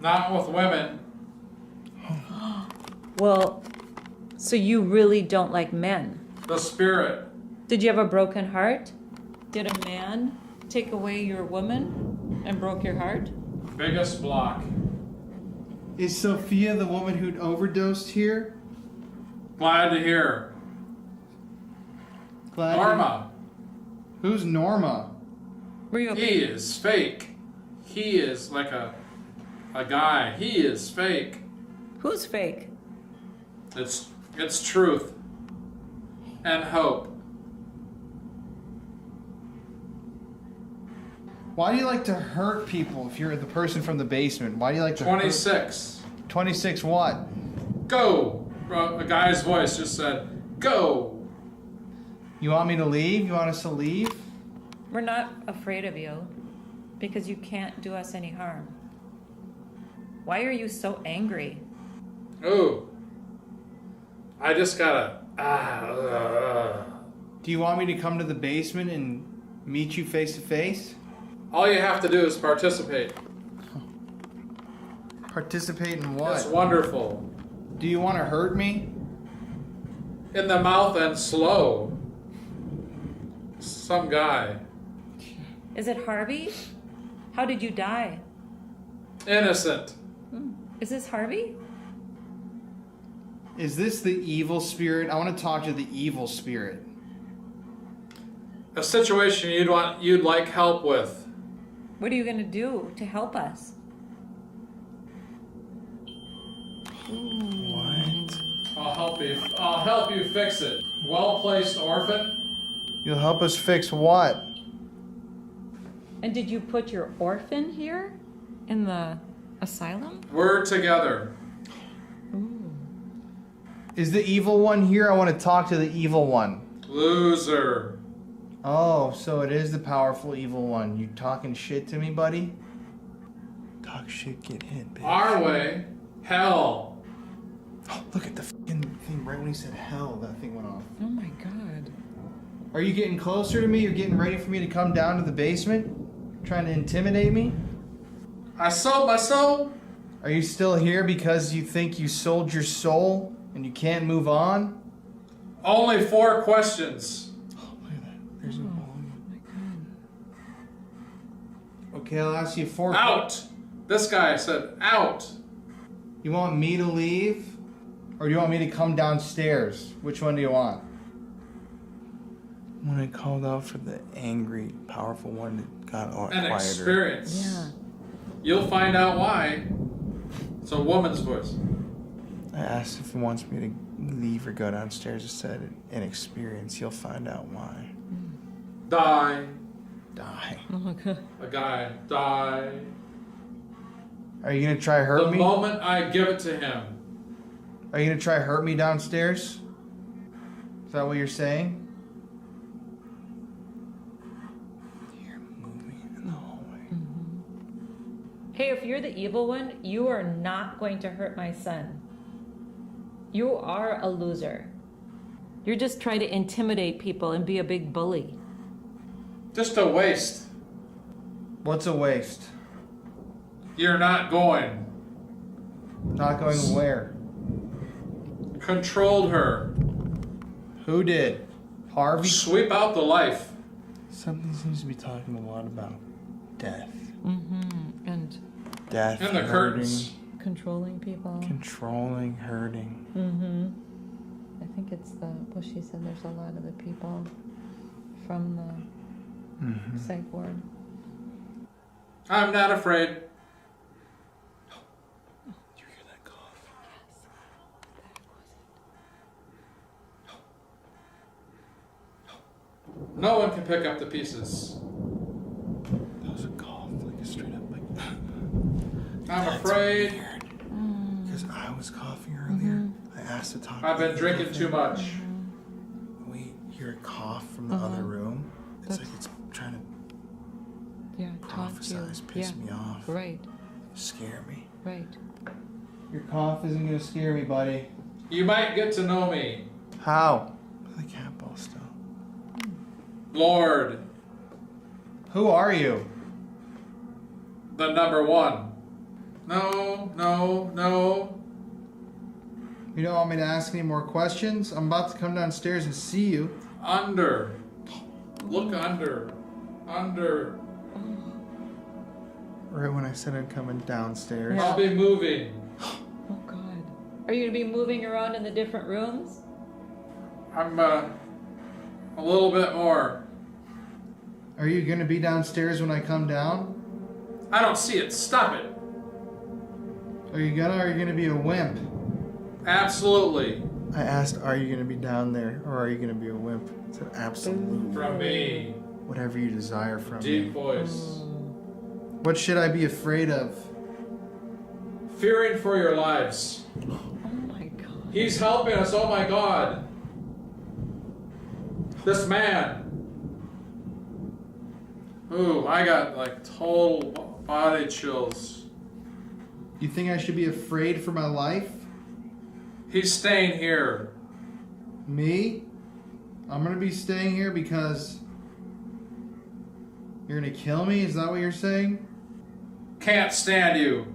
Not with women. Well, so you really don't like men. The spirit. Did you have a broken heart? Did a man take away your woman and broke your heart? Biggest block. Is Sophia the woman who'd overdosed here? Glad to hear. Glad Norma. Who's Norma? Were you He is fake. He is like a guy. He is fake. Who's fake? It's truth and hope. Why do you like to hurt people if you're the person from the basement? Why do you like to 26. 26 what? Go. A guy's voice just said, go. You want me to leave? You want us to leave? We're not afraid of you because you can't do us any harm. Why are you so angry? Ooh. I just gotta. Do you want me to come to the basement and meet you face to face? All you have to do is participate. Participate in what? It's wonderful. Do you want to hurt me? In the mouth and slow. Some guy. Is it Harvey? How did you die? Innocent. Is this Harvey? Is this the evil spirit? I want to talk to the evil spirit. A situation you'd like help with. What are you going to do to help us? What? I'll help you fix it. Well-placed orphan. You'll help us fix what? And did you put your orphan here in the asylum? We're together. Is the evil one here? I want to talk to the evil one. Loser. Oh, so it is the powerful evil one. You talking shit to me, buddy? Talk shit, get hit, bitch. Our way. Hell. Oh, look at the fucking thing. Right when he said hell, that thing went off. Oh my God. Are you getting closer to me? You're getting ready for me to come down to the basement? Trying to intimidate me? I sold my soul. Are you still here because you think you sold your soul and you can't move on? Only 4 questions. Oh, look at that. There's a ball. Okay, I'll ask you 4 Out. This guy said out. You want me to leave? Or do you want me to come downstairs? Which one do you want? When I called out for the angry, powerful one that got An quieter. experience. Yeah. You'll find out why. It's a woman's voice. I asked if he wants me to leave or go downstairs. It said an experience. You'll find out why. Die. Die. Oh my God. A guy. Die. Are you gonna try hurt The me? moment I give it to him. Are you gonna try hurt me downstairs? Is that what you're saying? You're moving in the hallway. Hey, if you're the evil one, you are not going to hurt my son. You are a loser. You're just trying to intimidate people and be a big bully. Just a waste. What's a waste? You're not going. Not going where? Controlled her. Who did? Harvey? Sweep out the life. Something seems to be talking a lot about death. And Death. And the hurting, curtains. controlling people. Controlling, hurting. I think it's well, she said there's a lot of the people from the psych ward. I'm not afraid. You hear that cough? Yes, that was it. No one can pick up the pieces. That was a cough, like a straight up like. I'm afraid. Because I was coughing earlier. I asked to talk. I've to been the drinking other too thing. much. Wait, hear a cough from the other room? It's like it's trying to Yeah, talk to you. prophesize, piss me off, Right, scare me. right. Your cough isn't gonna scare me, buddy. You might get to know me. How? The cat ball still. Lord, Who are you? the number 1. No, no, no. You don't want me to ask any more questions? I'm about to come downstairs and see you. Under. Look under. Under. Right when I said I'm coming downstairs. I'll be moving. Oh God. Are you gonna be moving around in the different rooms? I'm a little bit more. Are you gonna be downstairs when I come down? I don't see it. Stop it. Are you gonna be a wimp? Absolutely. I asked, are you gonna be down there or are you gonna be a wimp? I said, absolutely. From me. Whatever you desire from Deep me. voice. What should I be afraid of? Fearing for your lives. Oh my God. He's helping us. Oh my God. This man. Ooh, I got like total body chills. You think I should be afraid for my life? He's staying here. Me? I'm gonna be staying here because you're gonna kill me? Is that what you're saying? Can't stand you.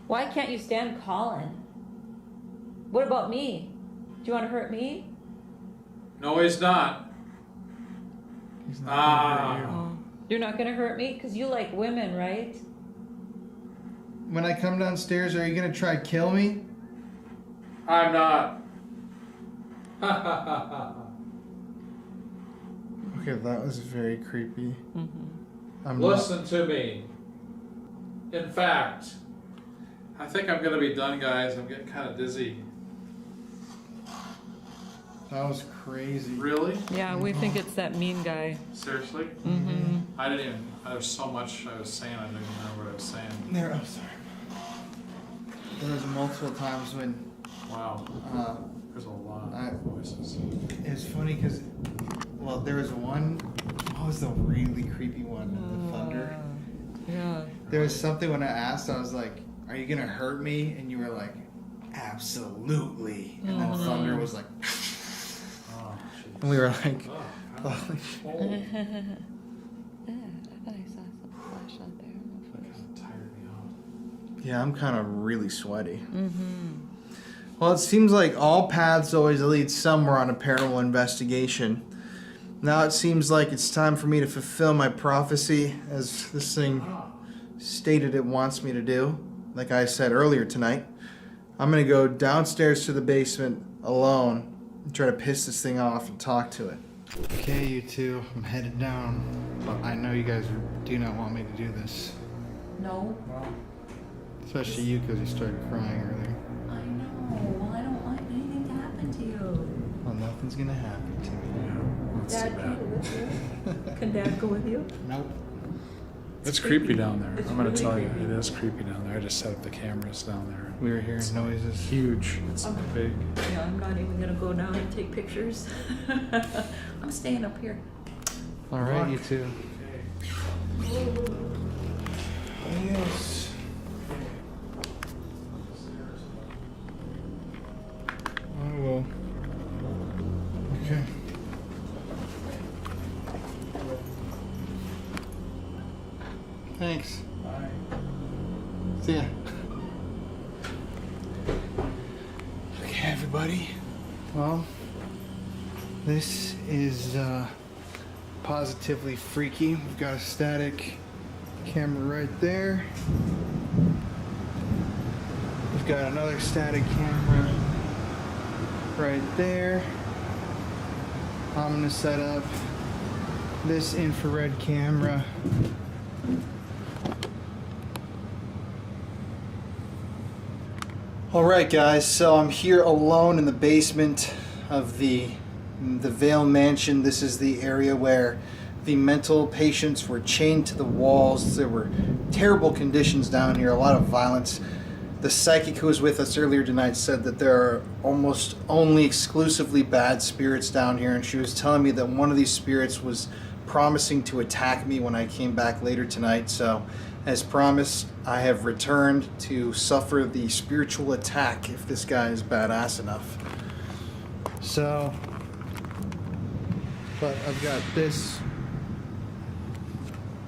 Why can't you stand Colin? What about me? Do you want to hurt me? No, he's not. He's not gonna hurt you. Oh. You're not gonna hurt me? Because you like women, right? When I come downstairs, are you gonna try to kill me? I'm not. Okay, that was very creepy. I'm Listen to me. In fact, I think I'm gonna be done, guys. I'm getting kind of dizzy. That was crazy. Really? Yeah, we think it's that mean guy. Seriously? Mm-hmm. I didn't even. There's so much I was saying. I didn't even remember what I was saying. There, I'm sorry. There was multiple times when Wow. There's a lot of voices. it was funny because, well, there was one. What was the really creepy one? The thunder. Yeah. There was something when I asked, I was like, "Are you gonna hurt me?" And you were like, "Absolutely." And then thunder was like, Oh, and we were like, oh, "Holy oh. I thought I saw some flash out there. It tired me out. yeah, I'm kind of really sweaty." Well, it seems like all paths always lead somewhere on a paranormal investigation. Now it seems like it's time for me to fulfill my prophecy, as this thing stated it wants me to do. Like I said earlier tonight, I'm going to go downstairs to the basement alone and try to piss this thing off and talk to it. Okay, you two, I'm headed down, but I know you guys do not want me to do this. No. Especially you, because you started crying earlier. I know. Well, I don't want anything to happen to you. Well, nothing's going to happen to me. Dad, can go with you? Can Dad go with you? Nope. It's creepy down there. It's I'm gonna really tell you, creepy. it is creepy down there. I just set up the cameras down there. We were hearing noises. Huge. It's big. Yeah, I'm not even gonna go down and take pictures. I'm staying up here. All right, you two. Yes. I will. Okay. Thanks. Bye. See ya. Okay, everybody. Well, this is positively freaky. We've got a static camera right there. We've got another static camera right there. I'm gonna set up this infrared camera All right, guys, so I'm here alone in the basement of the Vale Mansion. This is the area where the mental patients were chained to the walls. There were terrible conditions down here, a lot of violence. The psychic who was with us earlier tonight said that there are almost only exclusively bad spirits down here, and she was telling me that one of these spirits was promising to attack me when I came back later tonight. So, as promised, I have returned to suffer the spiritual attack if this guy is badass enough. So, but I've got this,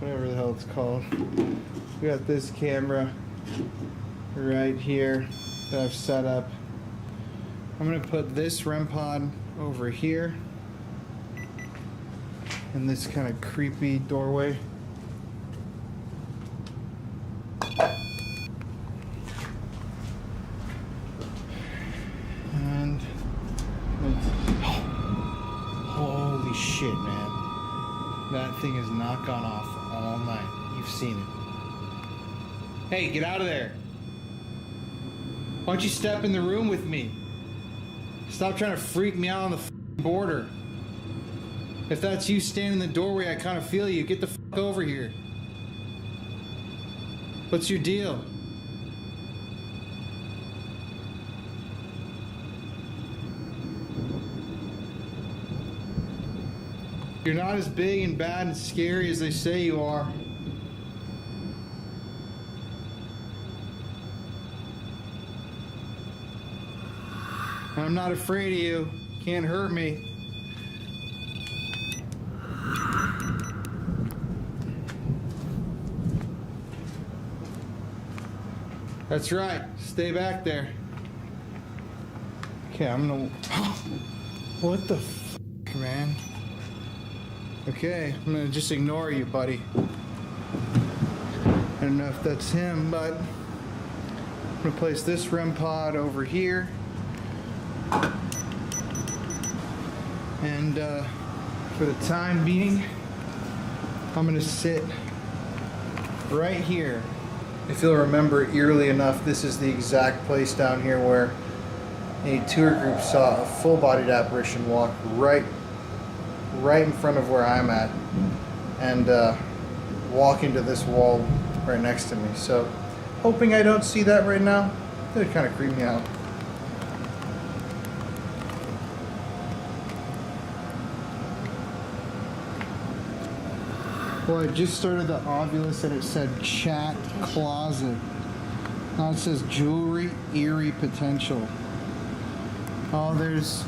whatever the hell it's called. We got this camera right here that I've set up. I'm gonna put this REM pod over here. in this kind of creepy doorway. And holy shit, man. That thing has not gone off all night. You've seen it. Hey, get out of there. Why don't you step in the room with me? Stop trying to freak me out on the border. If that's you standing in the doorway, I kind of feel you. Get the over here. What's your deal? You're not as big and bad and scary as they say you are. I'm not afraid of you. Can't hurt me. That's right. Stay back there. Okay, I'm gonna... What the f***, man? Okay, I'm gonna just ignore you, buddy. I don't know if that's him, but... I'm gonna place this REM pod over here. And for the time being, I'm gonna sit right here. If you'll remember eerily enough, this is the exact place down here where a tour group saw a full-bodied apparition walk right in front of where I'm at and walk into this wall right next to me. So, hoping I don't see that right now. That would kind of creep me out. Well, I just started the Ovilus and it said chat closet. Now it says jewelry, eerie potential. Oh, there's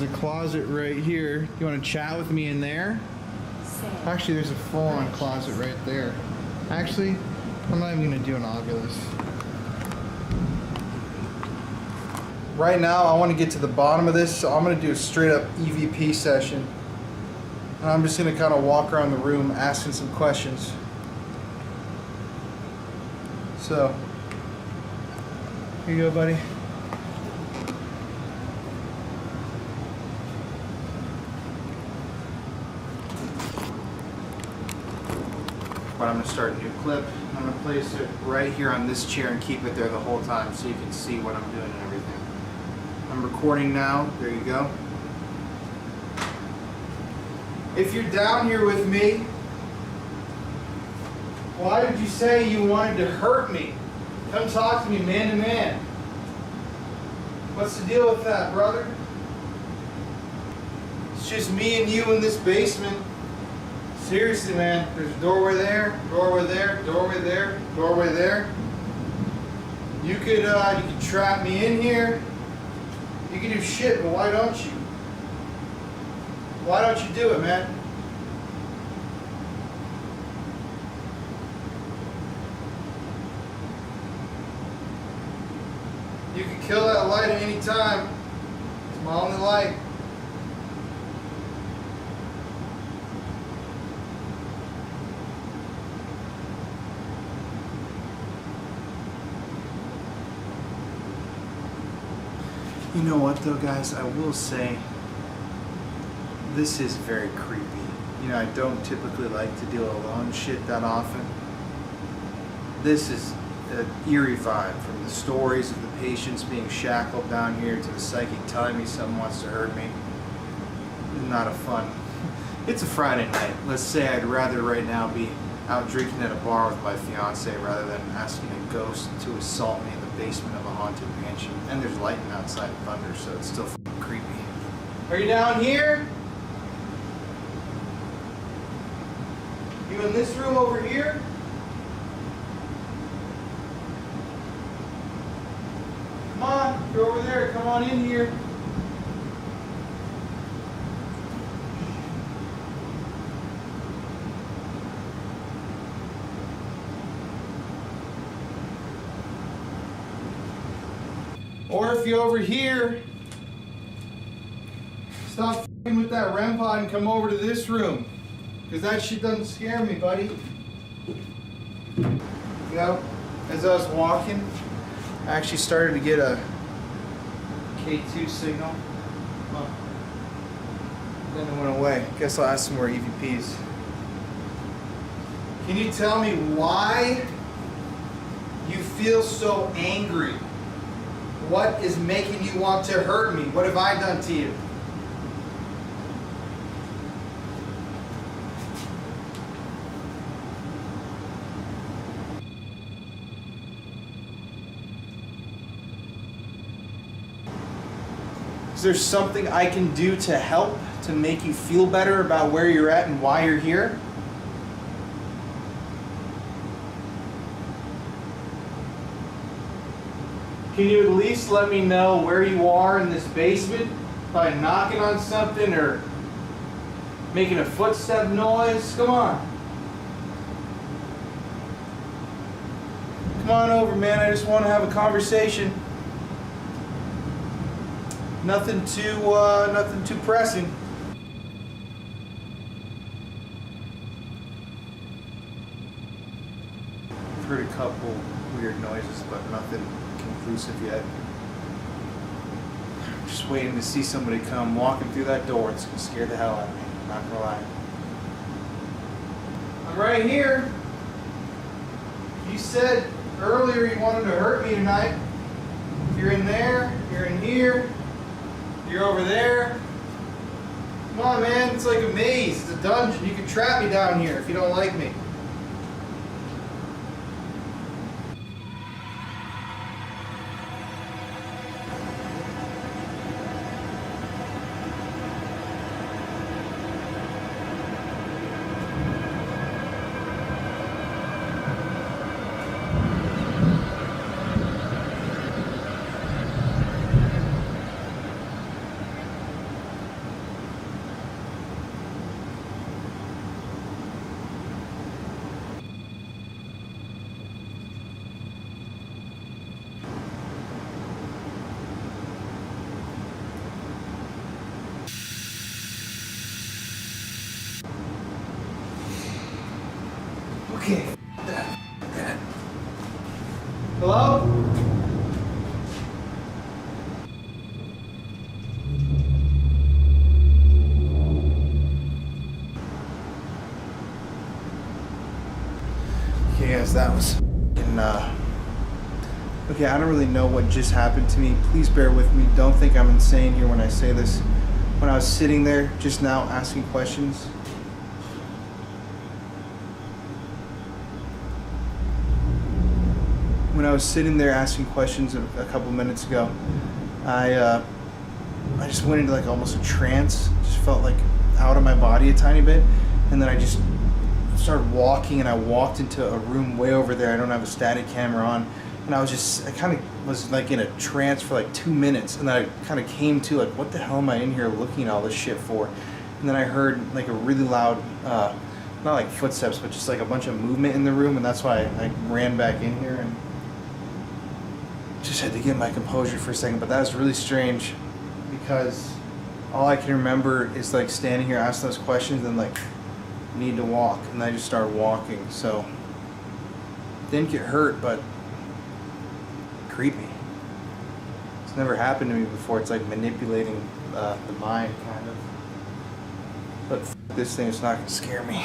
a closet right here. You want to chat with me in there? Actually, there's a full-on closet right there. Actually, I'm not even going to do an Ovilus. Right now, I want to get to the bottom of this, so I'm going to do a straight-up EVP session. And I'm just going to kind of walk around the room asking some questions. So, here you go, buddy. But I'm going to start a new clip. I'm going to place it right here on this chair and keep it there the whole time so you can see what I'm doing and everything. I'm recording now. There you go. If you're down here with me, why did you say you wanted to hurt me? Come talk to me man to man. What's the deal with that, brother? It's just me and you in this basement. Seriously, man, there's a doorway there, doorway there, doorway there, doorway there. You could trap me in here. You can do shit, but why don't you? Why don't you do it, man? You can kill that light at any time. It's my only light. You know what though, guys? I will say this is very creepy. You know, I don't typically like to deal alone shit that often. This is an eerie vibe, from the stories of the patients being shackled down here to the psychic telling me someone wants to hurt me. Not a fun. It's a Friday night. Let's say I'd rather right now be out drinking at a bar with my fiance rather than asking a ghost to assault me in the basement of a haunted mansion. And there's lightning outside and thunder, so it's still fucking creepy. Are you down here? You in this room over here? Come on, you're over there. Come on in here. Or if you're over here, stop f***ing with that REM pod and come over to this room. Because that shit doesn't scare me, buddy. You know, as I was walking, I actually started to get a K2 signal. Huh. Then it went away. Guess I'll ask some more EVPs. Can you tell me why you feel so angry? What is making you want to hurt me? What have I done to you? Is there something I can do to help, to make you feel better about where you're at and why you're here? Can you at least let me know where you are in this basement by knocking on something or making a footstep noise? Come on. Come on over, man. I just want to have a conversation. Nothing too pressing. I've heard a couple weird noises, but nothing conclusive yet. I'm just waiting to see somebody come walking through that door. It's gonna scare the hell out of me. I'm not gonna lie. I'm right here. You said earlier you wanted to hurt me tonight. You're in there. You're in here. You're over there. Come on, man. It's like a maze. It's a dungeon. You can trap me down here if you don't like me. Okay. Hello? Okay, guys, that was okay, I don't really know what just happened to me. Please bear with me. Don't think I'm insane here when I say this. When I was sitting there just now asking questions, a couple minutes ago, I just went into like almost a trance. Just felt like out of my body a tiny bit, and then I just started walking, and I walked into a room way over there. I don't have a static camera on, and I kind of was like in a trance for like 2 minutes, and then I kind of came to like, what the hell am I in here looking at all this shit for? And then I heard like a really loud, not like footsteps, but just like a bunch of movement in the room, and that's why I ran back in here and just had to get my composure for a second. But that was really strange because all I can remember is like standing here asking those questions and like need to walk, and I just started walking. So didn't get hurt, but creepy. It's never happened to me before. It's like manipulating the mind, kind of. But this thing is not gonna scare me.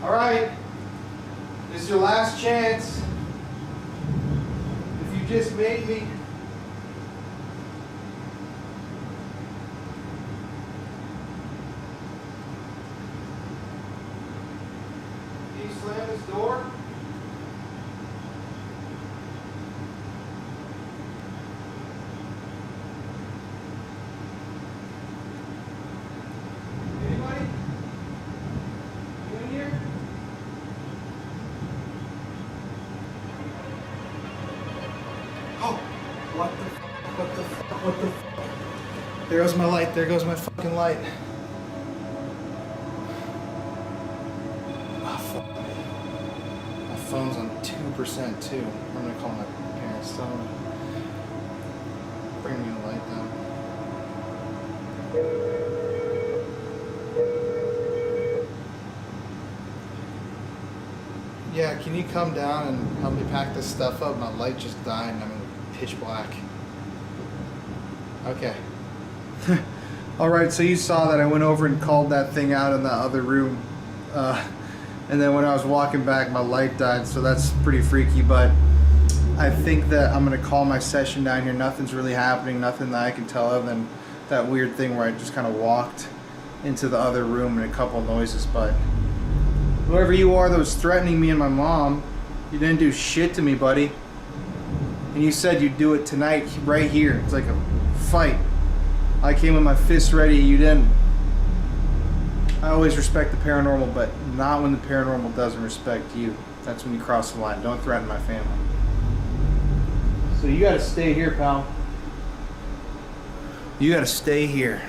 All right, this is your last chance. If you just made me. Can you slam this door? Anybody? You in here? Oh, what the There goes my light, there goes my fucking light. Oh, fuck me. My phone's on 2% too. I'm gonna call my parents, tell them to bring me the light down. Yeah, can you come down and help me pack this stuff up? My light just died and I'm in pitch black. Okay. Alright, so you saw that I went over and called that thing out in the other room. And then when I was walking back, my light died, so that's pretty freaky, but I think that I'm going to call my session down here. Nothing's really happening, nothing that I can tell other than that weird thing where I just kind of walked into the other room and a couple noises, but whoever you are that was threatening me and my mom, you didn't do shit to me, buddy. And you said you'd do it tonight, right here. It's like a fight. I came with my fists ready, you didn't. I always respect the paranormal, but not when the paranormal doesn't respect you. That's when you cross the line. Don't threaten my family. So you gotta stay here, pal. You gotta stay here.